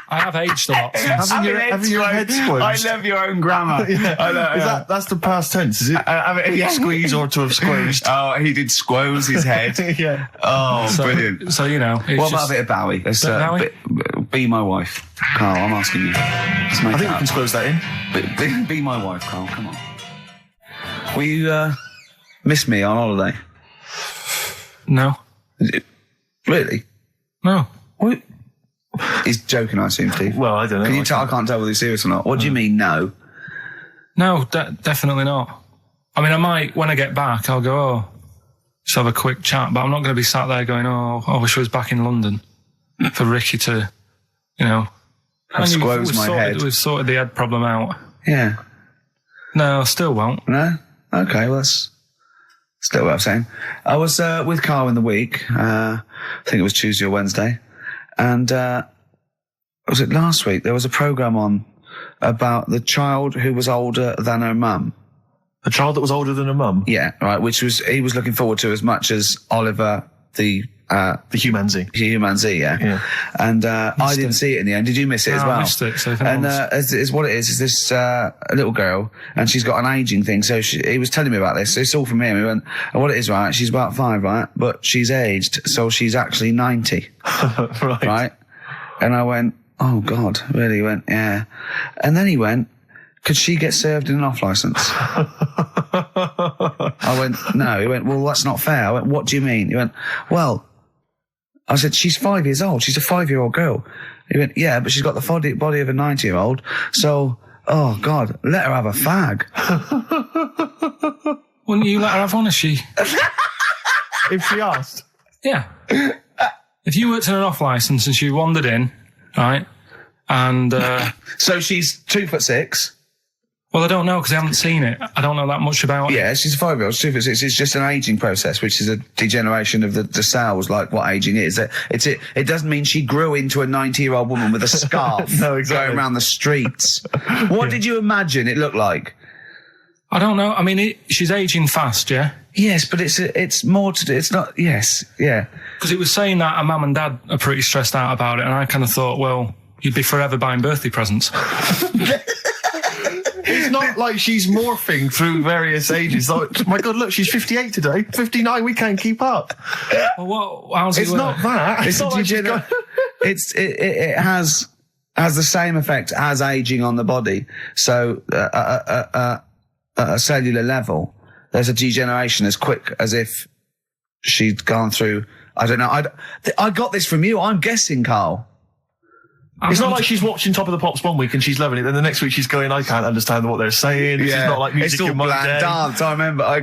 I have aged a lot. Having your head squoze. I love your own grammar. I know, that's the past tense, is it? Squeeze or to have squozed. Oh, he did squoze his head. Yeah. Oh, brilliant. So, what about a bit of Bowie? Be my wife. Karl, I'm asking you. I think we can squoze that in. Be my wife, Karl, come on. Will you miss me on holiday? No. Really? No. What? He's joking, I assume, Steve. Well, I don't know. Can you tell? I can't tell whether he's serious or not. What do you mean, no? No, definitely not. I mean, I might, when I get back, I'll go, oh, just have a quick chat, but I'm not going to be sat there going, oh, I wish I was back in London for Ricky to, you know. Squoze my head. We've sorted the head problem out. Yeah. No, I still won't. No? Okay, well, that's still what I'm saying. I was with Karl in the week. I think it was Tuesday or Wednesday. And was it last week? There was a programme on about the child who was older than her mum. A child that was older than her mum? Yeah, right, which he was looking forward to as much as Oliver, the humanzee. Humanzee, yeah. And I didn't see it in the end. Did you miss it as well? I missed it. So and it's what it is this little girl, and she's got an ageing thing. So he was telling me about this. It's all from him. He went, and what it is, right? She's about 5, right? But she's aged, so she's actually 90. Right? And I went, oh God, really? He went, yeah. And then he went, could she get served in an off licence? I went, no. He went, well, that's not fair. I went, what do you mean? He went, well, I said, she's 5 years old. She's a 5-year-old girl. He went, yeah, but she's got the body of a 90-year-old. So, oh God, let her have a fag. Wouldn't you let her have one if she... If she asked? Yeah. If you worked in an off licence and she wandered in, right, and... So she's 2'6". Well, I don't know because I haven't seen it. I don't know that much about it. Yeah, she's a 5-year-old. 2'6". It's just an ageing process, which is a degeneration of the cells, like what ageing is. It doesn't mean she grew into a 90-year-old woman with a scarf No, exactly. going around the streets. What did you imagine it looked like? I don't know. I mean, she's ageing fast, yeah? Yes, but it's more to do. It's not. Yes, yeah. Because it was saying that her mum and dad are pretty stressed out about it, and I kind of thought, well, you'd be forever buying birthday presents. It's not like she's morphing through various ages. Like, my God, look, she's 58 today. 59, we can't keep up. Well, how's it It's work? not that. It's not like she's got- it has the same effect as aging on the body. So at a cellular level, there's a degeneration as quick as if she'd gone through. I don't know. I got this from you. I'm guessing, Karl. It's not like she's watching Top of the Pops one week and she's loving it, then the next week she's going, I can't understand what they're saying. It's not like music it's all in my bland day. dance. I remember. I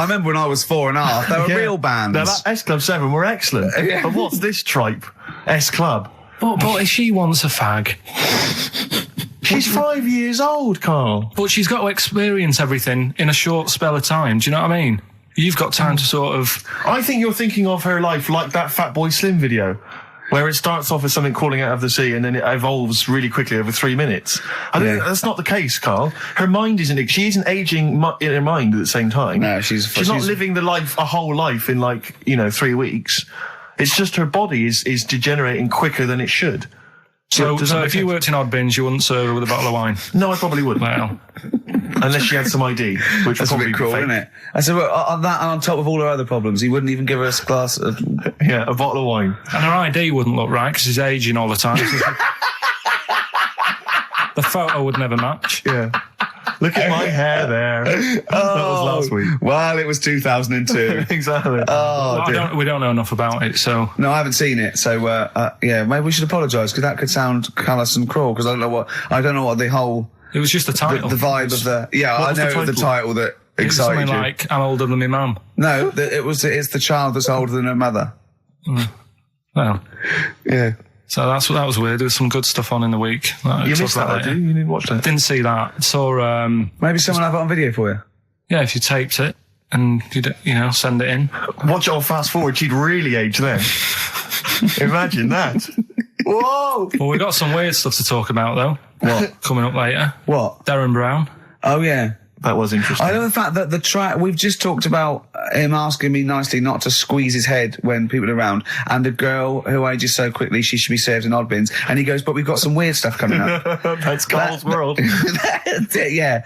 remember when I was 4.5. They were real bands. Now, that S Club 7 were excellent. Yeah. But what's this tripe? S Club. But if she wants a fag... She's 5 years old, Karl. But she's got to experience everything in a short spell of time. Do you know what I mean? You've got time to sort of... I think you're thinking of her life like that Fatboy Slim video, where it starts off as something crawling out of the sea and then it evolves really quickly over 3 minutes. I think that's not the case, Karl. Her mind isn't... She isn't aging in her mind at the same time. No, she's not living a whole life in 3 weeks. It's just her body is degenerating quicker than it should. So if you worked in odd bins, you wouldn't serve her with a bottle of wine? No, I probably wouldn't. Well... Unless she had some ID, which That's would a probably bit cruel, be fake. isn't it? I said, well, on that and on top of all her other problems, he wouldn't even give her a glass of... Yeah, a bottle of wine. And her ID wouldn't look right because she's aging all the time. The photo would never match. Yeah. Look at my hair there. That was last week. Well, it was 2002. Exactly. Oh, dear. We don't know enough about it, so... No, I haven't seen it, so yeah, maybe we should apologise because that could sound callous and cruel because I don't know what the whole It was just the title. the vibe of the I know it was the title that It was excited something you. like, I'm older than my mum. No, it's the child that's older than her mother. Well, Yeah. so that was weird. There was some good stuff on in the week. You missed that, later. did you? You didn't watch that? Didn't see that. Saw, Maybe someone have it on video for you. yeah, if you taped it and you send it in. Watch it on fast forward, she'd really age then. Imagine that. Whoa! Well, we got some weird stuff to talk about though. What? Coming up later. What? Darren Brown. Oh yeah. That was interesting. I know the fact that the track, we've just talked about him asking me nicely not to squeeze his head when people are around, and a girl who ages so quickly she should be served in odd bins, and he goes, but we've got some weird stuff coming up. That's Carl's world. Yeah.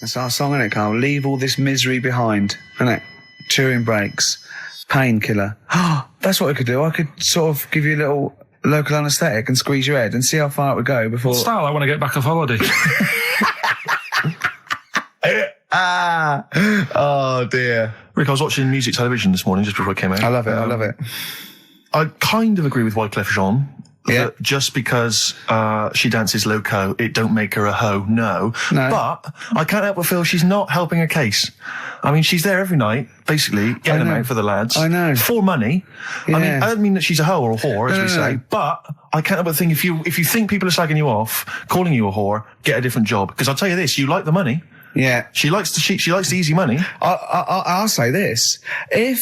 That's our song, isn't it, Karl? Leave all this misery behind, isn't it? Touring breaks, painkiller. That's what I could do. I could sort of give you a little local anaesthetic and squeeze your head and see how far it would go before... Style, I want to get back off holiday. Oh dear. Rick, I was watching music television this morning just before I came out. I love it. I kind of agree with Wyclef Jean. Yeah. That just because she dances loco, it don't make her a hoe. No. But I can't help but feel she's not helping her case. I mean, she's there every night, basically, getting them out for the lads. I know. For money. Yeah. I mean, I don't mean that she's a hoe or a whore, as we say, but I can't help but think if you think people are slagging you off, calling you a whore, get a different job. Because I'll tell you this, you like the money. Yeah. She likes the easy money. I'll say this. If,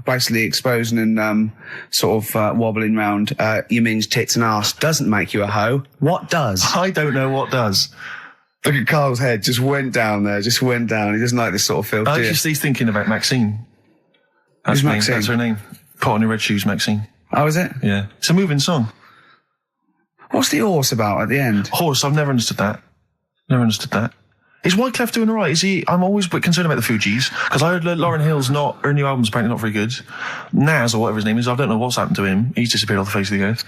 basically exposing and sort of wobbling round your minge, tits and arse doesn't make you a hoe, what does? I don't know what does. Look at Carl's head, just went down there, He doesn't like this sort of filth, He's thinking about Maxine. That's Who's Maxine? That's her name. Pot on your red shoes, Maxine. Oh, is it? Yeah. It's a moving song. What's the horse about at the end? Horse, I've never understood that. Is Wyclef doing all right? Is he? I'm always a bit concerned about the Fugees, because I heard Lauryn Hill's her new album's apparently not very good. Nas, or whatever his name is, I don't know what's happened to him. He's disappeared off the face of the earth.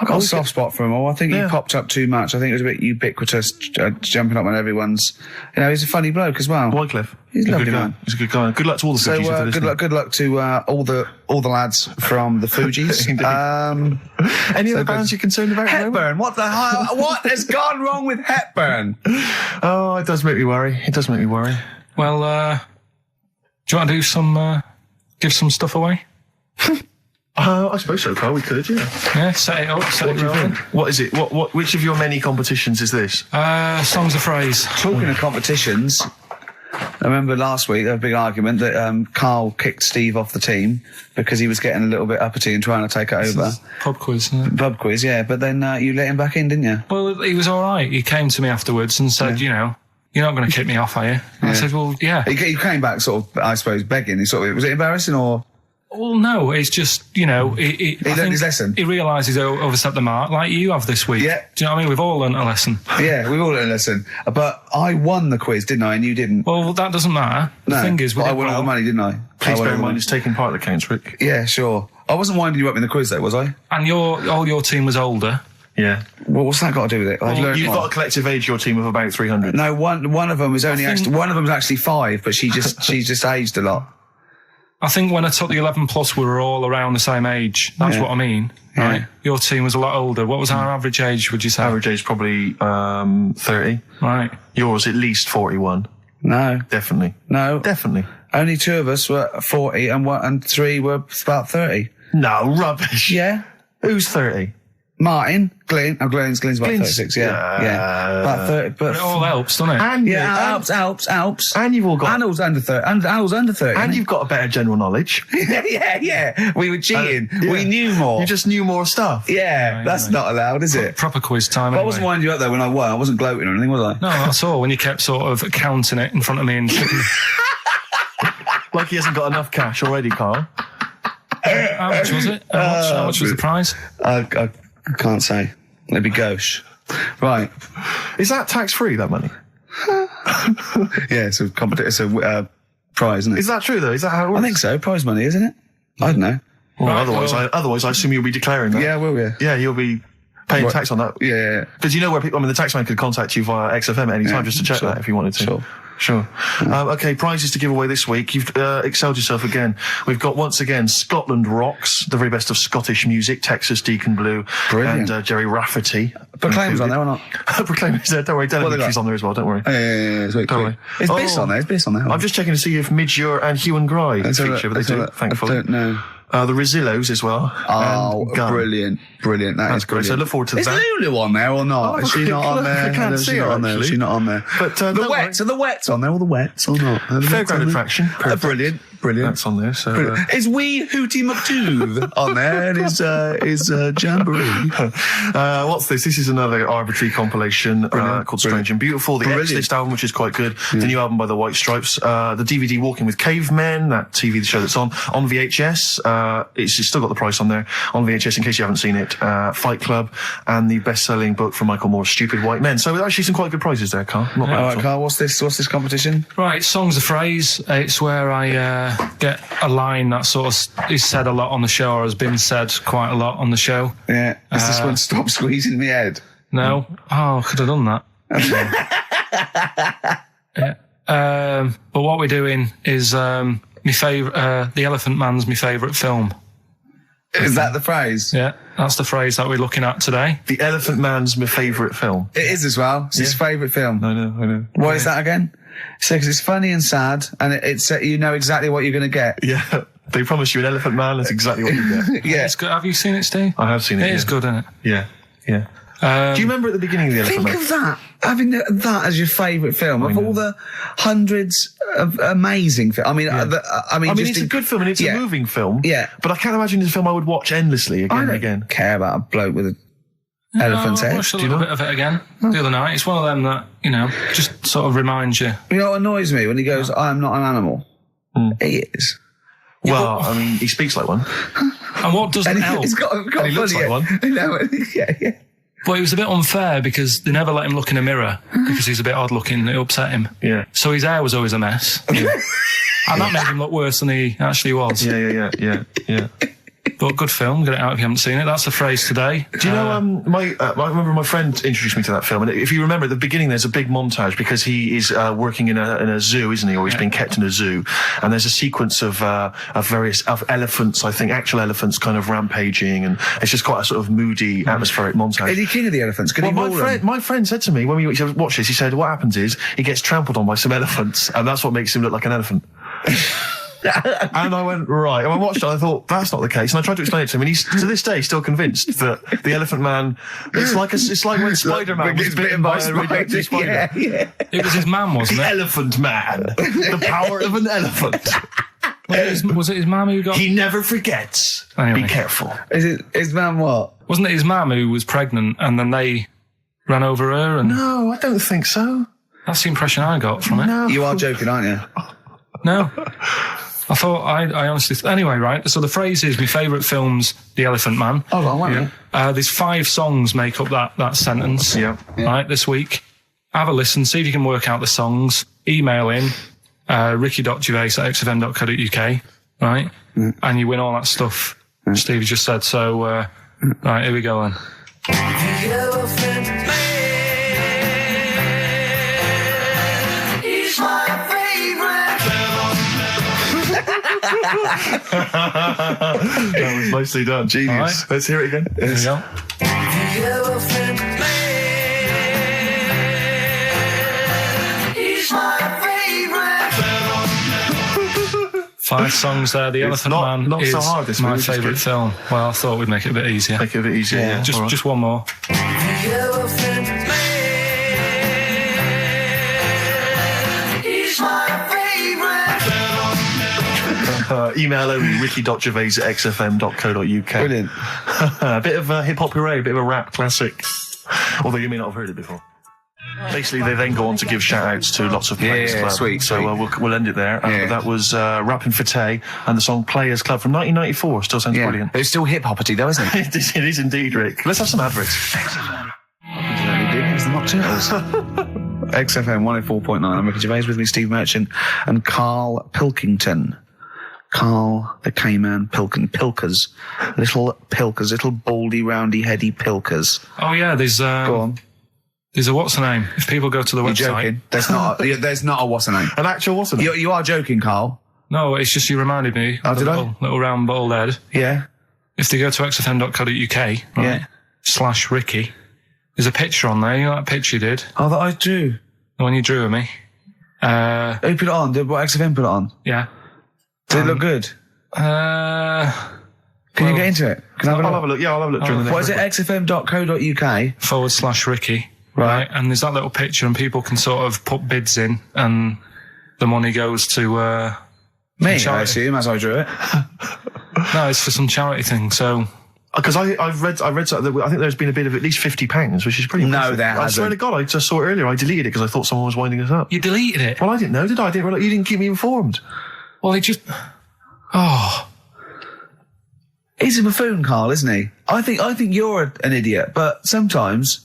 I've got a soft spot for him all. I think he popped up too much. I think it was a bit ubiquitous, jumping up on everyone's. He's a funny bloke as well. Wyclef. He's a lovely man. He's a good guy. Good luck to all the Fugees. So good luck to all the lads from the Fugees. Any other bands you're concerned about? Hepburn. What the hell? What has gone wrong with Hepburn? Oh, it does make me worry. Well, do you want to do give some stuff away? I suppose so, Carl. We could, yeah. Yeah, set it up, set it rolling. What is it? Which of your many competitions is this? Songs of Phrase. Talking of competitions, I remember last week there was a big argument that Carl kicked Steve off the team because he was getting a little bit uppity and trying to take it over. Pub quiz, isn't it? Pub quiz, yeah. But then you let him back in, didn't you? Well, he was all right. He came to me afterwards and said, you're not going to kick me off, are you? I said, well, yeah. He came back sort of, I suppose, begging. Was it embarrassing or? Well, no, it's just, he learned his lesson. He realised he's overstepped the mark, like you have this week. Yeah. Do you know what I mean? We've all learnt a lesson. Yeah, we've all learned a lesson. But I won the quiz, didn't I? And you didn't. Well, that doesn't matter. The thing is, I won all the money, didn't I? Please bear in mind it's taking part that counts, Rick. Yeah, sure. I wasn't winding you up in the quiz though, was I? And all your team was older. Yeah. Well, what's that got to do with it? You've got a collective age, your team, of about 300. No, one of them was one of them's actually 5, but she just aged a lot. I think when I took the 11 plus, we were all around the same age. That's what I mean, right? Your team was a lot older. What was our average age, would you say? Average age probably 30. Right. Yours at least 41. No. Definitely. No. Definitely. Only 2 of us were 40 and 3 were about 30. No, rubbish. Yeah. Who's 30? Martin, Glenn's about 36, yeah. About 30, but it all helps, doesn't it? And helps. And you've all got... And I was under 30. And I was under 30. And you've got a better general knowledge. yeah. We were cheating. We knew more. You just knew more stuff. Yeah, that's not allowed, is it? Proper quiz time, But I wasn't winding you up though when I won. I wasn't gloating or anything, was I? No, that's all. When you kept sort of counting it in front of me and... Like he hasn't got enough cash already, Carl. How much was it? How much was the prize? I can't say. It'd be gauche. Right. Is that tax-free, that money? Yeah, it's a prize, isn't it? Is that true, though? Is that how it works? I think so. Prize money, isn't it? I don't know. Well, otherwise, I assume you'll be declaring that. Yeah, will we? Yeah, you'll be paying tax on that. Yeah. Because you know where people... I mean, the taxman could contact you via XFM at any time just to check that if you wanted to. Sure. Okay, prizes to give away this week. You've excelled yourself again. We've got, once again, Scotland Rocks, the very best of Scottish music, Texas Deacon Blue, brilliant. And Jerry Rafferty. Proclaim's on there or not? Proclaim's there, don't worry. Delegate's on there as well, don't worry. Yeah, don't worry. It's Biss on there, I'm just checking to see if Midge and Hugh and Gry feature, but they do, thankfully. I don't know. The Rosillos as well. Oh, brilliant. That's great. So I look forward to that. Is Lulu on there or not? Is she not on there? I can't see her, actually. She's not on there. But the Wets, are the Wets on there? All the Wets or not? Fairground attraction. Brilliant. That's on there. So is Wee Hootie McTooth on there? And is Jamboree? What's this? This is another arbitrary compilation called Strange and Beautiful. The X-List album, which is quite good. The new album by the White Stripes. The DVD Walking with Cavemen, that TV show that's on VHS. It's still got the price on there on VHS in case you haven't seen it. Fight Club and the best-selling book from Michael Moore's Stupid White Men. So actually some quite good prizes there, Carl. Not bad. All right, Carl. What's this competition? Right, Songs of Phrase. It's where I get a line that sort of is said a lot on the show or has been said quite a lot on the show. Yeah. Is this one Stop Squeezing Me Head? No. Oh, I could have done that. Yeah. But what we're doing is my favourite. The Elephant Man's my favourite film. Is that the phrase? Yeah, that's the phrase that we're looking at today. The Elephant Man's my favourite film. It is as well. It's his favourite film. I know. What is that again? So, 'cause it's funny and sad, and it's you know exactly what you're going to get. Yeah. They promise you an Elephant Man, that's exactly what you get. Yeah. It's good. Have you seen it, Steve? I have seen it. It is good, isn't it? Yeah. Do you remember at the beginning of the Elephant Think Man? of that. Having that as your favourite film of all the hundreds of amazing films. I mean, It's a good film and it's a moving film. Yeah. But I can't imagine it's a film I would watch endlessly again I and don't again. care about a bloke with an elephant's I head. watched a little bit of it again the other night. It's one of them that, just sort of reminds you. You know what annoys me when he goes, "I am not an animal." He is. Well, I mean, he speaks like one. And what doesn't And help? he's got And he looks like one. Yeah. But it was a bit unfair because they never let him look in a mirror because he's a bit odd looking. It upset him. Yeah. So his hair was always a mess. And that made him look worse than he actually was. Yeah. But good film. Get it out if you haven't seen it. That's the phrase today. Do you know, I remember my friend introduced me to that film, and if you remember at the beginning there's a big montage because he is working in a zoo, isn't he, or he's being kept in a zoo, and there's a sequence of various elephants, I think, actual elephants kind of rampaging, and it's just quite a sort of moody, atmospheric montage. Is he king of the elephants? Can he maul them? My friend said to me when we watched this, he said, what happens is he gets trampled on by some elephants, and that's what makes him look like an elephant. And I went, right. And I watched it and I thought, that's not the case. And I tried to explain it to him, and he's, to this day, still convinced that the Elephant Man, it's like when Spider-Man was bitten by a radioactive spider. Yeah. It was his man, wasn't The it? Elephant Man. The power of an elephant. Was it his mum who got... He never forgets. Anyway. Be careful. Is it his man what? Wasn't it his mum who was pregnant and then they ran over her? And No, I don't think so. that's the impression I got from it. No. You are joking, aren't you? No. I thought, I honestly... Anyway, right, so the phrase is, my favourite film's The Elephant Man. Hold on, wait a minute. There's 5 songs make up that sentence. Yeah. Right, this week. Have a listen, see if you can work out the songs. Email in, ricky.gervais@xfm.co.uk, right? And you win all that stuff Steve just said. So, right, here we go then. The Elephant Man, he's my That was nicely done. Genius. All right. Let's hear it again. Here we go. The Elephant Man, he's my favorite. 5 songs there. The Elephant Man not is so hard this my week, which is favourite good. film. Well, I thought we'd make it a bit easier. Make it a bit easier. Yeah. All right. Just one more. The Elephant Man, he's my favorite. Email only ricky.gervais@xfm.co.uk. Brilliant. A bit of hip-hop hooray, a bit of a rap classic. Although you may not have heard it before. Basically, they then go on to give shout-outs to lots of Players Club. Sweet. So we'll end it there. That was Rappin' for Tay and the song Players Club from 1994. Still sounds brilliant. It's still hip-hoppity though, isn't it? It is indeed, Rick. Let's have some adverts. It's the Mock Turtles. XFM 104.9. I'm Ricky Gervais, with me Steve Merchant and Karl Pilkington. Karl the K-Man Pilkers. Little Pilkers, little baldy, roundy, heady Pilkers. Oh, yeah, there's... Go on. There's a what's the name? If people go to the You're website... joking. There's not a what's the name. An actual what's the name? You are joking, Karl. No, it's just you reminded me. Oh, of did the I? little round bald head. Yeah. If they go to xfm.co.uk, right, Yeah. /Ricky, there's a picture on there. You know that picture you did? Oh, that I drew. The one you drew of me? Who put it on? Did what XFM put it on? Yeah. Did it look good? Can Can you get into it? Can I I'll have a look. Yeah, I'll have a look during the What next is it? xfm.co.uk. /Ricky. Right. And there's that little picture and people can sort of put bids in and the money goes to, Me, I charity. assume, as I drew it. No, it's for some charity thing, so... Because I read something that I think there's been a bid of at least £50, which is pretty No, impressive. there I swear hasn't. to God, I just saw it earlier. I deleted it because I thought someone was winding us up. You deleted it? Well, I didn't know, did I? I didn't realize you didn't keep me informed. Well, it just... Oh... He's a buffoon, Karl, isn't he? I think you're an idiot, but sometimes...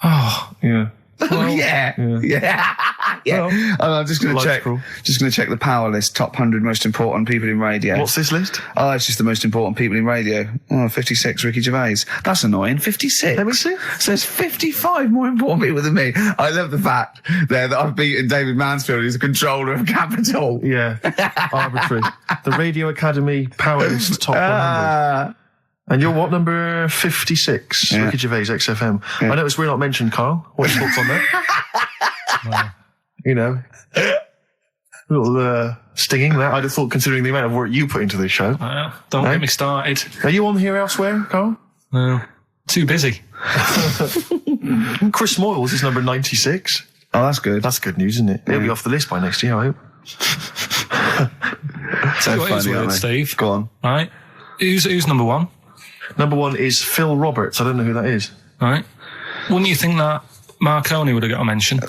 Oh... Yeah. yeah. Yeah. I'm just going to check. Logical. Just going to check the power list. Top 100 most important people in radio. What's this list? Oh, it's just the most important people in radio. Oh, 56, Ricky Gervais. That's annoying. 56. Let me see. So there's 55 more important people than me. I love the fact there that I've beaten David Mansfield, who's the controller of Capital. Yeah. Arbitrary. The Radio Academy Power List Top 100. And you're what, number 56? Yeah. Ricky Gervais, XFM. I noticed we're not mentioned, Carl. What's your thoughts on that? You know. A little stinging that. I'd have thought, considering the amount of work you put into this show. Don't get me started. Are you on here elsewhere, Carl? No. Too busy. Chris Moyles is number 96. Oh, that's good. That's good news, isn't it? He'll be off the list by next year, I hope. So What is funny, word, aren't they? Steve? Go on. Right. Who's number one? Number 1 is Phil Roberts. I don't know who that is. Right. Wouldn't you think that Marconi would have got a mention?